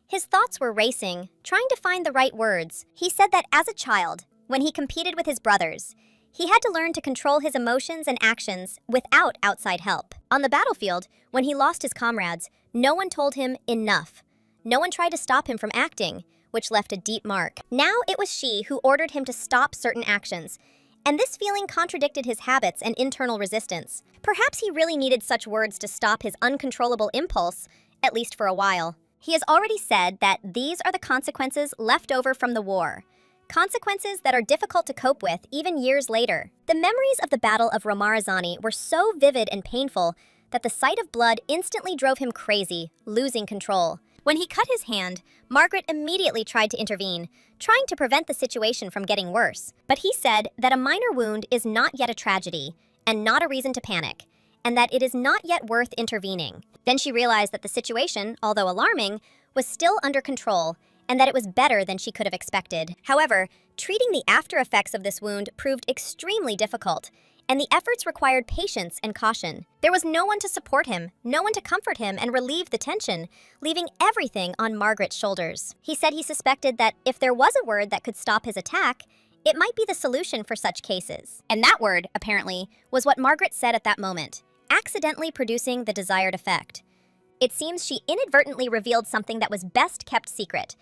His thoughts were racing, trying to find the right words. He said that as a child, when he competed with his brothers, he had to learn to control his emotions and actions without outside help. On the battlefield, when he lost his comrades, no one told him enough. No one tried to stop him from acting, which left a deep mark. Now it was she who ordered him to stop certain actions, and this feeling contradicted his habits and internal resistance. Perhaps he really needed such words to stop his uncontrollable impulse, at least for a while. He has already said that these are the consequences left over from the war. Consequences that are difficult to cope with even years later. The memories of the Battle of Romarazani were so vivid and painful that the sight of blood instantly drove him crazy, losing control. When he cut his hand, Margaret immediately tried to intervene, trying to prevent the situation from getting worse. But he said that a minor wound is not yet a tragedy, and not a reason to panic, and that it is not yet worth intervening. Then she realized that the situation, although alarming, was still under control, and that it was better than she could have expected. However, treating the after effects of this wound proved extremely difficult, and the efforts required patience and caution. There was no one to support him, no one to comfort him and relieve the tension, leaving everything on Margaret's shoulders. He said he suspected that if there was a word that could stop his attack, It might be the solution for such cases. And that word, apparently, was what Margaret said at that moment, accidentally producing the desired effect. It seems she inadvertently revealed something that was best kept secret.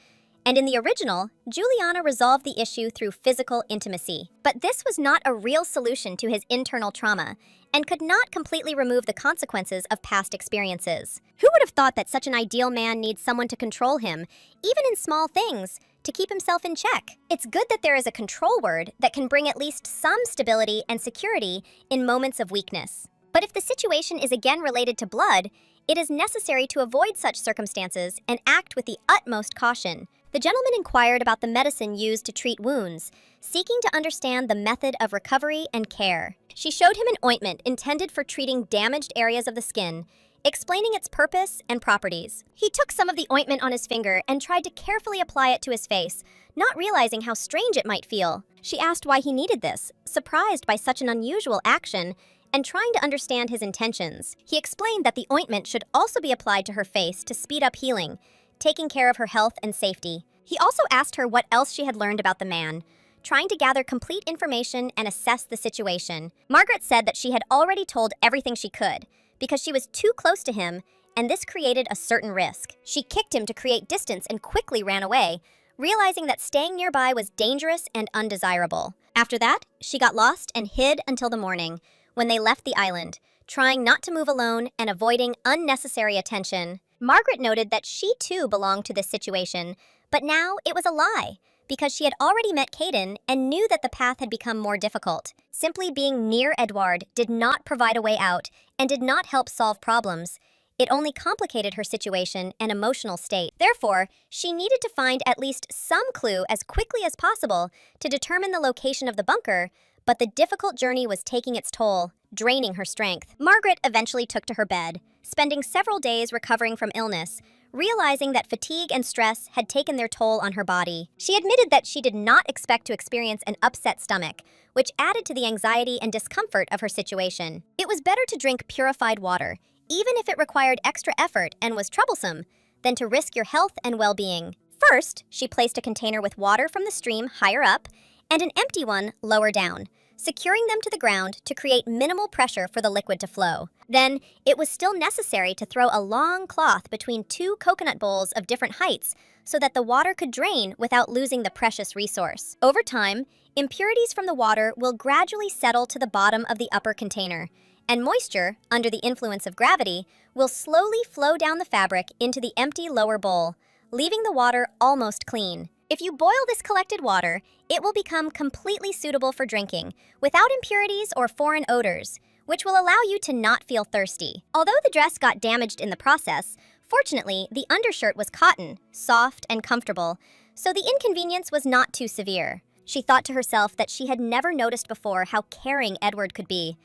And in the original, Juliana resolved the issue through physical intimacy. But this was not a real solution to his internal trauma, and could not completely remove the consequences of past experiences. Who would have thought that such an ideal man needs someone to control him, even in small things, to keep himself in check? It's good that there is a control word that can bring at least some stability and security in moments of weakness. But if the situation is again related to blood, it is necessary to avoid such circumstances and act with the utmost caution. The gentleman inquired about the medicine used to treat wounds, seeking to understand the method of recovery and care. She showed him an ointment intended for treating damaged areas of the skin, explaining its purpose and properties. He took some of the ointment on his finger and tried to carefully apply it to his face, not realizing how strange it might feel. She asked why he needed this, surprised by such an unusual action, and trying to understand his intentions. He explained that the ointment should also be applied to her face to speed up healing, taking care of her health and safety. He also asked her what else she had learned about the man, trying to gather complete information and assess the situation. Margaret said that she had already told everything she could, because she was too close to him, and this created a certain risk. She kicked him to create distance and quickly ran away, realizing that staying nearby was dangerous and undesirable. After that, she got lost and hid until the morning, when they left the island, trying not to move alone and avoiding unnecessary attention. Margaret noted that she too belonged to this situation, but now it was a lie, because she had already met Caden and knew that the path had become more difficult. Simply being near Edward did not provide a way out and did not help solve problems. It only complicated her situation and emotional state. Therefore, she needed to find at least some clue as quickly as possible to determine the location of the bunker, but the difficult journey was taking its toll, draining her strength. Margaret eventually took to her bed, spending several days recovering from illness, realizing that fatigue and stress had taken their toll on her body. She admitted that she did not expect to experience an upset stomach, which added to the anxiety and discomfort of her situation. It was better to drink purified water, even if it required extra effort and was troublesome, than to risk your health and well-being. First, she placed a container with water from the stream higher up and an empty one lower down, securing them to the ground to create minimal pressure for the liquid to flow. Then, it was still necessary to throw a long cloth between two coconut bowls of different heights so that the water could drain without losing the precious resource. Over time, impurities from the water will gradually settle to the bottom of the upper container, and moisture, under the influence of gravity, will slowly flow down the fabric into the empty lower bowl, leaving the water almost clean. If you boil this collected water, it will become completely suitable for drinking, without impurities or foreign odors, which will allow you to not feel thirsty. Although the dress got damaged in the process, fortunately, the undershirt was cotton, soft and comfortable, so the inconvenience was not too severe. She thought to herself that she had never noticed before how caring Edward could be,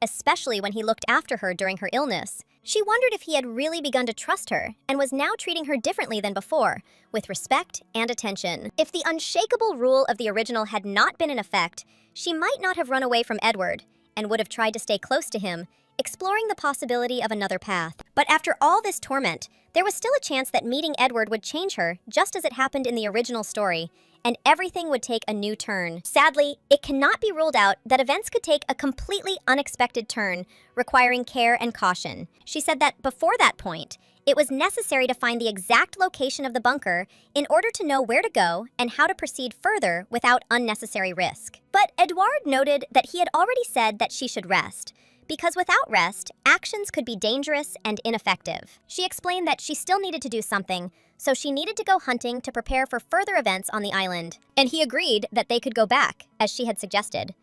especially when he looked after her during her illness. She wondered if he had really begun to trust her and was now treating her differently than before, with respect and attention. If the unshakable rule of the original had not been in effect, she might not have run away from Edward and would have tried to stay close to him, exploring the possibility of another path. But after all this torment, there was still a chance that meeting Edward would change her, just as it happened in the original story, and everything would take a new turn. Sadly, it cannot be ruled out that events could take a completely unexpected turn, requiring care and caution. She said that before that point, it was necessary to find the exact location of the bunker in order to know where to go and how to proceed further without unnecessary risk. But Edouard noted that he had already said that she should rest, because without rest, actions could be dangerous and ineffective. She explained that she still needed to do something, so she needed to go hunting to prepare for further events on the island. And he agreed that they could go back, as she had suggested.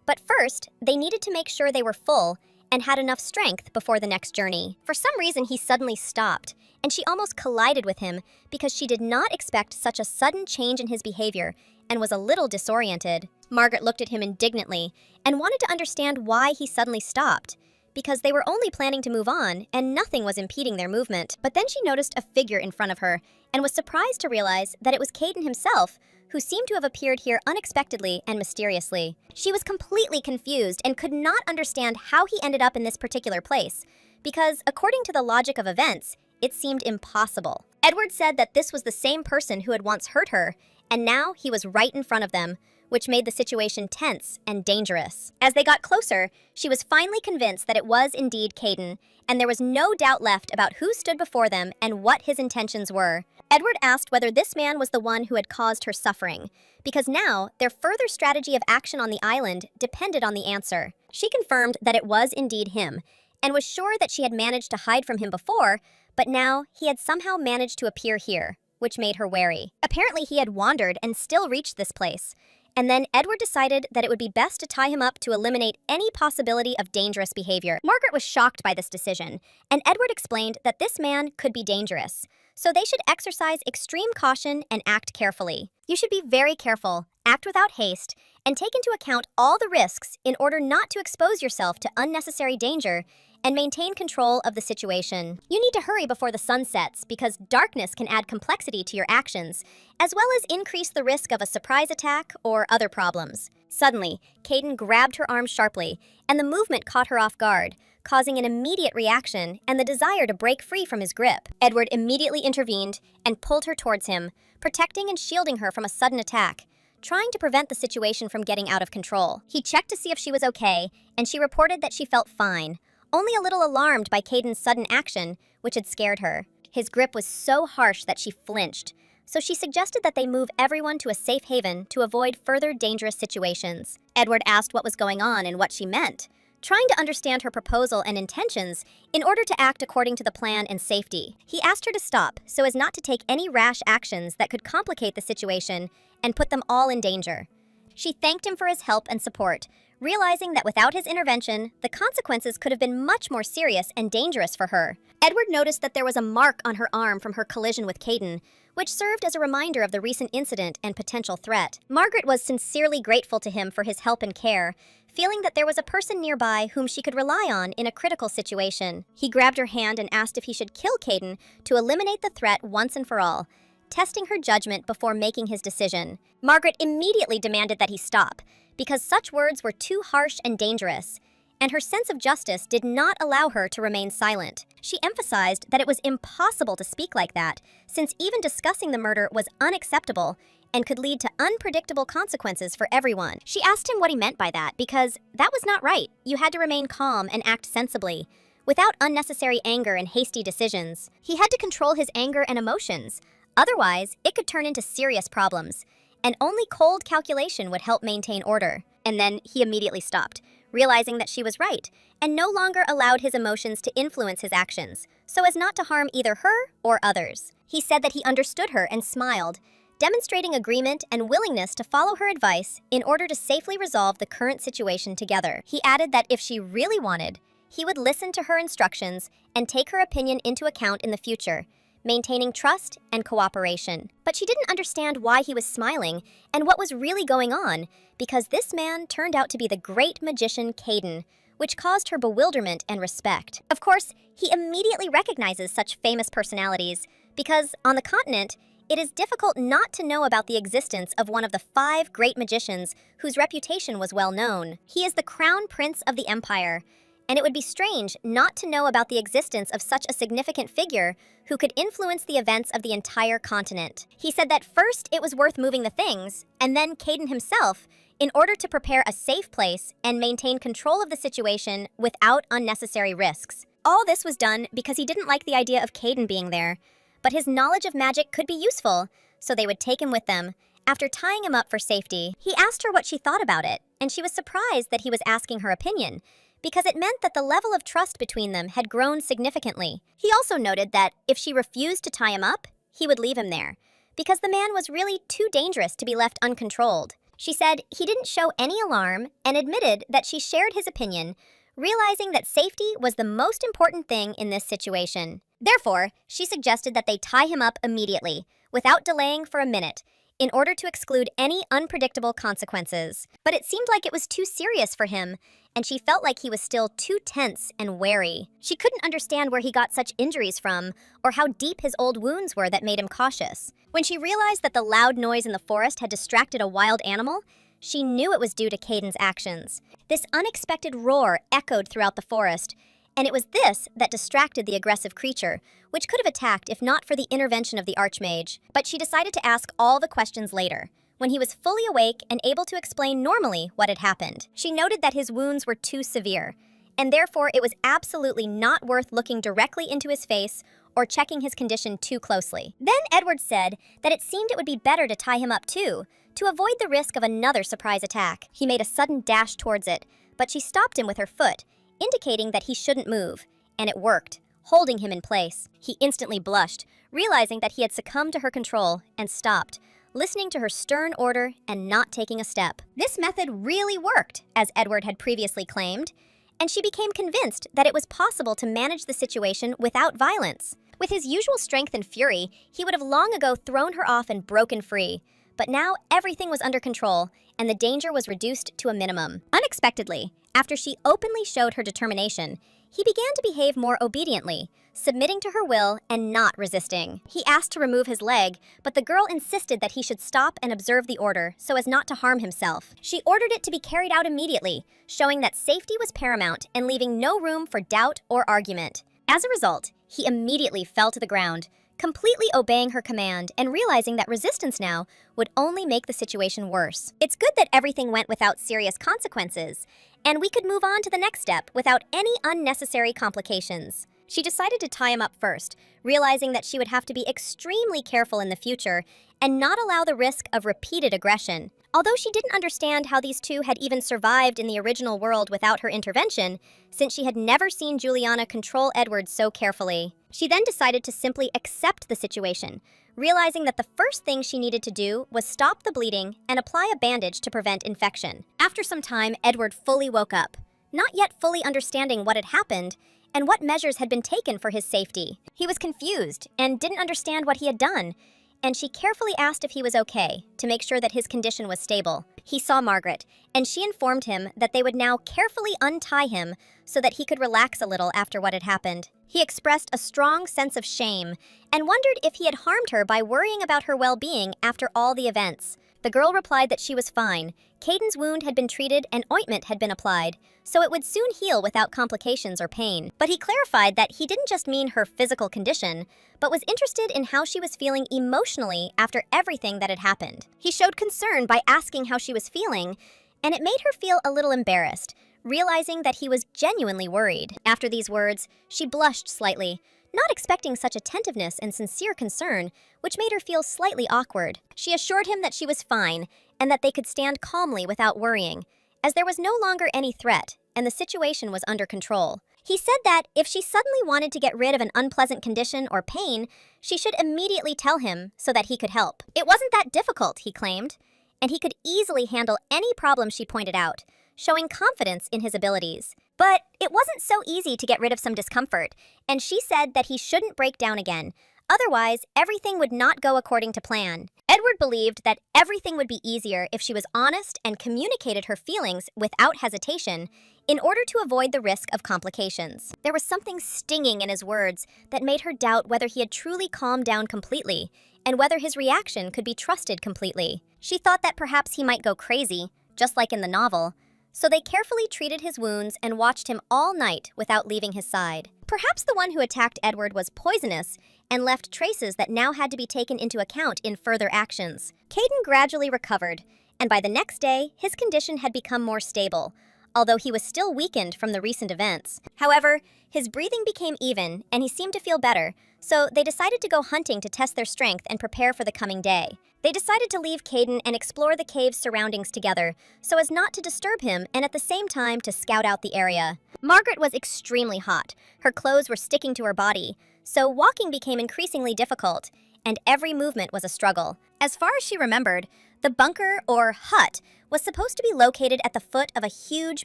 But first, they needed to make sure they were full and had enough strength before the next journey. For some reason, he suddenly stopped, and she almost collided with him because she did not expect such a sudden change in his behavior and was a little disoriented. Margaret looked at him indignantly and wanted to understand why he suddenly stopped, because they were only planning to move on and nothing was impeding their movement. But then she noticed a figure in front of her and was surprised to realize that it was Caden himself, who seemed to have appeared here unexpectedly and mysteriously. She was completely confused and could not understand how he ended up in this particular place, because according to the logic of events, it seemed impossible. Edward said that this was the same person who had once hurt her, and now he was right in front of them, which made the situation tense and dangerous. As they got closer, she was finally convinced that it was indeed Caden, and there was no doubt left about who stood before them and what his intentions were. Edward asked whether this man was the one who had caused her suffering, because now their further strategy of action on the island depended on the answer. She confirmed that it was indeed him, and was sure that she had managed to hide from him before, but now he had somehow managed to appear here, which made her wary. Apparently he had wandered and still reached this place, and then Edward decided that it would be best to tie him up to eliminate any possibility of dangerous behavior. Margaret was shocked by this decision, and Edward explained that this man could be dangerous, so they should exercise extreme caution and act carefully. You should be very careful, act without haste, and take into account all the risks in order not to expose yourself to unnecessary danger and maintain control of the situation. You need to hurry before the sun sets because darkness can add complexity to your actions, as well as increase the risk of a surprise attack or other problems. Suddenly, Caden grabbed her arm sharply, and the movement caught her off guard, causing an immediate reaction and the desire to break free from his grip. Edward immediately intervened and pulled her towards him, protecting and shielding her from a sudden attack, trying to prevent the situation from getting out of control. He checked to see if she was okay, and she reported that she felt fine, only a little alarmed by Caden's sudden action, which had scared her. His grip was so harsh that she flinched, so she suggested that they move everyone to a safe haven to avoid further dangerous situations. Edward asked what was going on and what she meant, trying to understand her proposal and intentions in order to act according to the plan and safety. He asked her to stop so as not to take any rash actions that could complicate the situation and put them all in danger. She thanked him for his help and support, realizing that without his intervention, the consequences could have been much more serious and dangerous for her. Edward noticed that there was a mark on her arm from her collision with Caden, which served as a reminder of the recent incident and potential threat. Margaret was sincerely grateful to him for his help and care, feeling that there was a person nearby whom she could rely on in a critical situation. He grabbed her hand and asked if he should kill Caden to eliminate the threat once and for all, testing her judgment before making his decision. Margaret immediately demanded that he stop, because such words were too harsh and dangerous, and her sense of justice did not allow her to remain silent. She emphasized that it was impossible to speak like that, since even discussing the murder was unacceptable and could lead to unpredictable consequences for everyone. She asked him what he meant by that, because that was not right. You had to remain calm and act sensibly, without unnecessary anger and hasty decisions. He had to control his anger and emotions, otherwise it could turn into serious problems, and only cold calculation would help maintain order. And then he immediately stopped, realizing that she was right, and no longer allowed his emotions to influence his actions, so as not to harm either her or others. He said that he understood her and smiled, demonstrating agreement and willingness to follow her advice in order to safely resolve the current situation together. He added that if she really wanted, he would listen to her instructions and take her opinion into account in the future, maintaining trust and cooperation. But she didn't understand why he was smiling and what was really going on, because this man turned out to be the great magician Caden, which caused her bewilderment and respect. Of course, he immediately recognizes such famous personalities, because on the continent, it is difficult not to know about the existence of one of the 5 great magicians whose reputation was well known. He is the crown prince of the empire, and it would be strange not to know about the existence of such a significant figure who could influence the events of the entire continent. He said that first it was worth moving the things, and then Caden himself, in order to prepare a safe place and maintain control of the situation without unnecessary risks. All this was done because he didn't like the idea of Caden being there, but his knowledge of magic could be useful, so they would take him with them. After tying him up for safety, he asked her what she thought about it, and she was surprised that he was asking her opinion, because it meant that the level of trust between them had grown significantly. He also noted that if she refused to tie him up, he would leave him there, because the man was really too dangerous to be left uncontrolled. She said he didn't show any alarm and admitted that she shared his opinion, realizing that safety was the most important thing in this situation. Therefore, she suggested that they tie him up immediately, without delaying for a minute, in order to exclude any unpredictable consequences. But it seemed like it was too serious for him, and she felt like he was still too tense and wary. She couldn't understand where he got such injuries from, or how deep his old wounds were that made him cautious. When she realized that the loud noise in the forest had distracted a wild animal, she knew it was due to Caden's actions. This unexpected roar echoed throughout the forest, and it was this that distracted the aggressive creature, which could have attacked if not for the intervention of the archmage. But she decided to ask all the questions later, when he was fully awake and able to explain normally what had happened. She noted that his wounds were too severe, and therefore it was absolutely not worth looking directly into his face or checking his condition too closely. Then Edward said that it seemed it would be better to tie him up too, to avoid the risk of another surprise attack. He made a sudden dash towards it, but she stopped him with her foot, indicating that he shouldn't move, and it worked, holding him in place. He instantly blushed, realizing that he had succumbed to her control, and stopped, listening to her stern order and not taking a step. This method really worked, as Edward had previously claimed, and she became convinced that it was possible to manage the situation without violence. With his usual strength and fury, he would have long ago thrown her off and broken free. But now everything was under control, and the danger was reduced to a minimum. Unexpectedly, after she openly showed her determination, he began to behave more obediently, submitting to her will and not resisting. He asked to remove his leg, but the girl insisted that he should stop and observe the order so as not to harm himself. She ordered it to be carried out immediately, showing that safety was paramount and leaving no room for doubt or argument. As a result, he immediately fell to the ground, completely obeying her command and realizing that resistance now would only make the situation worse. It's good that everything went without serious consequences, and we could move on to the next step without any unnecessary complications. She decided to tie him up first, realizing that she would have to be extremely careful in the future and not allow the risk of repeated aggression. Although she didn't understand how these two had even survived in the original world without her intervention, since she had never seen Juliana control Edward so carefully, she then decided to simply accept the situation, realizing that the first thing she needed to do was stop the bleeding and apply a bandage to prevent infection. After some time, Edward fully woke up, not yet fully understanding what had happened and what measures had been taken for his safety. He was confused and didn't understand what he had done, and she carefully asked if he was okay to make sure that his condition was stable. He saw Margaret, and she informed him that they would now carefully untie him so that he could relax a little after what had happened. He expressed a strong sense of shame and wondered if he had harmed her by worrying about her well-being after all the events. The girl replied that she was fine. Caden's wound had been treated and ointment had been applied, so it would soon heal without complications or pain. But he clarified that he didn't just mean her physical condition, but was interested in how she was feeling emotionally after everything that had happened. He showed concern by asking how she was feeling, and it made her feel a little embarrassed, realizing that he was genuinely worried. After these words, she blushed slightly, not expecting such attentiveness and sincere concern, which made her feel slightly awkward. She assured him that she was fine and that they could stand calmly without worrying, as there was no longer any threat and the situation was under control. He said that if she suddenly wanted to get rid of an unpleasant condition or pain, she should immediately tell him so that he could help. It wasn't that difficult, he claimed, and he could easily handle any problem she pointed out, showing confidence in his abilities. But it wasn't so easy to get rid of some discomfort, and she said that he shouldn't break down again. Otherwise, everything would not go according to plan. Edward believed that everything would be easier if she was honest and communicated her feelings without hesitation in order to avoid the risk of complications. There was something stinging in his words that made her doubt whether he had truly calmed down completely and whether his reaction could be trusted completely. She thought that perhaps he might go crazy, just like in the novel, so they carefully treated his wounds and watched him all night without leaving his side. Perhaps the one who attacked Edward was poisonous and left traces that now had to be taken into account in further actions. Caden gradually recovered, and by the next day, his condition had become more stable, although he was still weakened from the recent events. However, his breathing became even, and he seemed to feel better, so they decided to go hunting to test their strength and prepare for the coming day. They decided to leave Caden and explore the cave's surroundings together, so as not to disturb him and at the same time to scout out the area. Margaret was extremely hot. Her clothes were sticking to her body, so walking became increasingly difficult, and every movement was a struggle. As far as she remembered, the bunker, or hut, was supposed to be located at the foot of a huge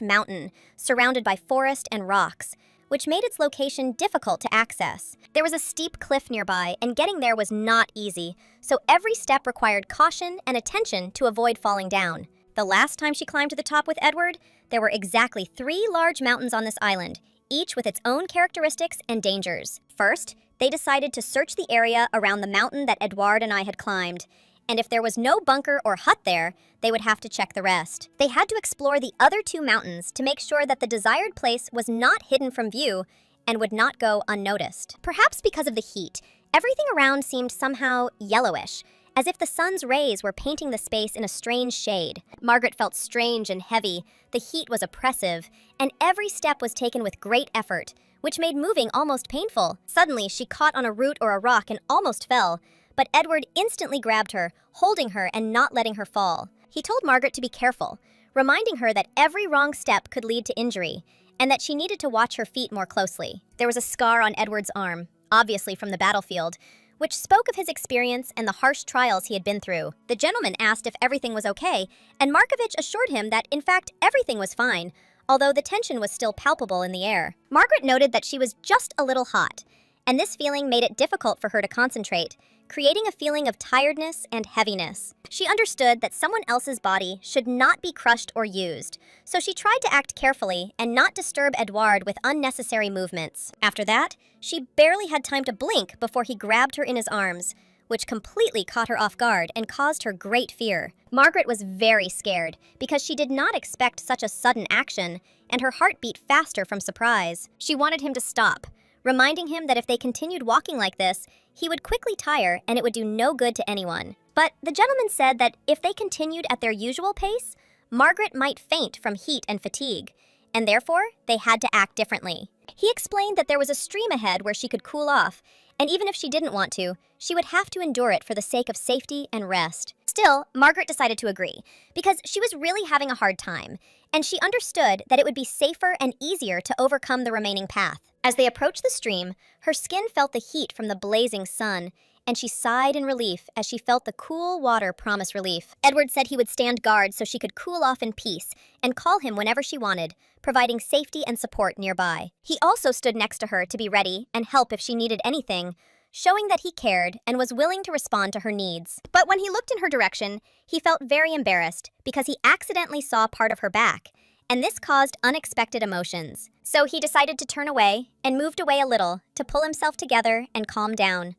mountain, surrounded by forest and rocks, which made its location difficult to access. There was a steep cliff nearby, and getting there was not easy, so every step required caution and attention to avoid falling down. The last time she climbed to the top with Edward, there were exactly 3 large mountains on this island, each with its own characteristics and dangers. First, they decided to search the area around the mountain that Edward and I had climbed, and if there was no bunker or hut there, they would have to check the rest. They had to explore the other 2 mountains to make sure that the desired place was not hidden from view and would not go unnoticed. Perhaps because of the heat, everything around seemed somehow yellowish, as if the sun's rays were painting the space in a strange shade. Margaret felt strange and heavy, the heat was oppressive, and every step was taken with great effort, which made moving almost painful. Suddenly, she caught on a root or a rock and almost fell, but Edward instantly grabbed her, holding her and not letting her fall. He told Margaret to be careful, reminding her that every wrong step could lead to injury, and that she needed to watch her feet more closely. There was a scar on Edward's arm, obviously from the battlefield, which spoke of his experience and the harsh trials he had been through. The gentleman asked if everything was okay, and Markovich assured him that, in fact, everything was fine, although the tension was still palpable in the air. Margaret noted that she was just a little hot, and this feeling made it difficult for her to concentrate, creating a feeling of tiredness and heaviness. She understood that someone else's body should not be crushed or used, so she tried to act carefully and not disturb Edouard with unnecessary movements. After that, she barely had time to blink before he grabbed her in his arms, which completely caught her off guard and caused her great fear. Margaret was very scared because she did not expect such a sudden action, and her heart beat faster from surprise. She wanted him to stop, reminding him that if they continued walking like this, he would quickly tire and it would do no good to anyone. But the gentleman said that if they continued at their usual pace, Margaret might faint from heat and fatigue, and therefore they had to act differently. He explained that there was a stream ahead where she could cool off, and even if she didn't want to, she would have to endure it for the sake of safety and rest. Still, Margaret decided to agree, because she was really having a hard time, and she understood that it would be safer and easier to overcome the remaining path. As they approached the stream, her skin felt the heat from the blazing sun, and she sighed in relief as she felt the cool water promise relief. Edward said he would stand guard so she could cool off in peace and call him whenever she wanted, providing safety and support nearby. He also stood next to her to be ready and help if she needed anything, showing that he cared and was willing to respond to her needs. But when he looked in her direction, he felt very embarrassed because he accidentally saw part of her back, and this caused unexpected emotions. So he decided to turn away and moved away a little to pull himself together and calm down,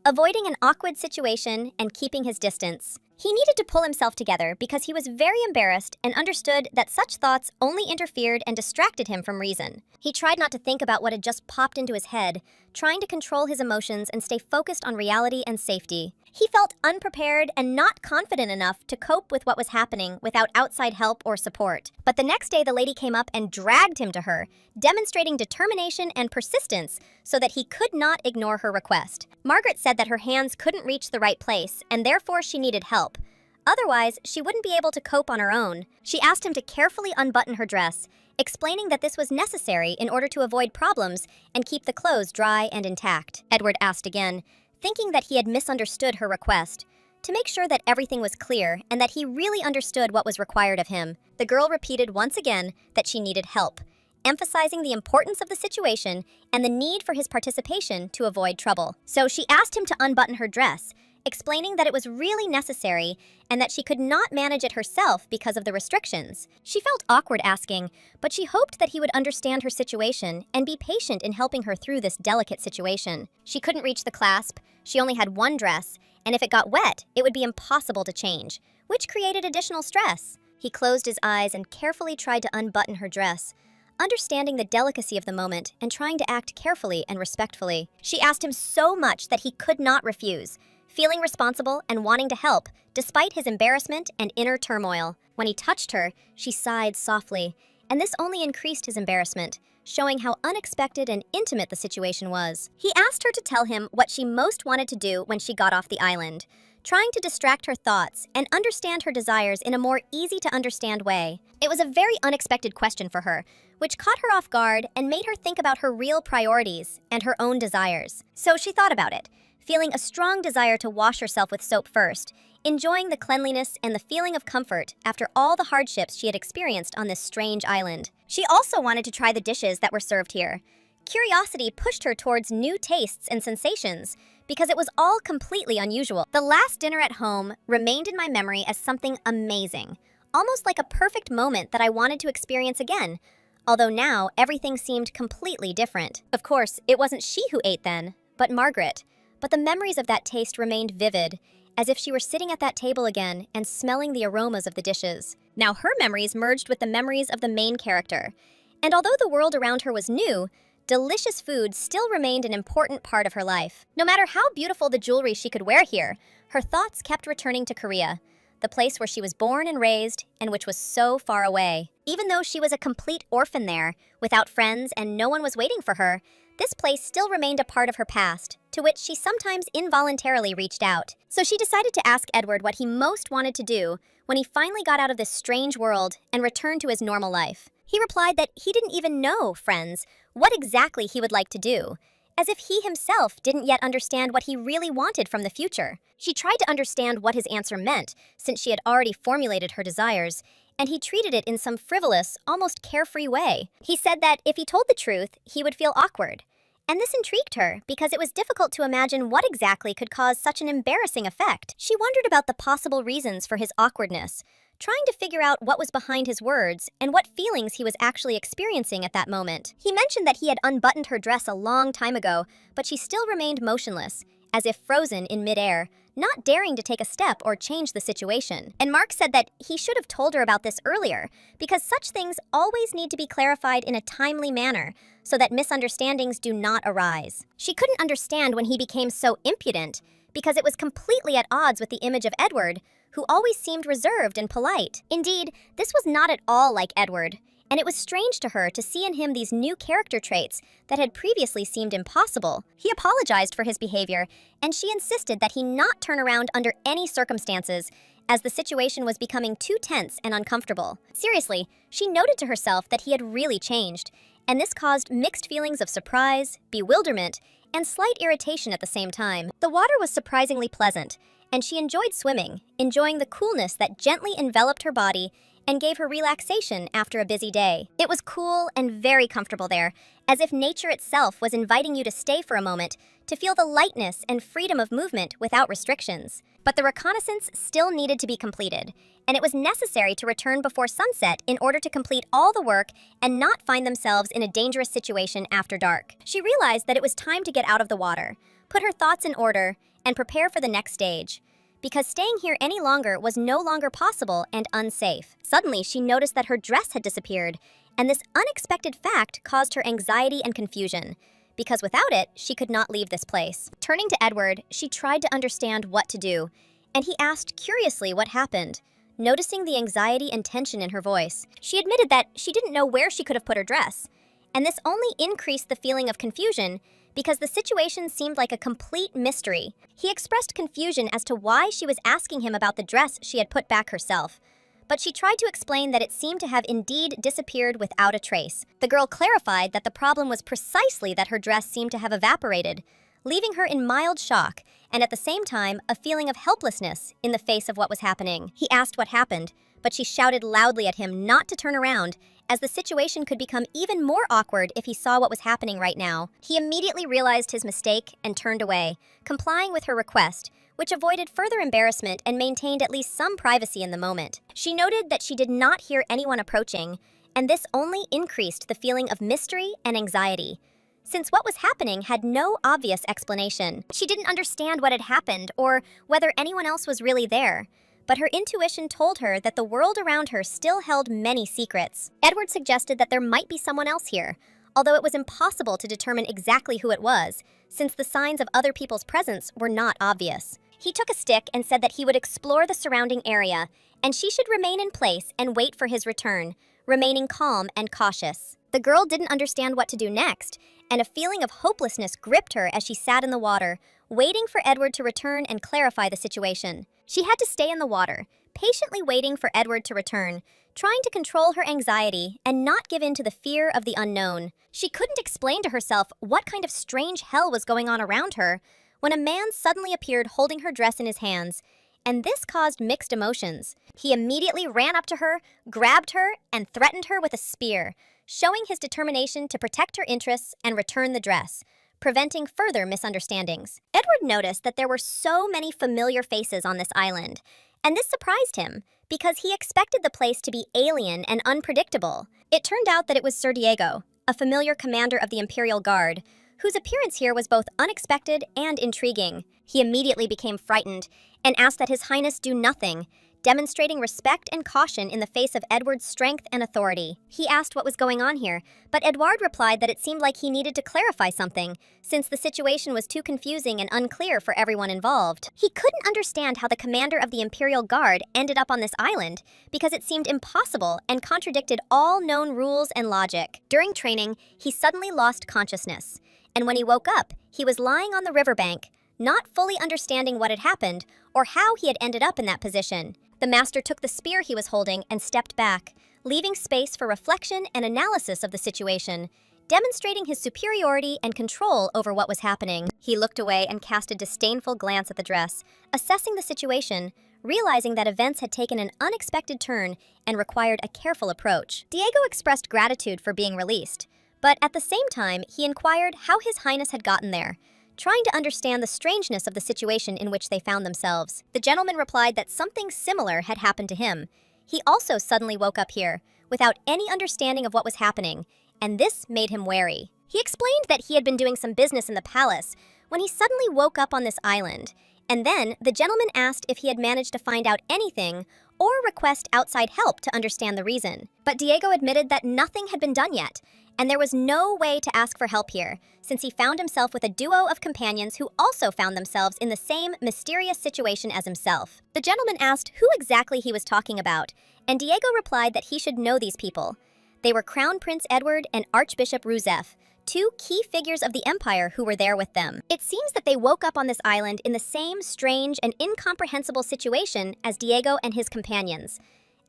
avoiding an awkward situation and keeping his distance. He needed to pull himself together because he was very embarrassed and understood that such thoughts only interfered and distracted him from reason. He tried not to think about what had just popped into his head, trying to control his emotions and stay focused on reality and safety. He felt unprepared and not confident enough to cope with what was happening without outside help or support. But the next day, the lady came up and dragged him to her, demonstrating determination and persistence so that he could not ignore her request. Margaret said that her hands couldn't reach the right place, and therefore she needed help. Otherwise, she wouldn't be able to cope on her own. She asked him to carefully unbutton her dress, explaining that this was necessary in order to avoid problems and keep the clothes dry and intact. Edward asked again, thinking that he had misunderstood her request, to make sure that everything was clear and that he really understood what was required of him. The girl repeated once again that she needed help, emphasizing the importance of the situation and the need for his participation to avoid trouble. So she asked him to unbutton her dress, explaining that it was really necessary and that she could not manage it herself because of the restrictions. She felt awkward asking, but she hoped that he would understand her situation and be patient in helping her through this delicate situation. She couldn't reach the clasp, she only had one dress, and if it got wet, it would be impossible to change, which created additional stress. He closed his eyes and carefully tried to unbutton her dress, understanding the delicacy of the moment and trying to act carefully and respectfully. She asked him so much that he could not refuse, feeling responsible and wanting to help, despite his embarrassment and inner turmoil. When he touched her, she sighed softly, and this only increased his embarrassment, showing how unexpected and intimate the situation was. He asked her to tell him what she most wanted to do when she got off the island, trying to distract her thoughts and understand her desires in a more easy-to-understand way. It was a very unexpected question for her, which caught her off guard and made her think about her real priorities and her own desires. So she thought about it, feeling a strong desire to wash herself with soap first, enjoying the cleanliness and the feeling of comfort after all the hardships she had experienced on this strange island. She also wanted to try the dishes that were served here. Curiosity pushed her towards new tastes and sensations because it was all completely unusual. The last dinner at home remained in my memory as something amazing, almost like a perfect moment that I wanted to experience again, although now everything seemed completely different. Of course, it wasn't she who ate then, but Margaret. But the memories of that taste remained vivid, as if she were sitting at that table again and smelling the aromas of the dishes. Now her memories merged with the memories of the main character, and although the world around her was new, delicious food still remained an important part of her life. No matter how beautiful the jewelry she could wear here, her thoughts kept returning to Korea, the place where she was born and raised, and which was so far away. Even though she was a complete orphan there, without friends and no one was waiting for her, this place still remained a part of her past, to which she sometimes involuntarily reached out. So she decided to ask Edward what he most wanted to do when he finally got out of this strange world and returned to his normal life. He replied that he didn't even know, friends, what exactly he would like to do, as if he himself didn't yet understand what he really wanted from the future. She tried to understand what his answer meant, since she had already formulated her desires, and he treated it in some frivolous, almost carefree way. He said that if he told the truth, he would feel awkward. And this intrigued her, because it was difficult to imagine what exactly could cause such an embarrassing effect. She wondered about the possible reasons for his awkwardness, trying to figure out what was behind his words and what feelings he was actually experiencing at that moment. He mentioned that he had unbuttoned her dress a long time ago, but she still remained motionless, as if frozen in midair, not daring to take a step or change the situation. And Mark said that he should have told her about this earlier, because such things always need to be clarified in a timely manner, so that misunderstandings do not arise. She couldn't understand when he became so impudent, because it was completely at odds with the image of Edward, who always seemed reserved and polite. Indeed, this was not at all like Edward, and it was strange to her to see in him these new character traits that had previously seemed impossible. He apologized for his behavior, and she insisted that he not turn around under any circumstances, as the situation was becoming too tense and uncomfortable. Seriously, she noted to herself that he had really changed, and this caused mixed feelings of surprise, bewilderment, and slight irritation at the same time. The water was surprisingly pleasant, and she enjoyed swimming, enjoying the coolness that gently enveloped her body and gave her relaxation after a busy day. It was cool and very comfortable there, as if nature itself was inviting you to stay for a moment to feel the lightness and freedom of movement without restrictions. But the reconnaissance still needed to be completed, and it was necessary to return before sunset in order to complete all the work and not find themselves in a dangerous situation after dark. She realized that it was time to get out of the water, put her thoughts in order, and prepare for the next stage, because staying here any longer was no longer possible and unsafe. Suddenly, she noticed that her dress had disappeared, and this unexpected fact caused her anxiety and confusion, because without it, she could not leave this place. Turning to Edward, she tried to understand what to do, and he asked curiously what happened. Noticing the anxiety and tension in her voice, she admitted that she didn't know where she could have put her dress, and this only increased the feeling of confusion because the situation seemed like a complete mystery. He expressed confusion as to why she was asking him about the dress she had put back herself, but she tried to explain that it seemed to have indeed disappeared without a trace. The girl clarified that the problem was precisely that her dress seemed to have evaporated, leaving her in mild shock and at the same time a feeling of helplessness in the face of what was happening. He asked what happened, but she shouted loudly at him not to turn around, as the situation could become even more awkward if he saw what was happening right now. He immediately realized his mistake and turned away, complying with her request, which avoided further embarrassment and maintained at least some privacy in the moment. She noted that she did not hear anyone approaching, and this only increased the feeling of mystery and anxiety, since what was happening had no obvious explanation. She didn't understand what had happened or whether anyone else was really there, but her intuition told her that the world around her still held many secrets. Edward suggested that there might be someone else here, although it was impossible to determine exactly who it was, since the signs of other people's presence were not obvious. He took a stick and said that he would explore the surrounding area, and she should remain in place and wait for his return, remaining calm and cautious. The girl didn't understand what to do next, and a feeling of hopelessness gripped her as she sat in the water, waiting for Edward to return and clarify the situation. She had to stay in the water, patiently waiting for Edward to return, trying to control her anxiety and not give in to the fear of the unknown. She couldn't explain to herself what kind of strange hell was going on around her when a man suddenly appeared holding her dress in his hands, and this caused mixed emotions. He immediately ran up to her, grabbed her, and threatened her with a spear, showing his determination to protect her interests and return the dress, preventing further misunderstandings. Edward noticed that there were so many familiar faces on this island, and this surprised him because he expected the place to be alien and unpredictable. It turned out that it was Sir Diego, a familiar commander of the Imperial Guard, whose appearance here was both unexpected and intriguing. He immediately became frightened and asked that His Highness do nothing, demonstrating respect and caution in the face of Edward's strength and authority. He asked what was going on here, but Edward replied that it seemed like he needed to clarify something, since the situation was too confusing and unclear for everyone involved. He couldn't understand how the commander of the Imperial Guard ended up on this island, because it seemed impossible and contradicted all known rules and logic. During training, he suddenly lost consciousness, and when he woke up, he was lying on the riverbank, not fully understanding what had happened or how he had ended up in that position. The master took the spear he was holding and stepped back, leaving space for reflection and analysis of the situation, demonstrating his superiority and control over what was happening. He looked away and cast a disdainful glance at the dress, assessing the situation, realizing that events had taken an unexpected turn and required a careful approach. Diego expressed gratitude for being released, but at the same time, he inquired how His Highness had gotten there, trying to understand the strangeness of the situation in which they found themselves. The gentleman replied that something similar had happened to him. He also suddenly woke up here, without any understanding of what was happening, and this made him wary. He explained that he had been doing some business in the palace when he suddenly woke up on this island, and then the gentleman asked if he had managed to find out anything or request outside help to understand the reason. But Diego admitted that nothing had been done yet, and there was no way to ask for help here, since he found himself with a duo of companions who also found themselves in the same mysterious situation as himself. The gentleman asked who exactly he was talking about, and Diego replied that he should know these people. They were Crown Prince Edward and Archbishop Ruzef, two key figures of the Empire who were there with them. It seems that they woke up on this island in the same strange and incomprehensible situation as Diego and his companions,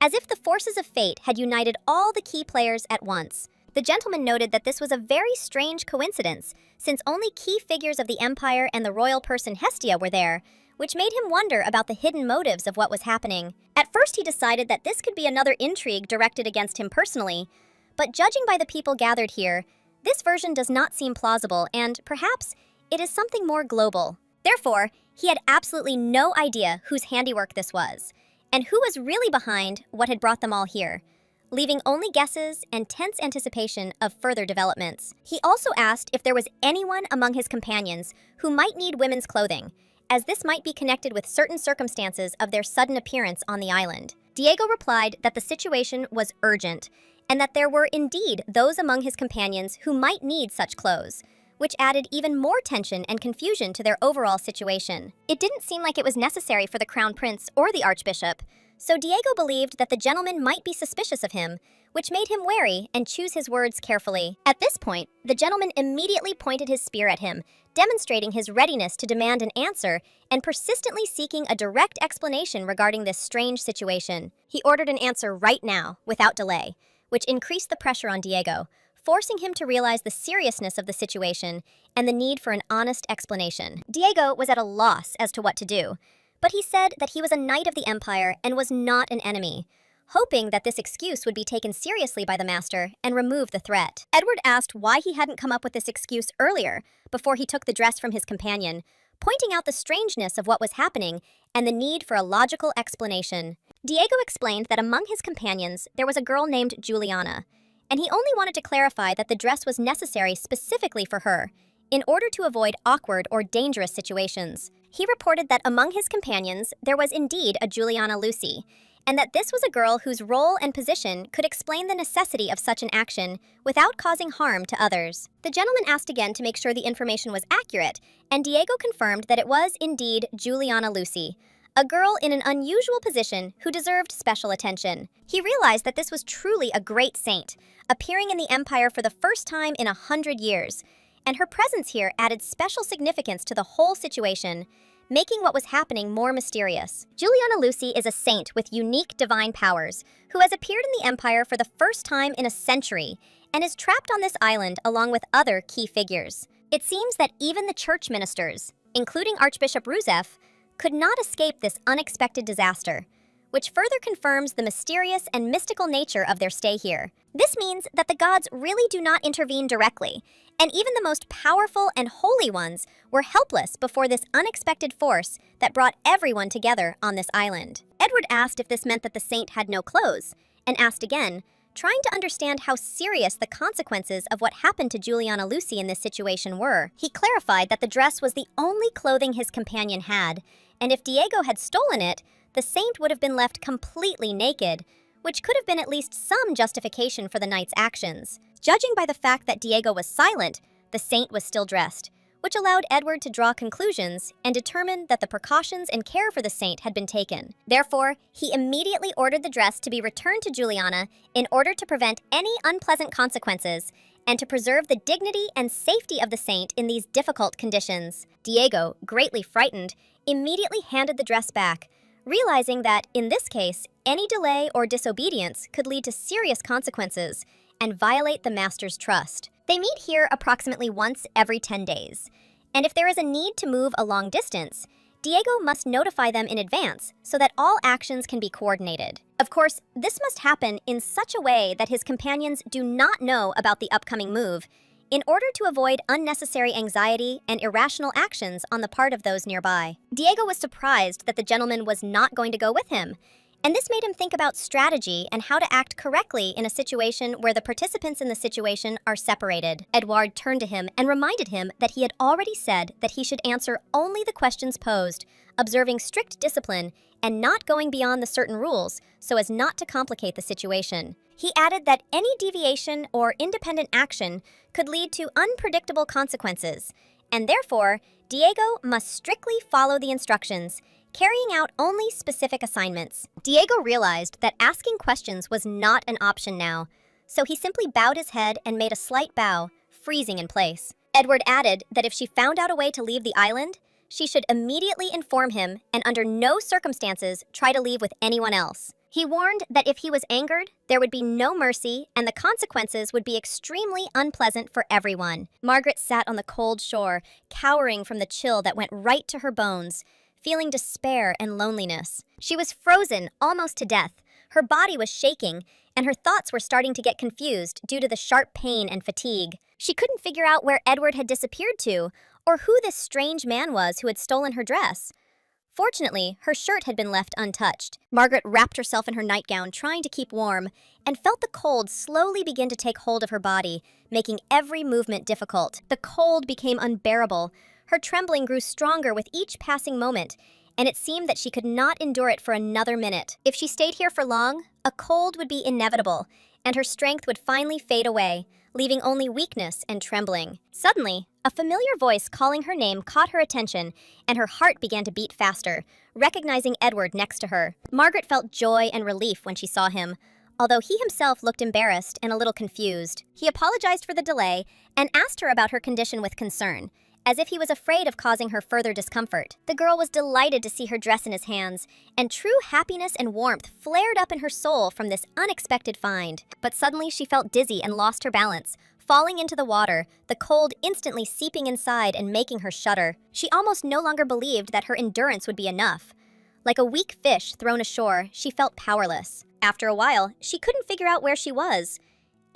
as if the forces of fate had united all the key players at once. The gentleman noted that this was a very strange coincidence, since only key figures of the Empire and the royal person Hestia were there, which made him wonder about the hidden motives of what was happening. At first he decided that this could be another intrigue directed against him personally, but judging by the people gathered here, this version does not seem plausible, and perhaps it is something more global. Therefore, he had absolutely no idea whose handiwork this was, and who was really behind what had brought them all here, leaving only guesses and tense anticipation of further developments. He also asked if there was anyone among his companions who might need women's clothing, as this might be connected with certain circumstances of their sudden appearance on the island. Diego replied that the situation was urgent, and that there were indeed those among his companions who might need such clothes, which added even more tension and confusion to their overall situation. It didn't seem like it was necessary for the Crown Prince or the Archbishop, so Diego believed that the gentleman might be suspicious of him, which made him wary and choose his words carefully. At this point, the gentleman immediately pointed his spear at him, demonstrating his readiness to demand an answer and persistently seeking a direct explanation regarding this strange situation. He ordered an answer right now, without delay, which increased the pressure on Diego, forcing him to realize the seriousness of the situation and the need for an honest explanation. Diego was at a loss as to what to do, but he said that he was a knight of the Empire and was not an enemy, hoping that this excuse would be taken seriously by the master and remove the threat. Edward asked why he hadn't come up with this excuse earlier before he took the dress from his companion, pointing out the strangeness of what was happening and the need for a logical explanation. Diego explained that among his companions there was a girl named Juliana, and he only wanted to clarify that the dress was necessary specifically for her, in order to avoid awkward or dangerous situations. He reported that among his companions there was indeed a Juliana Lucy, and that this was a girl whose role and position could explain the necessity of such an action without causing harm to others. The gentleman asked again to make sure the information was accurate, and Diego confirmed that it was indeed Juliana Lucy, a girl in an unusual position who deserved special attention. He realized that this was truly a great saint, appearing in the Empire for the first time in 100 years, and her presence here added special significance to the whole situation, making what was happening more mysterious. Juliana Lucy is a saint with unique divine powers who has appeared in the Empire for the first time in a century and is trapped on this island along with other key figures. It seems that even the church ministers, including Archbishop Ruzef, could not escape this unexpected disaster, which further confirms the mysterious and mystical nature of their stay here. This means that the gods really do not intervene directly, and even the most powerful and holy ones were helpless before this unexpected force that brought everyone together on this island. Edward asked if this meant that the saint had no clothes, and asked again, trying to understand how serious the consequences of what happened to Juliana Lucy in this situation were. He clarified that the dress was the only clothing his companion had, and if Diego had stolen it, the saint would have been left completely naked, which could have been at least some justification for the knight's actions. Judging by the fact that Diego was silent, the saint was still dressed, which allowed Edward to draw conclusions and determine that the precautions and care for the saint had been taken. Therefore, he immediately ordered the dress to be returned to Juliana in order to prevent any unpleasant consequences and to preserve the dignity and safety of the saint in these difficult conditions. Diego, greatly frightened, immediately handed the dress back, realizing that, in this case, any delay or disobedience could lead to serious consequences and violate the master's trust. They meet here approximately once every 10 days, and if there is a need to move a long distance, Diego must notify them in advance so that all actions can be coordinated. Of course, this must happen in such a way that his companions do not know about the upcoming move, in order to avoid unnecessary anxiety and irrational actions on the part of those nearby. Diego was surprised that the gentleman was not going to go with him, and this made him think about strategy and how to act correctly in a situation where the participants in the situation are separated. Edward turned to him and reminded him that he had already said that he should answer only the questions posed, observing strict discipline and not going beyond the certain rules so as not to complicate the situation. He added that any deviation or independent action could lead to unpredictable consequences, and therefore, Diego must strictly follow the instructions, carrying out only specific assignments. Diego realized that asking questions was not an option now, so he simply bowed his head and made a slight bow, freezing in place. Edward added that if she found out a way to leave the island, she should immediately inform him and under no circumstances try to leave with anyone else. He warned that if he was angered, there would be no mercy and the consequences would be extremely unpleasant for everyone. Margaret sat on the cold shore, cowering from the chill that went right to her bones, feeling despair and loneliness. She was frozen almost to death, her body was shaking, and her thoughts were starting to get confused due to the sharp pain and fatigue. She couldn't figure out where Edward had disappeared to, or who this strange man was who had stolen her dress. Fortunately, her shirt had been left untouched. Margaret wrapped herself in her nightgown, trying to keep warm, and felt the cold slowly begin to take hold of her body, making every movement difficult. The cold became unbearable. Her trembling grew stronger with each passing moment, and it seemed that she could not endure it for another minute. If she stayed here for long, a cold would be inevitable, and her strength would finally fade away, leaving only weakness and trembling. Suddenly, a familiar voice calling her name caught her attention, and her heart began to beat faster, recognizing Edward next to her. Margaret felt joy and relief when she saw him, although he himself looked embarrassed and a little confused. He apologized for the delay and asked her about her condition with concern, as if he was afraid of causing her further discomfort. The girl was delighted to see her dress in his hands, and true happiness and warmth flared up in her soul from this unexpected find. But suddenly she felt dizzy and lost her balance, falling into the water, the cold instantly seeping inside and making her shudder. She almost no longer believed that her endurance would be enough. Like a weak fish thrown ashore, she felt powerless. After a while, she couldn't figure out where she was.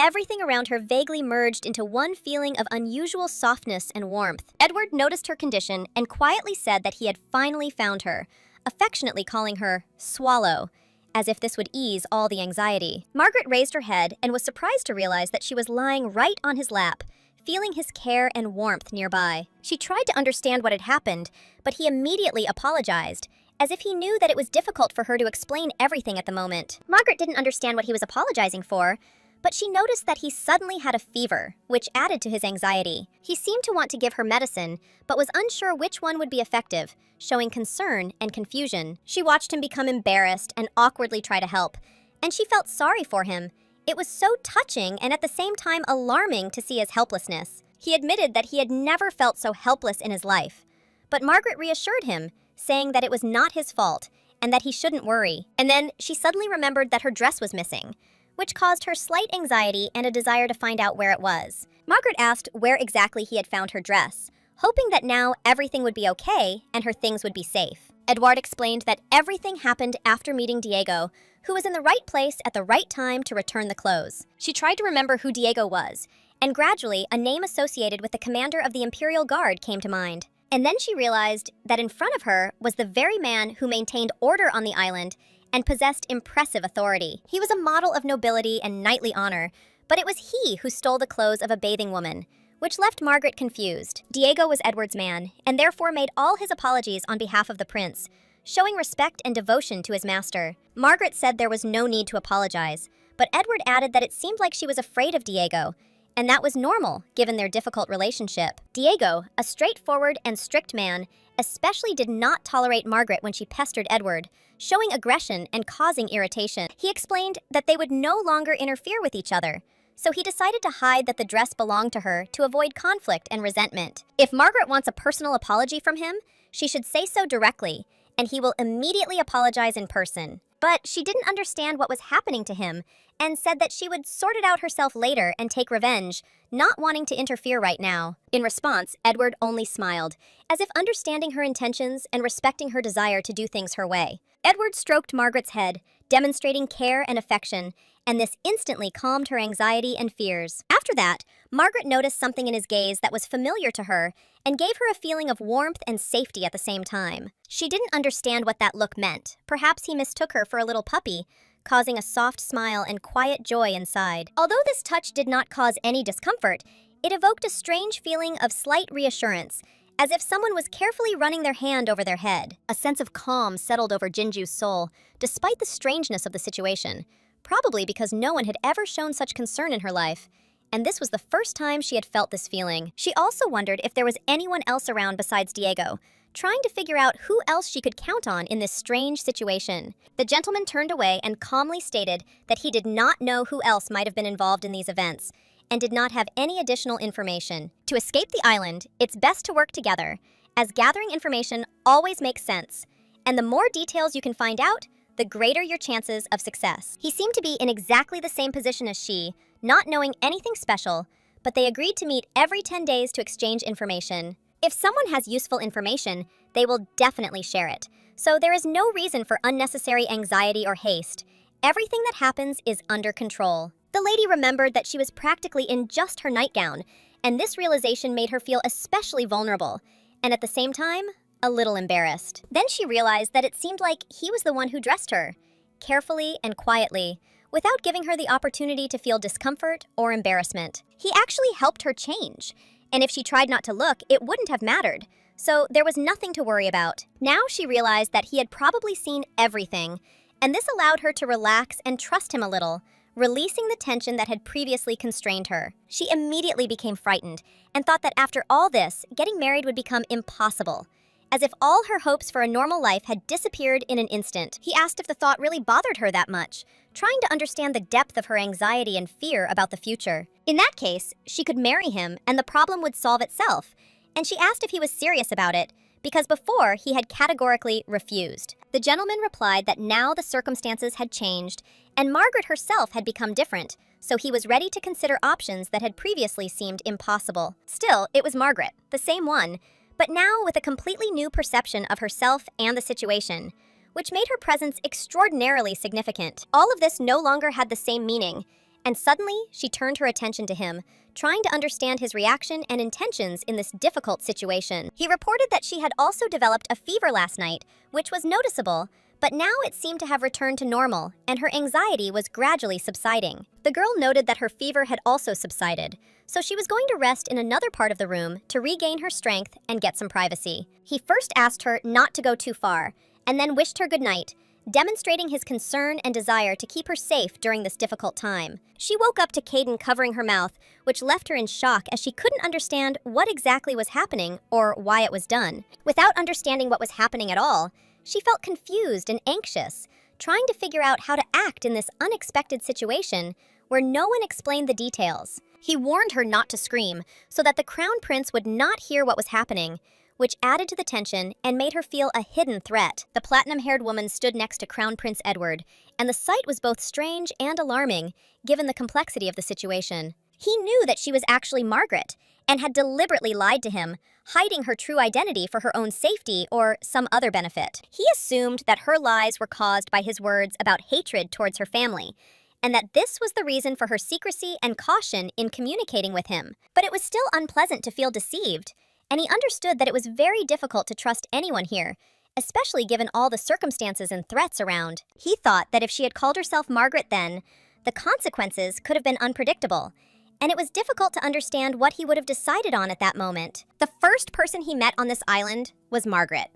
Everything around her vaguely merged into one feeling of unusual softness and warmth. Edward noticed her condition and quietly said that he had finally found her, affectionately calling her Swallow, as if this would ease all the anxiety. Margaret raised her head and was surprised to realize that she was lying right on his lap, feeling his care and warmth nearby. She tried to understand what had happened, but he immediately apologized, as if he knew that it was difficult for her to explain everything at the moment. Margaret didn't understand what he was apologizing for, but she noticed that he suddenly had a fever, which added to his anxiety. He seemed to want to give her medicine, but was unsure which one would be effective, showing concern and confusion. She watched him become embarrassed and awkwardly try to help, and she felt sorry for him. It was so touching and at the same time alarming to see his helplessness. He admitted that he had never felt so helpless in his life, but Margaret reassured him, saying that it was not his fault and that he shouldn't worry. And then she suddenly remembered that her dress was missing, which caused her slight anxiety and a desire to find out where it was. Margaret asked where exactly he had found her dress, hoping that now everything would be okay and her things would be safe. Edward explained that everything happened after meeting Diego, who was in the right place at the right time to return the clothes. She tried to remember who Diego was, and gradually a name associated with the commander of the Imperial Guard came to mind. And then she realized that in front of her was the very man who maintained order on the island and possessed impressive authority. He was a model of nobility and knightly honor, but it was he who stole the clothes of a bathing woman, which left Margaret confused. Diego was Edward's man, and therefore made all his apologies on behalf of the prince, showing respect and devotion to his master. Margaret said there was no need to apologize, but Edward added that it seemed like she was afraid of Diego, and that was normal given their difficult relationship. Diego, a straightforward and strict man, especially did not tolerate Margaret when she pestered Edward, showing aggression and causing irritation. He explained that they would no longer interfere with each other, so he decided to hide that the dress belonged to her to avoid conflict and resentment. If Margaret wants a personal apology from him, she should say so directly, and he will immediately apologize in person. But she didn't understand what was happening to him and said that she would sort it out herself later and take revenge, not wanting to interfere right now. In response, Edward only smiled, as if understanding her intentions and respecting her desire to do things her way. Edward stroked Margaret's head, demonstrating care and affection, and this instantly calmed her anxiety and fears. After that, Margaret noticed something in his gaze that was familiar to her and gave her a feeling of warmth and safety at the same time. She didn't understand what that look meant. Perhaps he mistook her for a little puppy, causing a soft smile and quiet joy inside. Although this touch did not cause any discomfort, it evoked a strange feeling of slight reassurance, as if someone was carefully running their hand over their head. A sense of calm settled over Jinju's soul, despite the strangeness of the situation, probably because no one had ever shown such concern in her life, and this was the first time she had felt this feeling. She also wondered if there was anyone else around besides Diego, trying to figure out who else she could count on in this strange situation. The gentleman turned away and calmly stated that he did not know who else might have been involved in these events, and did not have any additional information. To escape the island, it's best to work together, as gathering information always makes sense, and the more details you can find out, the greater your chances of success. He seemed to be in exactly the same position as she, not knowing anything special, but they agreed to meet every 10 days to exchange information. If someone has useful information, they will definitely share it, so there is no reason for unnecessary anxiety or haste. Everything that happens is under control. The lady remembered that she was practically in just her nightgown, and this realization made her feel especially vulnerable, and at the same time, a little embarrassed. Then she realized that it seemed like he was the one who dressed her, carefully and quietly, without giving her the opportunity to feel discomfort or embarrassment. He actually helped her change, and if she tried not to look, it wouldn't have mattered, so there was nothing to worry about. Now she realized that he had probably seen everything, and this allowed her to relax and trust him a little, releasing the tension that had previously constrained her. She immediately became frightened and thought that after all this, getting married would become impossible, as if all her hopes for a normal life had disappeared in an instant. He asked if the thought really bothered her that much, trying to understand the depth of her anxiety and fear about the future. In that case, she could marry him and the problem would solve itself, and she asked if he was serious about it, because before he had categorically refused. The gentleman replied that now the circumstances had changed, and Margaret herself had become different, so he was ready to consider options that had previously seemed impossible. Still, it was Margaret, the same one, but now with a completely new perception of herself and the situation, which made her presence extraordinarily significant. All of this no longer had the same meaning, and suddenly she turned her attention to him, trying to understand his reaction and intentions in this difficult situation. He reported that she had also developed a fever last night, which was noticeable, but now it seemed to have returned to normal, and her anxiety was gradually subsiding. The girl noted that her fever had also subsided, so she was going to rest in another part of the room to regain her strength and get some privacy. He first asked her not to go too far, and then wished her good night, demonstrating his concern and desire to keep her safe during this difficult time. She woke up to Caden covering her mouth, which left her in shock as she couldn't understand what exactly was happening or why it was done. Without understanding what was happening at all, she felt confused and anxious, trying to figure out how to act in this unexpected situation where no one explained the details. He warned her not to scream so that the crown prince would not hear what was happening, which added to the tension and made her feel a hidden threat. The platinum-haired woman stood next to Crown Prince Edward, and the sight was both strange and alarming, given the complexity of the situation. He knew that she was actually Margaret, and had deliberately lied to him, hiding her true identity for her own safety or some other benefit. He assumed that her lies were caused by his words about hatred towards her family, and that this was the reason for her secrecy and caution in communicating with him. But it was still unpleasant to feel deceived, and he understood that it was very difficult to trust anyone here, especially given all the circumstances and threats around. He thought that if she had called herself Margaret then, the consequences could have been unpredictable, and it was difficult to understand what he would have decided on at that moment. The first person he met on this island was Margaret,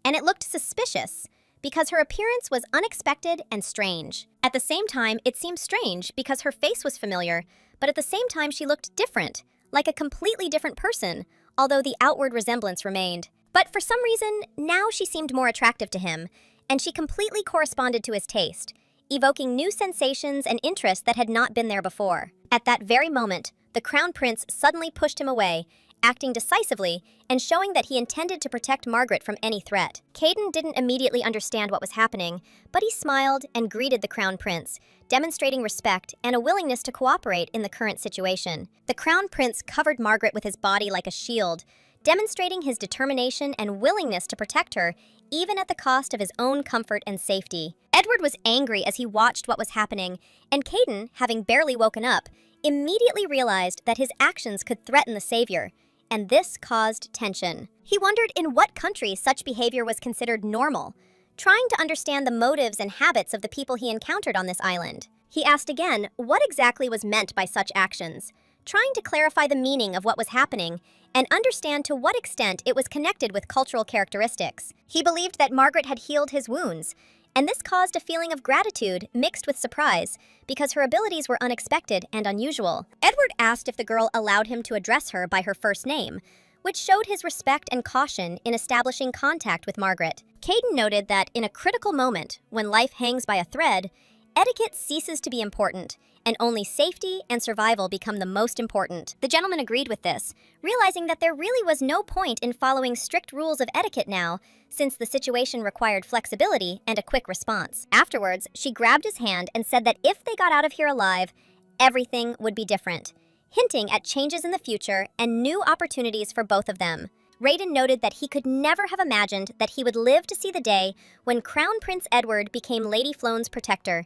and it looked suspicious because her appearance was unexpected and strange. At the same time, it seemed strange because her face was familiar, but at the same time she looked different, like a completely different person, although the outward resemblance remained. But for some reason, now she seemed more attractive to him, and she completely corresponded to his taste, evoking new sensations and interests that had not been there before. At that very moment, the Crown Prince suddenly pushed him away, acting decisively and showing that he intended to protect Margaret from any threat. Caden didn't immediately understand what was happening, but he smiled and greeted the Crown Prince, demonstrating respect and a willingness to cooperate in the current situation. The Crown Prince covered Margaret with his body like a shield, demonstrating his determination and willingness to protect her, even at the cost of his own comfort and safety. Edward was angry as he watched what was happening, and Caden, having barely woken up, immediately realized that his actions could threaten the savior, and this caused tension. He wondered in what country such behavior was considered normal, trying to understand the motives and habits of the people he encountered on this island. He asked again what exactly was meant by such actions, trying to clarify the meaning of what was happening and understand to what extent it was connected with cultural characteristics. He believed that Margaret had healed his wounds, and this caused a feeling of gratitude mixed with surprise because her abilities were unexpected and unusual. Edward asked if the girl allowed him to address her by her first name, which showed his respect and caution in establishing contact with Margaret. Caden noted that in a critical moment, when life hangs by a thread, etiquette ceases to be important, and only safety and survival become the most important. The gentleman agreed with this, realizing that there really was no point in following strict rules of etiquette now, since the situation required flexibility and a quick response. Afterwards, she grabbed his hand and said that if they got out of here alive, everything would be different, hinting at changes in the future and new opportunities for both of them. Raiden noted that he could never have imagined that he would live to see the day when Crown Prince Edward became Lady Floan's protector,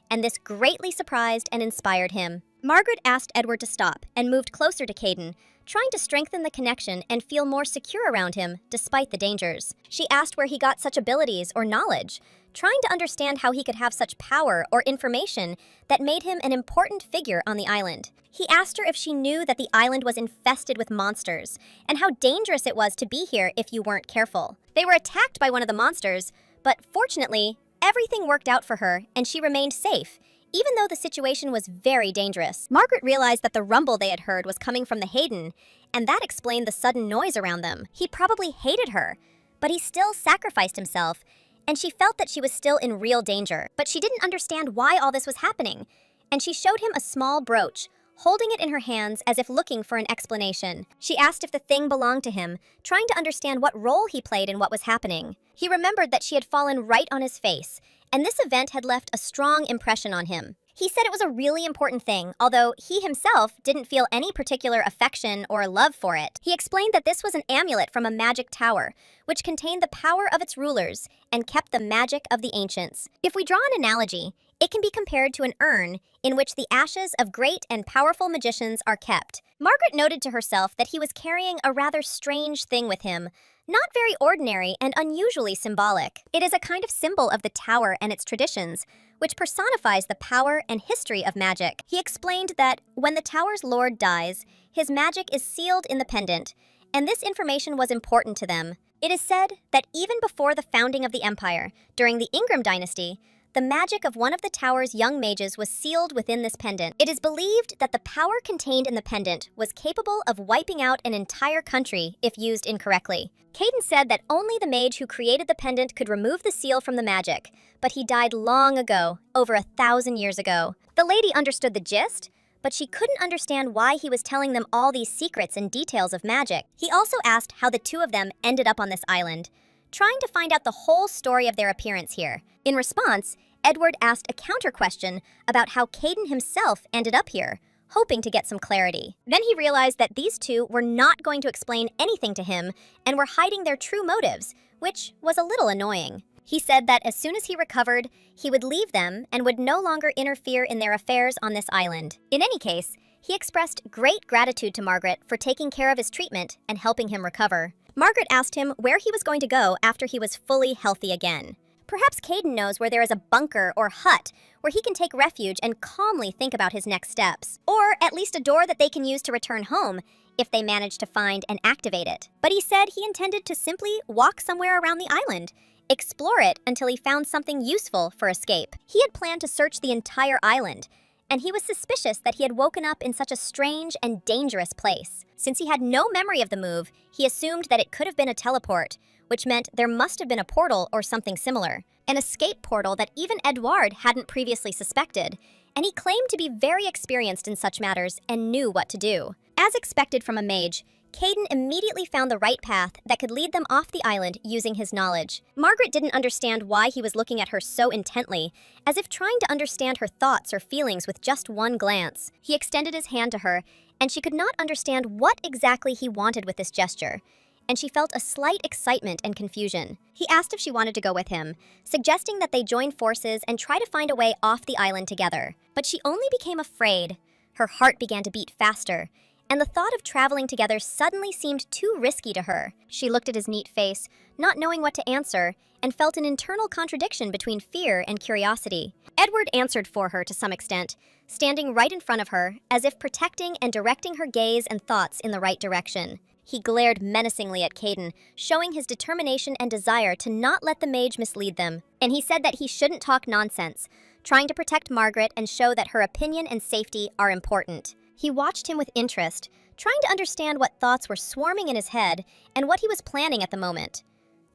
and this greatly surprised and inspired him. Margaret asked Edward to stop and moved closer to Caden, trying to strengthen the connection and feel more secure around him despite the dangers. She asked where he got such abilities or knowledge, trying to understand how he could have such power or information that made him an important figure on the island. He asked her if she knew that the island was infested with monsters and how dangerous it was to be here if you weren't careful. They were attacked by one of the monsters, but fortunately, everything worked out for her and she remained safe, even though the situation was very dangerous. Margaret realized that the rumble they had heard was coming from the Hayden, and that explained the sudden noise around them. He probably hated her, but he still sacrificed himself, and she felt that she was still in real danger. But she didn't understand why all this was happening, and she showed him a small brooch, holding it in her hands as if looking for an explanation. She asked if the thing belonged to him, trying to understand what role he played in what was happening. He remembered that she had fallen right on his face, and this event had left a strong impression on him. He said it was a really important thing, although he himself didn't feel any particular affection or love for it. He explained that this was an amulet from a magic tower, which contained the power of its rulers and kept the magic of the ancients. If we draw an analogy, it can be compared to an urn in which the ashes of great and powerful magicians are kept. Margaret noted to herself that he was carrying a rather strange thing with him, not very ordinary and unusually symbolic. It is a kind of symbol of the tower and its traditions, which personifies the power and history of magic. He explained that when the tower's lord dies, his magic is sealed in the pendant, and this information was important to them. It is said that even before the founding of the empire, during the Ingram dynasty, the magic of one of the tower's young mages was sealed within this pendant. It is believed that the power contained in the pendant was capable of wiping out an entire country if used incorrectly. Caden said that only the mage who created the pendant could remove the seal from the magic, but he died long ago, over 1,000 years ago. The lady understood the gist, but she couldn't understand why he was telling them all these secrets and details of magic. He also asked how the two of them ended up on this island, trying to find out the whole story of their appearance here. In response, Edward asked a counter-question about how Caden himself ended up here, hoping to get some clarity. Then he realized that these two were not going to explain anything to him and were hiding their true motives, which was a little annoying. He said that as soon as he recovered, he would leave them and would no longer interfere in their affairs on this island. In any case, he expressed great gratitude to Margaret for taking care of his treatment and helping him recover. Margaret asked him where he was going to go after he was fully healthy again. Perhaps Caden knows where there is a bunker or hut where he can take refuge and calmly think about his next steps. Or at least a door that they can use to return home, if they managed to find and activate it. But he said he intended to simply walk somewhere around the island, explore it until he found something useful for escape. He had planned to search the entire island, and he was suspicious that he had woken up in such a strange and dangerous place. Since he had no memory of the move, he assumed that it could have been a teleport, which meant there must have been a portal or something similar. An escape portal that even Edward hadn't previously suspected, and he claimed to be very experienced in such matters and knew what to do. As expected from a mage, Caden immediately found the right path that could lead them off the island using his knowledge. Margaret didn't understand why he was looking at her so intently, as if trying to understand her thoughts or feelings with just one glance. He extended his hand to her, and she could not understand what exactly he wanted with this gesture, and she felt a slight excitement and confusion. He asked if she wanted to go with him, suggesting that they join forces and try to find a way off the island together. But she only became afraid. Her heart began to beat faster, and the thought of traveling together suddenly seemed too risky to her. She looked at his neat face, not knowing what to answer, and felt an internal contradiction between fear and curiosity. Edward answered for her to some extent, standing right in front of her, as if protecting and directing her gaze and thoughts in the right direction. He glared menacingly at Caden, showing his determination and desire to not let the mage mislead them. And he said that he shouldn't talk nonsense, trying to protect Margaret and show that her opinion and safety are important. He watched him with interest, trying to understand what thoughts were swarming in his head and what he was planning at the moment.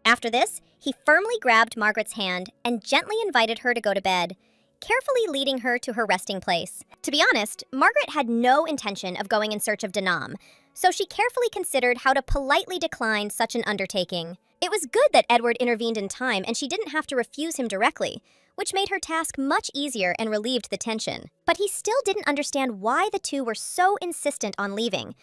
After this, he firmly grabbed Margaret's hand and gently invited her to go to bed, carefully leading her to her resting place. To be honest, Margaret had no intention of going in search of Denam, so she carefully considered how to politely decline such an undertaking. It was good that Edward intervened in time and she didn't have to refuse him directly, which made her task much easier and relieved the tension. But he still didn't understand why the two were so insistent on leaving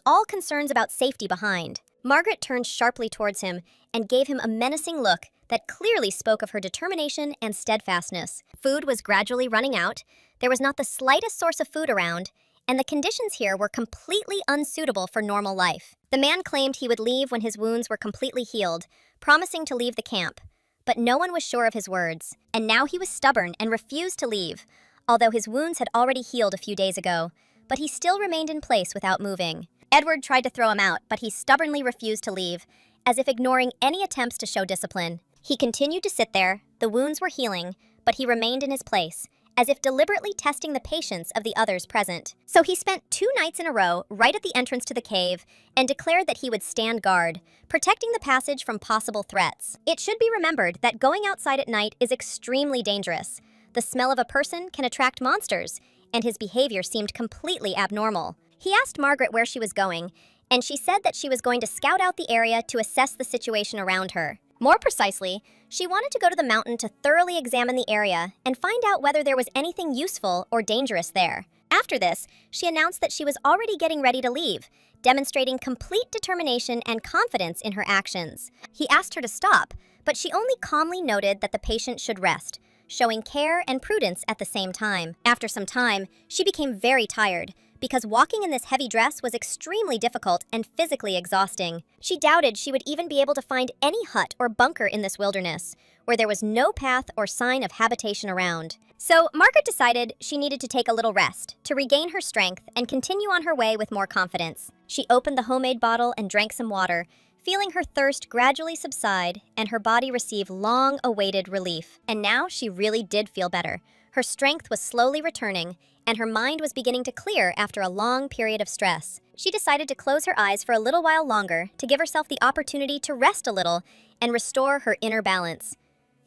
all concerns about safety behind. Margaret turned sharply towards him and gave him a menacing look that clearly spoke of her determination and steadfastness. Food was gradually running out, there was not the slightest source of food around, and the conditions here were completely unsuitable for normal life. The man claimed he would leave when his wounds were completely healed, promising to leave the camp. But no one was sure of his words, and now he was stubborn and refused to leave, although his wounds had already healed a few days ago, but he still remained in place without moving. Edward tried to throw him out, but he stubbornly refused to leave, as if ignoring any attempts to show discipline. He continued to sit there, the wounds were healing, but he remained in his place, as if deliberately testing the patience of the others present. So he spent 2 nights in a row right at the entrance to the cave and declared that he would stand guard, protecting the passage from possible threats. It should be remembered that going outside at night is extremely dangerous. The smell of a person can attract monsters, and his behavior seemed completely abnormal. He asked Margaret where she was going, and she said that she was going to scout out the area to assess the situation around her. More precisely, she wanted to go to the mountain to thoroughly examine the area and find out whether there was anything useful or dangerous there. After this, she announced that she was already getting ready to leave, demonstrating complete determination and confidence in her actions. He asked her to stop, but she only calmly noted that the patient should rest, showing care and prudence at the same time. After some time, she became very tired, because walking in this heavy dress was extremely difficult and physically exhausting. She doubted she would even be able to find any hut or bunker in this wilderness, where there was no path or sign of habitation around. So Margaret decided she needed to take a little rest, to regain her strength and continue on her way with more confidence. She opened the homemade bottle and drank some water, feeling her thirst gradually subside and her body receive long-awaited relief. And now she really did feel better. Her strength was slowly returning, and her mind was beginning to clear after a long period of stress. She decided to close her eyes for a little while longer to give herself the opportunity to rest a little and restore her inner balance.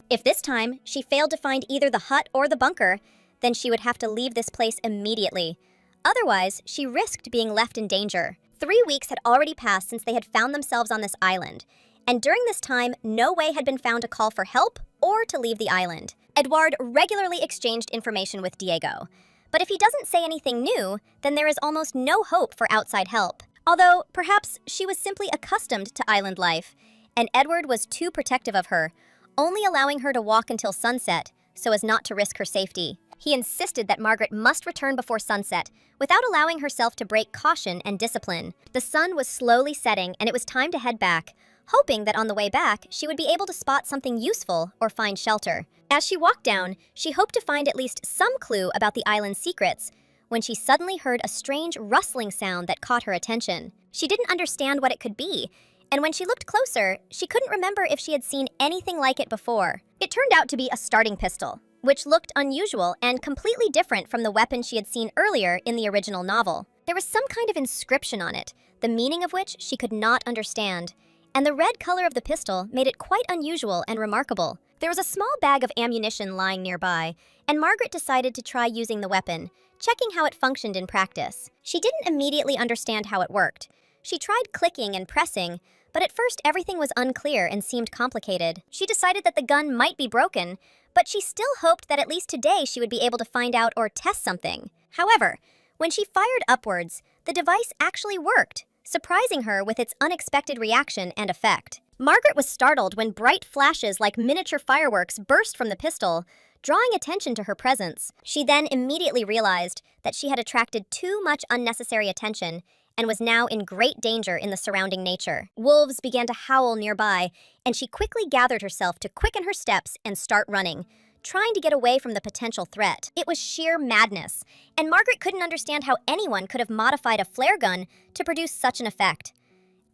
If this time she failed to find either the hut or the bunker, then she would have to leave this place immediately. Otherwise, she risked being left in danger. 3 weeks had already passed since they had found themselves on this island, and during this time, no way had been found to call for help or to leave the island. Edward regularly exchanged information with Diego, but if he doesn't say anything new, then there is almost no hope for outside help. Although, perhaps she was simply accustomed to island life, and Edward was too protective of her, only allowing her to walk until sunset, so as not to risk her safety. He insisted that Margaret must return before sunset, without allowing herself to break caution and discipline. The sun was slowly setting, and it was time to head back, hoping that on the way back, she would be able to spot something useful or find shelter. As she walked down, she hoped to find at least some clue about the island's secrets, when she suddenly heard a strange rustling sound that caught her attention. She didn't understand what it could be, and when she looked closer, she couldn't remember if she had seen anything like it before. It turned out to be a starting pistol, which looked unusual and completely different from the weapon she had seen earlier in the original novel. There was some kind of inscription on it, the meaning of which she could not understand, and the red color of the pistol made it quite unusual and remarkable. There was a small bag of ammunition lying nearby, and Margaret decided to try using the weapon, checking how it functioned in practice. She didn't immediately understand how it worked. She tried clicking and pressing, but at first everything was unclear and seemed complicated. She decided that the gun might be broken, but she still hoped that at least today she would be able to find out or test something. However, when she fired upwards, the device actually worked, surprising her with its unexpected reaction and effect. Margaret was startled when bright flashes like miniature fireworks burst from the pistol, drawing attention to her presence. She then immediately realized that she had attracted too much unnecessary attention and was now in great danger in the surrounding nature. Wolves began to howl nearby, and she quickly gathered herself to quicken her steps and start running, trying to get away from the potential threat. It was sheer madness, and Margaret couldn't understand how anyone could have modified a flare gun to produce such an effect.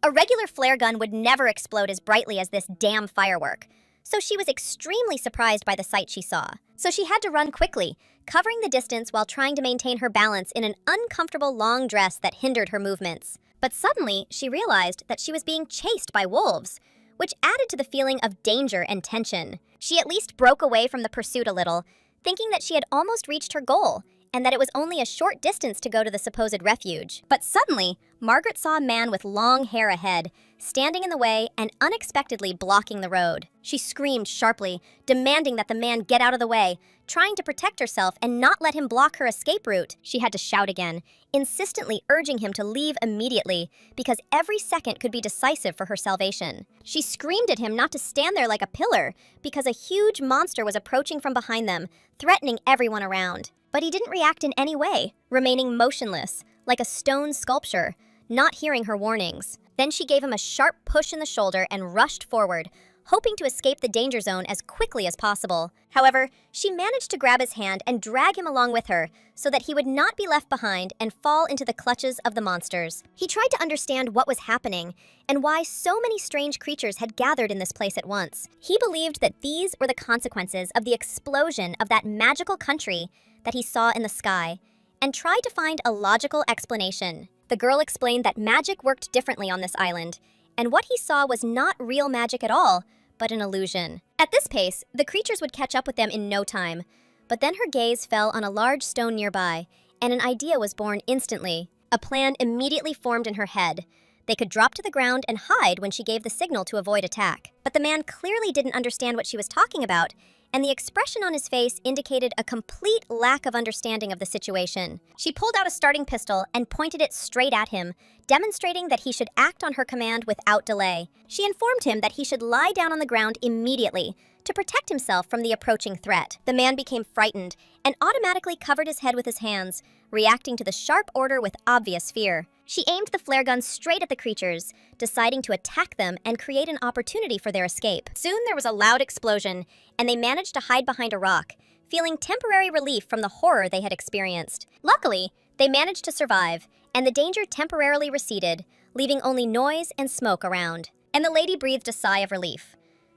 A regular flare gun would never explode as brightly as this damn firework, so she was extremely surprised by the sight she saw. So she had to run quickly, covering the distance while trying to maintain her balance in an uncomfortable long dress that hindered her movements. But suddenly, she realized that she was being chased by wolves, which added to the feeling of danger and tension. She at least broke away from the pursuit a little, thinking that she had almost reached her goal, and that it was only a short distance to go to the supposed refuge. But suddenly, Margaret saw a man with long hair ahead, standing in the way and unexpectedly blocking the road. She screamed sharply, demanding that the man get out of the way, trying to protect herself and not let him block her escape route. She had to shout again, insistently urging him to leave immediately, because every second could be decisive for her salvation. She screamed at him not to stand there like a pillar, because a huge monster was approaching from behind them, threatening everyone around. But he didn't react in any way, remaining motionless, like a stone sculpture, not hearing her warnings. Then she gave him a sharp push in the shoulder and rushed forward, hoping to escape the danger zone as quickly as possible. However, she managed to grab his hand and drag him along with her so that he would not be left behind and fall into the clutches of the monsters. He tried to understand what was happening and why so many strange creatures had gathered in this place at once. He believed that these were the consequences of the explosion of that magical country that he saw in the sky, and tried to find a logical explanation. The girl explained that magic worked differently on this island, and what he saw was not real magic at all, but an illusion. At this pace, the creatures would catch up with them in no time, but then her gaze fell on a large stone nearby, and an idea was born instantly. A plan immediately formed in her head. They could drop to the ground and hide when she gave the signal to avoid attack. But the man clearly didn't understand what she was talking about, and the expression on his face indicated a complete lack of understanding of the situation. She pulled out a starting pistol and pointed it straight at him, demonstrating that he should act on her command without delay. She informed him that he should lie down on the ground immediately to protect himself from the approaching threat. The man became frightened and automatically covered his head with his hands, reacting to the sharp order with obvious fear. She aimed the flare gun straight at the creatures, deciding to attack them and create an opportunity for their escape. Soon there was a loud explosion, and they managed to hide behind a rock, feeling temporary relief from the horror they had experienced. Luckily, they managed to survive, and the danger temporarily receded, leaving only noise and smoke around. And the lady breathed a sigh of relief.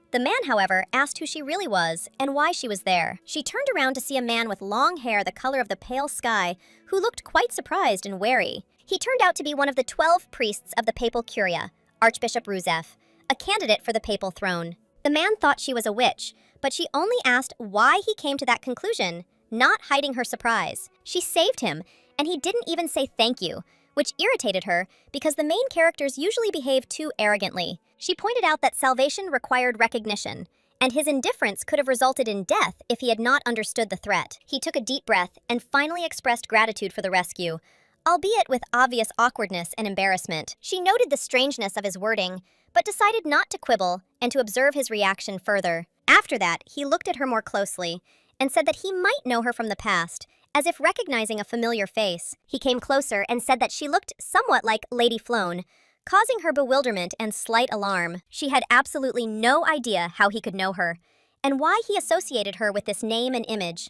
The man, however, asked who she really was and why she was there. She turned around to see a man with long hair the color of the pale sky, who looked quite surprised and wary. He turned out to be one of the 12 priests of the papal curia, Archbishop Rusev, a candidate for the papal throne. The man thought she was a witch, but she only asked why he came to that conclusion, not hiding her surprise. She saved him, and he didn't even say thank you, which irritated her because the main characters usually behave too arrogantly. She pointed out that salvation required recognition, and his indifference could have resulted in death if he had not understood the threat. He took a deep breath and finally expressed gratitude for the rescue, albeit with obvious awkwardness and embarrassment. She noted the strangeness of his wording, but decided not to quibble and to observe his reaction further. After that, he looked at her more closely and said that he might know her from the past, as if recognizing a familiar face. He came closer and said that she looked somewhat like Lady Floan, causing her bewilderment and slight alarm. She had absolutely no idea how he could know her, and why he associated her with this name and image.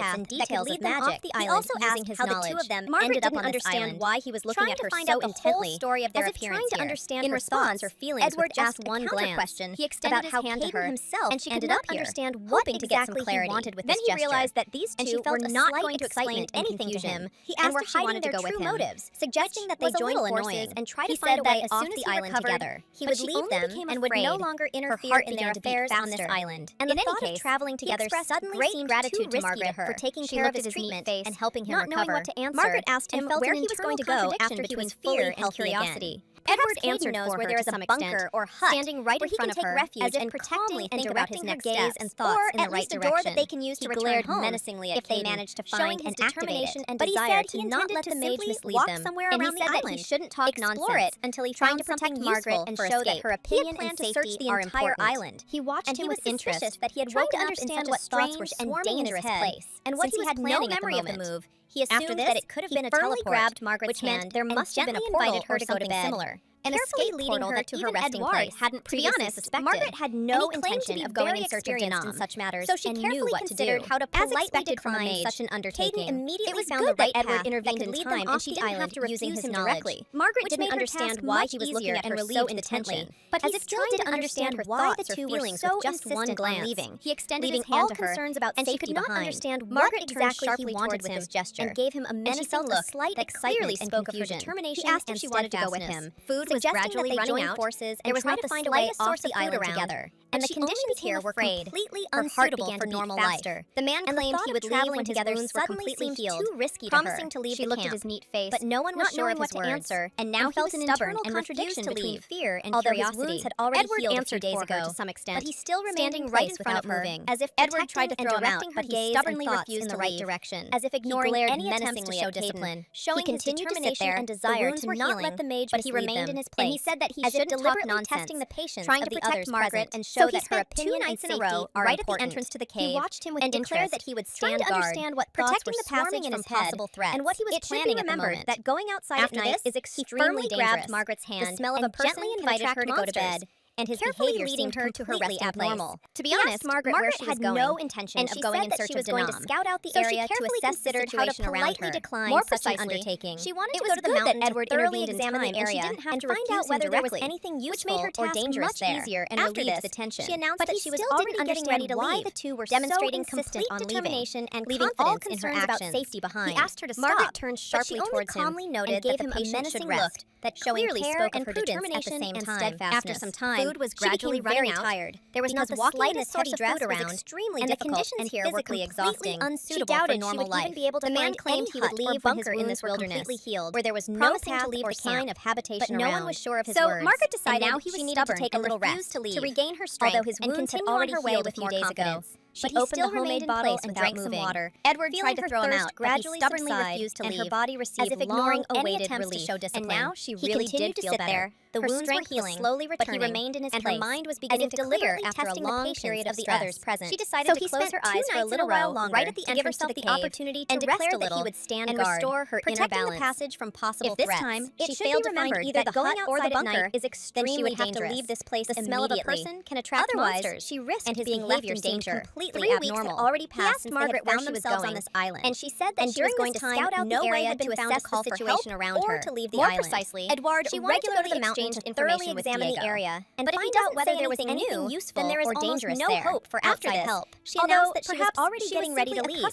secrets and details of magic. The also asked how the two of them ended up on this island, why he was looking at her so intently, story of their appearance trying to understand her thoughts or feelings. Edward asked one question. He extended his hand to her himself, and she could not understand what exactly he wanted with this gesture. Then he realized that these two were not going to explain anything to him. He asked if she wanted to go with him, suggesting that they join forces and try to find a way off the island together. He would leave them and would no longer interfere in their affairs on this island. And in any case, traveling together suddenly seemed gratitude to Margaret for taking care of his treatment and helping him recover. Not knowing what to answer, Margaret asked him where he was going to go after he was fear and curiosity. Edward answered knows where there is a bunker or hut standing right in front of her, as if protecting and directing her gaze and thoughts in the right direction. Or at least a door that they can use to return home menacingly at if they manage to find and activate it. But he said he intended let the mage mislead them, somewhere around the island. That he shouldn't talk nonsense until he found something Margaret and show that her opinion and safety are important. He watched him with interest that he had woken up in such a strange and dangerous place, and what he had no memory of the move. He assumed that it could have been a teleport, grabbed Margaret's hand, which meant there must have been a portal her to go to bed. Similar. An escape leading her to her resting place. Hadn't previously suspected. Margaret had no intention of going in search of Denham in such matters, so she carefully considered how to politely decline such an undertaking. Caden immediately found the right path intervened in time, and she didn't have to refuse him directly. Margaret didn't understand why he was looking at her so intently, but he still didn't understand her thoughts or feelings with just one glance. He extended his hand to her, and she could not understand what exactly he wanted with this gesture, and gave him a menacing look that clearly spoke of her determination and she wanted to go with him. Food was gradually running out. Forces and there was not to find a way off the island together. And the conditions here were completely unsuitable for normal life. The man claimed he would leave when his wounds were completely healed, too risky to promising to leave the camp. She looked at his neat face, but no one was sure of his words, and now felt an internal contradiction between fear and curiosity. Although his wounds had already healed a few days ago, to some extent, but he still remained in place without moving, as if Edward tried to throw him out, but he stubbornly refused in the right direction, as if ignoring any attempts to show discipline, showing his determination and desire to not let the mage but he remained in his place. And he said that he should deliberately testing the patience of the others Margaret and show that her opinion nights in a row right at the entrance to the cave. He watched him with and declared that he would stand guard, understand what protecting the passage from possible threats, and what he was planning at the moment. That going outside at night is extremely dangerous. Grabbed Margaret's hand, the smell of a person gently invited her to go to bed. And his behavior seemed her to her resting abnormal. To be honest, Margaret had no intention of going in search of Denham. To scout out the area to assess the situation around her. More precisely, undertaking. She wanted to go to the mountain that Edward thoroughly examine the area and find out whether there was anything useful or dangerous there. Easier and relieved the tension. She announced that she was already getting ready to leave. The two were demonstrating complete determination and leaving all concerns about safety behind. He asked her to stop. Margaret turned sharply towards him and gave him a menacing look that clearly spoke of her determination and steadfastness. After some time, food was gradually running out. Tired. There was not the slightest heavy food around, extremely and the conditions here were completely unsuitable for normal life. The man claimed he would leave when his wounds were completely healed, where there was no path or sign of habitation around. But no one was sure of his words. So Margaret decided now he needed to take a little rest to regain her strength, although his wounds had already healed a few days ago. She opened the homemade bottle and drank some water. Edward tried to throw him out, gradually stubbornly refused to leave, and her body received long-awaited relief. And now she really did feel better. The wounds were healing, slowly returning, but he remained in his place, and her mind was beginning to clear after a long period of the others present. She decided to close her eyes for a little while longer, right at the entrance to the cave, opportunity to rest a little, he would stand guard, restore her inner balance, the passage from possible threats. If this time she failed to find either the hut or the bunker is extremely dangerous, then she would have to leave this place immediately. The smell of a person can attract monsters. She risked being left in danger. Completely abnormal. Already passed since Margaret found themselves on this island, and she said that she was going to scout out the area to assess the situation around her, or to leave the island. More precisely, Edward regularly exchanged information examine the area and find out whether there was anything useful, then there is almost no hope for outside help. She announced that she was already getting ready to leave,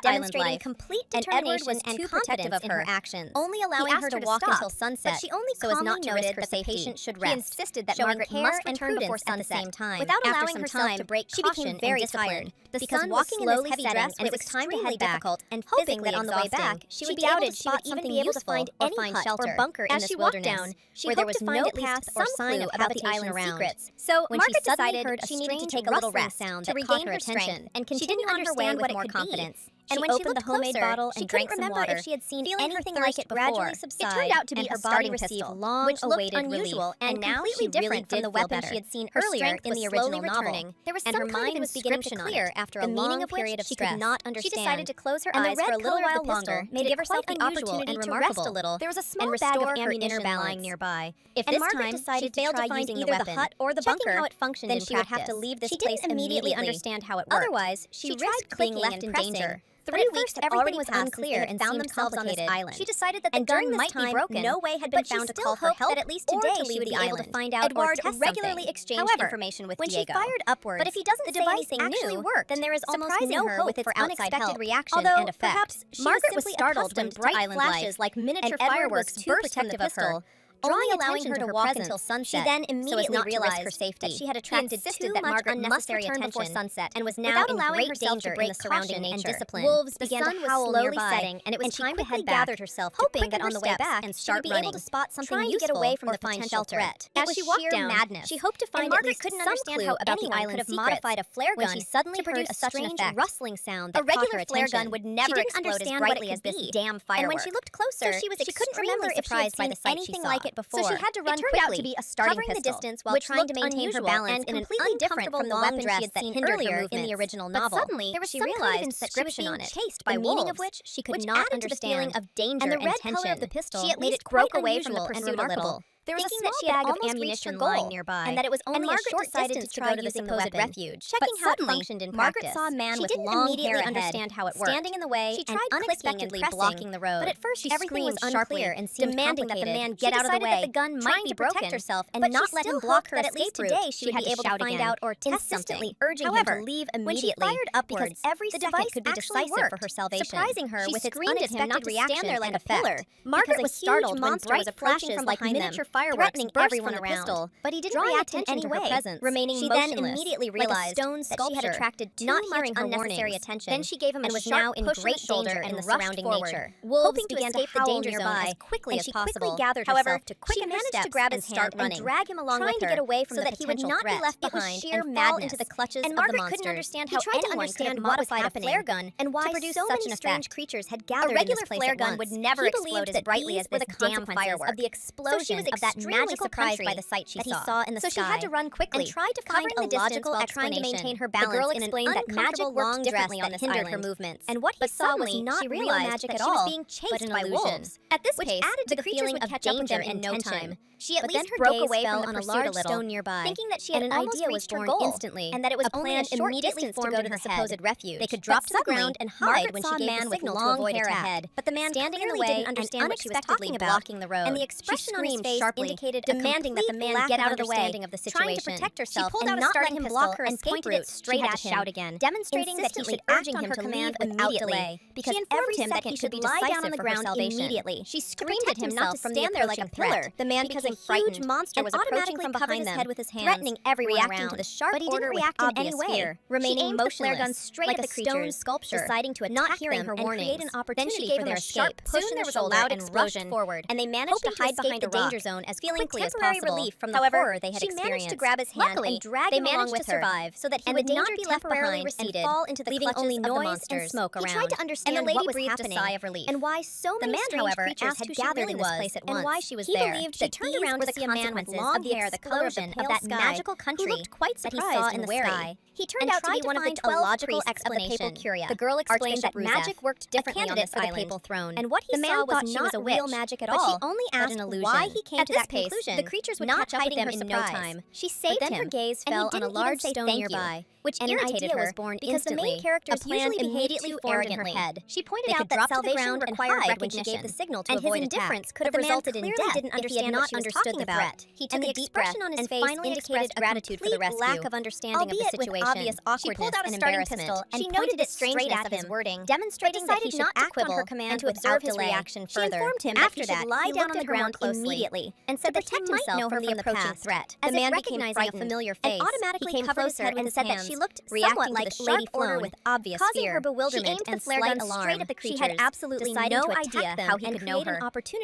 demonstrating complete determination and too protective of her actions, only allowing her to walk until sunset, but she only so as not to risk her safety. The patient should rest. He insisted that Margaret must return before sunset. At the same time. Without allowing herself to break caution, she became very tired. The sun was slowly setting, and it was time to head back, and hoping that on the way back she would be able to spot something useful or find shelter or bunker in this wilderness, where there was no path or sign of the island secrets. So Margaret decided she needed to take a little rest to regain her strength and continue on her way with more confidence. And when she opened the homemade bottle and drank some water, if she had seen anything like it before. It turned out to be her body received long-awaited relief, and now she different from the weapon she had seen earlier in the original novel. There was some kind of mind was beginning to clear after a long period of stress. She could not understand. She decided to close her eyes for a little while longer, made give herself the opportunity to rest a little. There was a small bag of ammunition lying nearby. If this time she failed to find either the hut or the bunker, how it functioned, then she would have to leave this place immediately. Understand how it worked. Otherwise, she risked being left in danger. 3 weeks had already was unclear and found themselves on this island. She decided that the gun might be broken. No way had been found to call for help, that at least today she would be able to find out Edward or test regularly exchanged information with Diego. When she fired upwards, but if he doesn't say anything new, then there is almost no hope with its unexpected reaction and effect. Perhaps Margaret was startled when bright flashes like miniature fireworks burst from the pistol, only allowing her to walk until sunset. She then immediately realized her safety. That she had attracted too much unnecessary attention before sunset and was now in great danger in the surrounding nature. Wolves began to howl nearby, and it was time to head back, hoping that on the way back she would be able to spot something useful, get away from the potential threat. As she walked down, she hoped to find at least some clue how anyone could have modified a flare gun when she suddenly heard a strange rustling sound that caught her attention. A regular flare gun would never explode as brightly as this damn firework. And when she looked closer, she couldn't remember if she had seen anything like it before. So she had to run quickly, out to be a starting covering pistol, the distance while trying to maintain her balance in an uncomfortable from the weapon she had seen earlier in the original novel. But suddenly, there was some kind of inscription on it, chased by the meaning of which she could not understand. Of danger and the red color of the pistol made it broke away from the pursuit a little. There was a small bag of ammunition lying nearby, and that it was only a short distance to go to the supposed refuge. Checking how it functioned in practice, Margaret saw a man with long hair understand how it worked, standing in the way and unexpectedly blocking the road. But at first, everything was unclear and seemed demanding that the man get out of the way, that the gun might be broken, protect herself and not let him block her escape route. Today, she would be able to find out or test something, urging him to leave immediately. When she fired upwards, every second could be decisive for her salvation, surprising her with its unexpected reaction and effect. Margaret was startled when bright flashes like miniature fireworks burst from the pistol, but he didn't react in any way, remaining motionless. She then immediately realized that she had attracted too much unnecessary attention. Then she gave him and was now in great danger in the surrounding nature. Wolves began to escape the danger zone as quickly as possible. However, she managed to grab his hand and drag him along with her, trying to get away from so that he would not be left behind and fall into the clutches of the monster. Margaret couldn't understand how anyone could have modified a flare gun and why so many strange creatures had gathered in this place at once. A regular flare gun would never explode as brightly as this damn firework. Of the explosion of that magical surprised by the sight she saw in the sky. So she had to run quickly and tried to find a logical explanation. Trying to maintain her balance. The girl explained that magic worked differently on this island, her movements. And what he saw was not real magic at all, she was being chased by wolves. At this pace, the feeling of danger in no time. She at least broke away from a large stone nearby, thinking that she had an idea was born instantly, and that it was only a short distance to go to the supposed refuge. They could drop to the ground and hide when she gave the signal to avoid attack. But the man standing in the way didn't understand what she was talking about, blocking the road. And the expression on his face indicated demanding that the man get out of the way, of the situation. Trying to protect herself and not let him block her escape route. Straight at him, shout again, demonstrating that he should urge him to leave without delay, because she informed him that he should lie down on the ground immediately. She screamed at him not to stand there like a pillar. The man became frightened. Monster was approaching from behind them, with his hands, threatening everyone around. To the sharp but he didn't react in any way, remaining motionless, gun straight like at the stone sculpture, deciding to not hearing her warnings. Create an opportunity for their escape. Soon there was a loud explosion forward, and they managed to hide behind a danger zone as quickly as possible. Relief from the horror they had experienced. She managed to grab his hand and drag him along with her, survive, so that he would not be left behind and fall into the leaving only noise and smoke around. He tried to understand what was happening, and why so many strange creatures had gathered in this place at once, and why she was there. He believed that turned around to see a man with long hair, the explosion of that magical country who looked quite surprised that he saw in the sky. He turned out to be one of the 12 logical explanation. The girl explained that magic worked differently on this island, papal throne, and what he saw was not real magic at all. But she only asked why he came to that conclusion. The creatures would catch up with them in no time. She saved him, her gaze fell on a large stone nearby, which irritated her because the main characters usually immediately formed in her head. She pointed out that salvation required recognition, when she gave the signal to avoid attack. Indifference could have resulted in death if he had not understood the threat. He took a deep breath on his face indicated gratitude for the rescue, lack of understanding of the situation. Obvious awkwardness and embarrassment. She noted the strangeness of his wording, demonstrating that he should act on her command and to observe his reaction further. She informed him after that he lie down on the ground immediately and said that he might know from the approaching threat. The man became frightened, a familiar face, automatically came closer and said that she looked somewhat like Lady Flown, with obvious fear. Her bewilderment and slight alarm. Straight at the creatures. She had absolutely no idea how he could know her,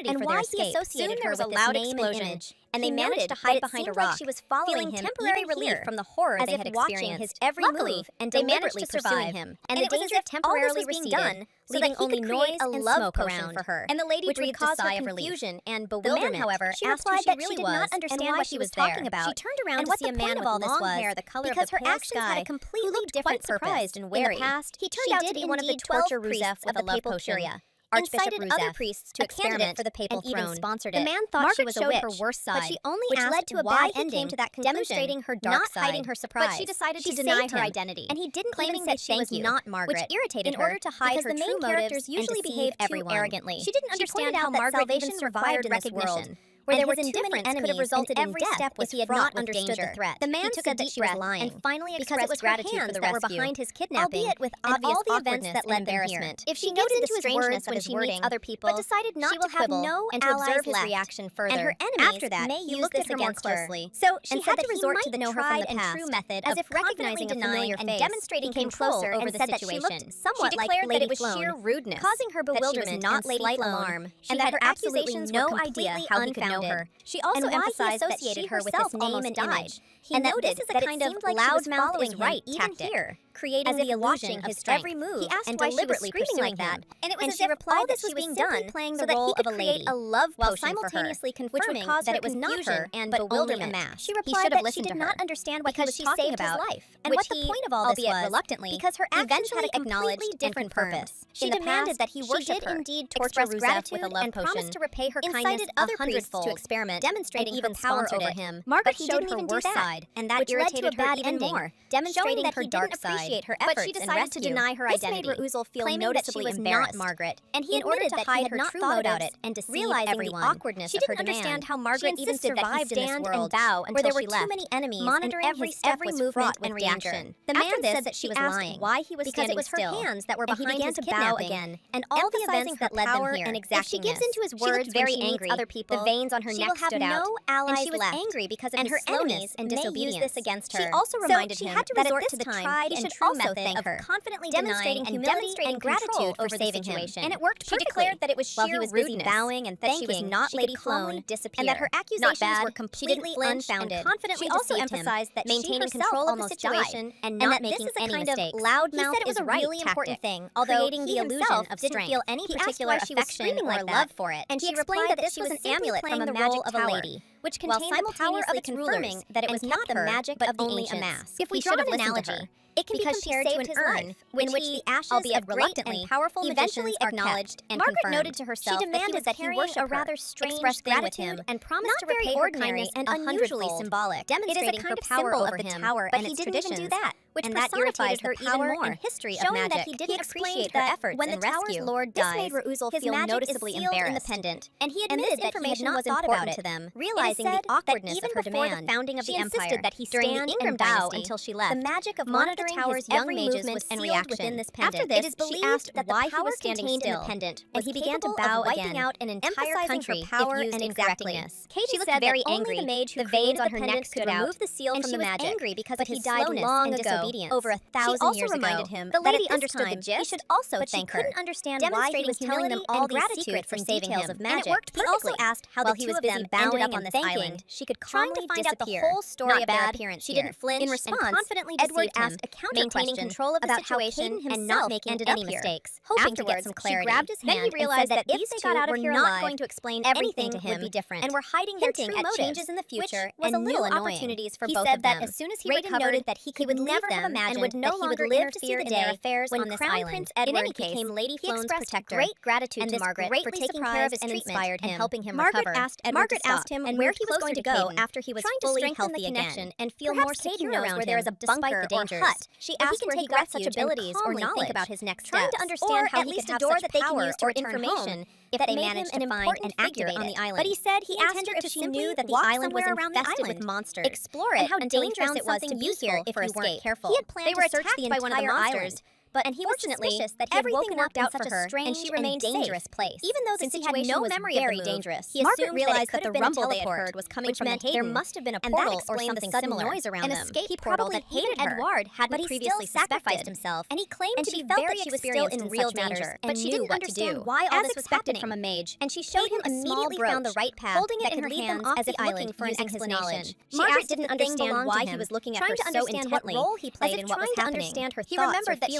and why he associated her with this name and image. And they managed to hide behind a rock, she was feeling temporary relief from the horror they had experienced. His every move and they managed to survive him, and the danger temporarily receded, leaving only noise and smoke around for her. And the lady breathed a sigh of confusion and bewilderment. However, she replied that she did not understand what she was talking about. She turned around to see a man with long hair, the color of the pale sky, had a completely different purpose and wary. In the past, he turned out to be one of the 12 priests of the papal curia. Archbishop other priests to experiment for the papal throne, and even sponsored it. The man thought she was a witch, her worst side, but she only which led to a bad ending to that conclusion, demonstrating her dark side, not hiding her surprise. But she decided to deny her identity, and he didn't claiming that she was not Margaret, which irritated her in order to hide her true motives usually behave too arrogantly. She didn't understand how Margaret even survived in this world, where there were too many enemies, could have resulted in death if he had not understood the threat. The man said that she was lying, and finally expressed gratitude for the rescue, that were behind his kidnapping, albeit with obvious events that led them here. If she noted the strangeness when she meets other people, but decided not to quibble and to observe his reaction further, and her enemies after that may use this against her. So she had to resort to the tried and true method as if recognizing a familiar face, and demonstrating control over the situation. Somewhat like Lady Flown, causing her bewilderment and slight alarm, and that her accusations no idea how he could know her. She also emphasized that she herself with his name and image. He noted that a kind of loudmouth is right tactic, creating the illusion of his every move. He asked and why deliberately she was screaming like that, and it was as she replied that she was being done playing the role of a lady, a love while simultaneously confirming that it was not her and but bewilderment. She replied that she did not understand what he was talking about, and what the point of all this was, reluctantly, because her actions had a completely different purpose. She demanded that he worship her, indeed torture gratitude with a love potion, and promised to repay her kindness other priests to experiment, demonstrating even power over him. Margaret showed her worst side, and that irritated her even more, demonstrating her dark side. Her efforts, but she decided to deny her identity, made Raoul feel noticeably embarrassed. Not Margaret, and he admitted that he had her true motives and deceive everyone. The awkwardness of her demand. She didn't understand how Margaret even survived in this world, and bow until where there were too many enemies, monitoring every movement and reaction. The man said that she was lying, why he was because it was her hands that were behind his kidnapping, again, and all the events that led them here. If she gives into his words very angry, other people, the veins on her neck stood out, and she was angry because of his slowness and disobedience. This against her. She also reminded him that at this time he should also thank her, confidently demonstrating humility and gratitude for saving him. And it worked perfectly. She declared that it was sheer rudeness, bowing and thanking, that she was not Lady Flown, and that her accusations were completely unfounded. She also emphasized that maintaining control of the situation and not making any mistakes. Loudmouth is a really important thing, although creating the illusion of strength. Didn't feel any particular affection or love for it, and she replied that this was an amulet from a magic tower, which contained the power of its confirming that it was not the magic but only a mask. If we draw an analogy, it can be compared to an urn in which the ashes, albeit reluctantly, and powerful eventually acknowledged and Margaret noted to herself she demanded that he worship a rather strange thing with him and promised to repay her kindness and unusually symbolic, demonstrating her power over him. But he didn't even do that, which irritated her even more. History of magic, that he didn't appreciate her efforts when the tower's lord dies. This made his feel noticeably embarrassed, in the pendant, and he admitted that information was important to them, realizing the awkwardness of her demand. The founding of the empire, that he stand and bow until she left. The magic of monitoring the tower's young mages was sealed within this pendant. After this, it is believed that why he was standing still, in the pendant, and he began to bow again, out an entire country power and exactness. She looked very angry. The veins on her neck stood out, remove the seal from the magic, angry because of his died long ago, over 1,000 years ago. Reminded him the lady understood the gist, he should also thank her, couldn't understand why he was telling them all these secrets and details of magic. And it worked perfectly. He also asked how the two of them ended up on this island. She could calmly find out the whole story of their appearance. She didn't flinch. In response, confidently Edward asked a maintaining control of the situation and not making any mistakes, hoping to get some clarity. She grabbed his hand. Then he realized that if they got out of here not going to explain everything to him would be different, and were hiding their true motives, changes in the future and new opportunities for both of them. He said that as soon as he recovered, that he could never have imagined and would no longer live to see their affairs on this island. Prince Edward became Lady Flown's protector, great gratitude to Margaret for taking care of his treatment and helping him recover. Margaret asked him where he was going to go after he was fully healthy again, and feel more secure around where there is a bunker or hut. She asked where he got such abilities or knowledge about his next steps, trying to understand how he could have such power or information if they managed to find and activate on the island. But he said he asked her if she knew that the island was infested with monsters, explore it, and how dangerous it was to be here if you weren't careful. He had planned to search the entire island, but unfortunately, that everything worked out for her, and she remained dangerous place. Even though the situation was very dangerous, he assumed realized that the rumble they had heard was coming from Caden. There must have been a portal or something similar, noise around an escape portal that hated Edward hadn't previously sacrificed himself, and he claimed to be very experienced in real danger, but she didn't understand why all this was happening from a mage, and she showed him immediately found the right path, holding it in her hands as if looking for an explanation. Margaret didn't understand why he was looking at her so intently, what role he played in what was happening. He remembered that she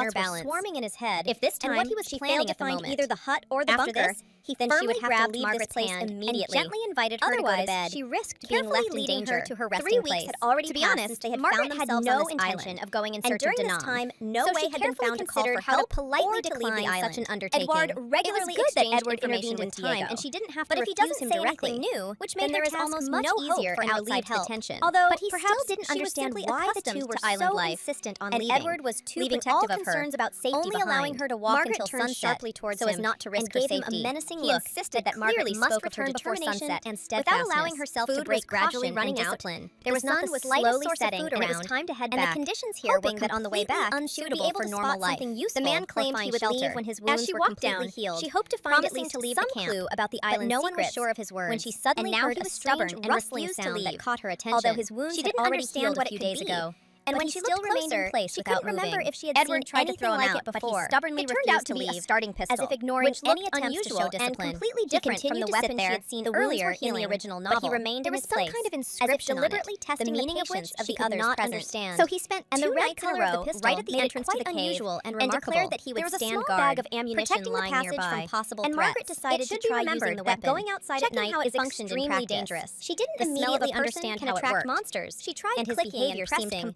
thoughts were swarming in his head. If this time and what he was she planning failed to to find find either the hut or the After bunker, this, he then firmly she would have to grabbed leave Margaret's this place hand immediately. and gently invited her to go to Otherwise, bed. she risked being carefully left in leading danger her to her 3 resting weeks place. had already To be passed honest, since they had Margaret found had themselves no on this intention island. of going in And search during of this Danang. time, no So way she had been carefully found to call for considered how to help politely or to decline leave the such island. an undertaking. Edward It was regularly good that exchanged Edward information intervened with with Diego. Diego, and she didn't have to But if he refuse doesn't him say directly, anything new, which then made there their is task almost much no easier hope and for relieved outside his help. tension. Although but he perhaps still didn't she was understand simply why the accustomed two were to island so life, insistent on and leaving. Edward was too leaving protective all of her, concerns about safety only allowing behind. her to walk Margaret until turned sunset sharply towards so as him not to risk and her gave him safety. a menacing He look insisted that Margaret clearly must spoke of her return before determination sunset and without steadfastness. allowing herself to Food break was gradually caution running and out. discipline. There was the not sun the was slightest slowly source of setting, food and it was around, time to head and the back. conditions here hoping were that on the way completely back, unsuitable she would be able for to normal spot life. something useful The man or claimed find he would shelter. leave when his As wounds she were walked completely down, healed. she hoped to find at promising least to leave some the camp. clue about the But island's no one was secrets. sure of his words. When she suddenly and now heard he a was stubborn strange and rustling refused to sound that leave. caught her attention. Although his wounds she had didn't already understand healed what a it few could days be. ago. And But when he she still looked remained closer, in place she without couldn't remember moving. if she had Edward seen tried to anything throw him like out, it but he before. stubbornly It turned refused out to to be a leave, starting pistol, as if ignoring which any looked attempts to show unusual and discipline. completely He different from continued the to sit weapon she there. had seen The wounds earlier were in the healing, original but novel. he remained There in was his some place, kind of as if inscription on it, deliberately testing the the meaning of which patience of she the could others not present. understand. So he spent and the 2 red nights in a color of row the pistol right at the made it entrance to quite the cave unusual and and remarkable. declared that he There would was a stand small guard, bag of ammunition protecting the lying passage nearby. from possible And Margaret threats. decided It should to be try remembered using the that weapon. going outside Checking at night how it is functioned in extremely practice. dangerous. She didn't The smell of immediately a person understand can how it attract worked. monsters. She tried And his clicking behavior and seemed pressing,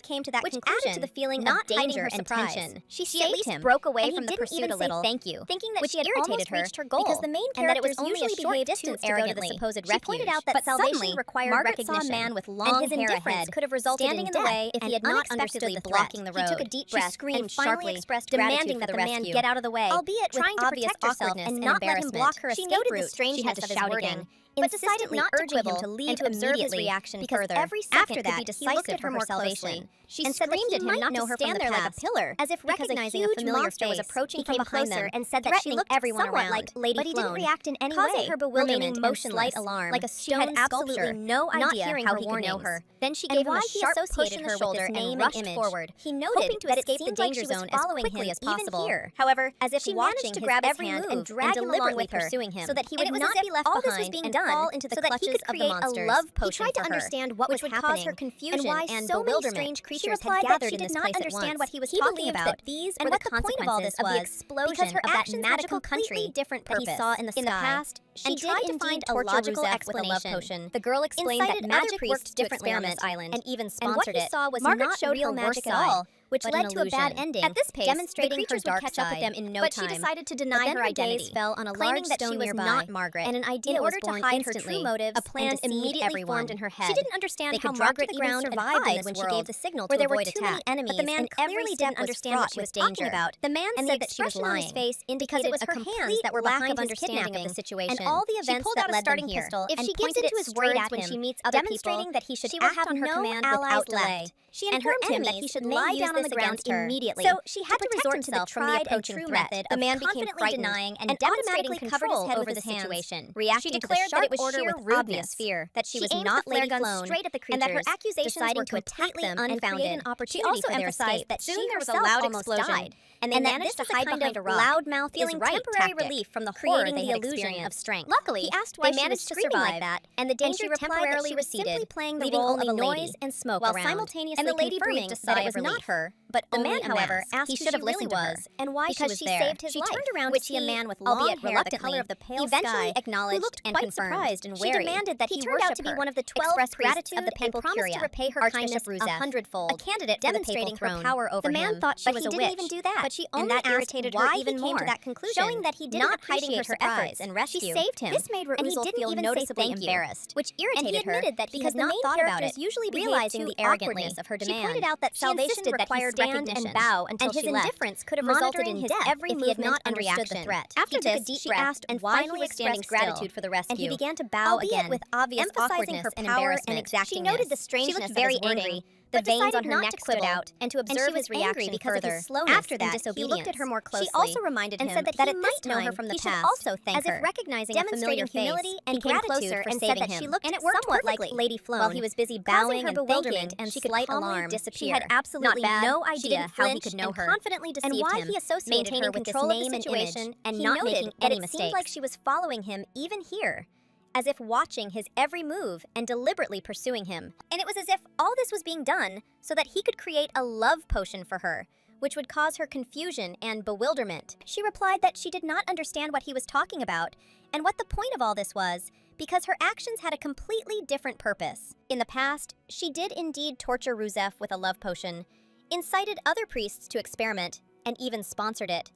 came to that which conclusion, added to the feeling not of danger hiding her and surprise. tension. She She saved at least him, broke away and he from the didn't pursuit even a little, say thank you, thinking that which she had irritated almost her reached her goal, because the main and that it was characters only a usually short behave distance too to go to the arrogantly. supposed She refuge. pointed out that But salvation suddenly, required Margaret recognition, saw a man with and long his hair indifference ahead, could have resulted standing in the death way if and he had not understood unexpectedly the threat. blocking the road. He took a deep She breath screamed and finally sharply, expressed demanding gratitude that for the the man rescue. get out of the way, Albeit with trying to obvious protect herself awkwardness and and not let him embarrassment. block her She escape noted the route. She strangeness had to of his shout wording, again, but insisted decided not not to to urging him quibble to leave and to observe his immediately, reaction because further. every second After could that, be he decisive looked at her for more salvation. closely. She and said that screamed he at him might not know to her stand from the there like a past, pillar, as if because a recognizing a huge familiar monster was face. approaching He from came behind closer them, and said that she threatening looked everyone somewhat around. like Lady But he didn't Floan, react in any causing way, her bewilderment remaining and motionless, slight alarm. like a She had stone absolutely sculpture, no not idea hearing how her he could know warnings. her. Then she And gave him why a he sharp push associated in her the with shoulder this and name and rushed image. forward. He noted hoping to that it escape the seemed like danger she was zone as following quickly him as even possible. here. However, As if she watching managed to his grab his every hand move and drag him along deliberately with her, pursuing him, so that he and would it was not as if be left all this was behind being and done fall into the so that he clutches could of the create a monsters. love He potion tried to for her, understand what which was would cause her happening confusion and why and so many bewilderment. strange She creatures had replied that gathered she in did this not place at understand once. what he was He talking believed about, that these and were what the the point of all consequences this of the was, explosion because her of that actions had magical completely country different that he purpose. saw in the In the sky. past, and tried to find a logical explanation. The girl explained that magic worked differently on this island, and even sponsored it. Margaret showed real magic at all, which led to a bad ending. At this pace, demonstrating her dark side. Catch up with them in no time. But she decided to deny her identity, fell on a large stone nearby, not Margaret, and an idea was born instantly. Her true motives, a plan immediately formed in her head. She didn't understand how Margaret even survived when she gave the signal to avoid attack. But the man clearly didn't understand what she was talking about. The man said that she was lying because it was her hands that were behind his kidnapping of the situation, and all the events that led them here. If she gives into his words when she meets other people, demonstrating that he should act on her command without delay. She informed him that he should lie down on the ground immediately. So she had to resort himself from the approaching threat. The man became frightened denying and automatically covered his head over the situation, reacting to the sharp order with obvious fear that she was not Lady Flown, straight at the creatures, and that her accusations were completely unfounded. She also emphasized that she herself almost died, and they managed to hide behind a loudmouth, feeling temporary relief from the horror they had experienced of strength. Luckily, he asked why they managed to survive like that, and the danger temporarily receded, leaving only noise and smoke around. Simultaneously, the lady breathed a sigh of relief. Not her, but the man, however, asked who she really was and why she was there. Saved his life. She turned around to see a man with long hair, the color of the pale sky, acknowledged and confirmed. She demanded that he turned out to be one of the 12 priests of the papal curia, to repay her kindness 100-fold, a candidate demonstrating her power over him. The man thought she was a witch, even do that. But she only irritated her even more, to that conclusion, showing that he didn't appreciate her efforts and rescue. She saved him. This made Raoul feel noticeably embarrassed, which irritated her because the main characters usually realizing the arrogantness of her demand. She pointed out that salvation required recognition and bow until she left. And his indifference could have resulted in his death if he had not understood the threat. After this, she asked why he expressed gratitude for the rescue, and he began to bow again, with obvious awkwardness and embarrassment. She noted the strangeness of his wording. The veins on her neck stood out, and to observe his reaction because of his slowness. After that, he looked at her more closely. She also reminded him that he might know her from the past, also thank her, as if recognizing a familiar humility and gratitude for saving him. And it worked somewhat like Lady Flown, while he was busy bowing and bewilderment and slight alarm. She had absolutely no idea how he could know her, confidently deceived him, and why he associated her with this name and image, and not making any mistakes. It seemed like she was following him even here, as if watching his every move and deliberately pursuing him. And it was as if all this was being done so that he could create a love potion for her, which would cause her confusion and bewilderment. She replied that she did not understand what he was talking about and what the point of all this was, because her actions had a completely different purpose. In the past, she did indeed torture Ruzef with a love potion, incited other priests to experiment, and even sponsored it.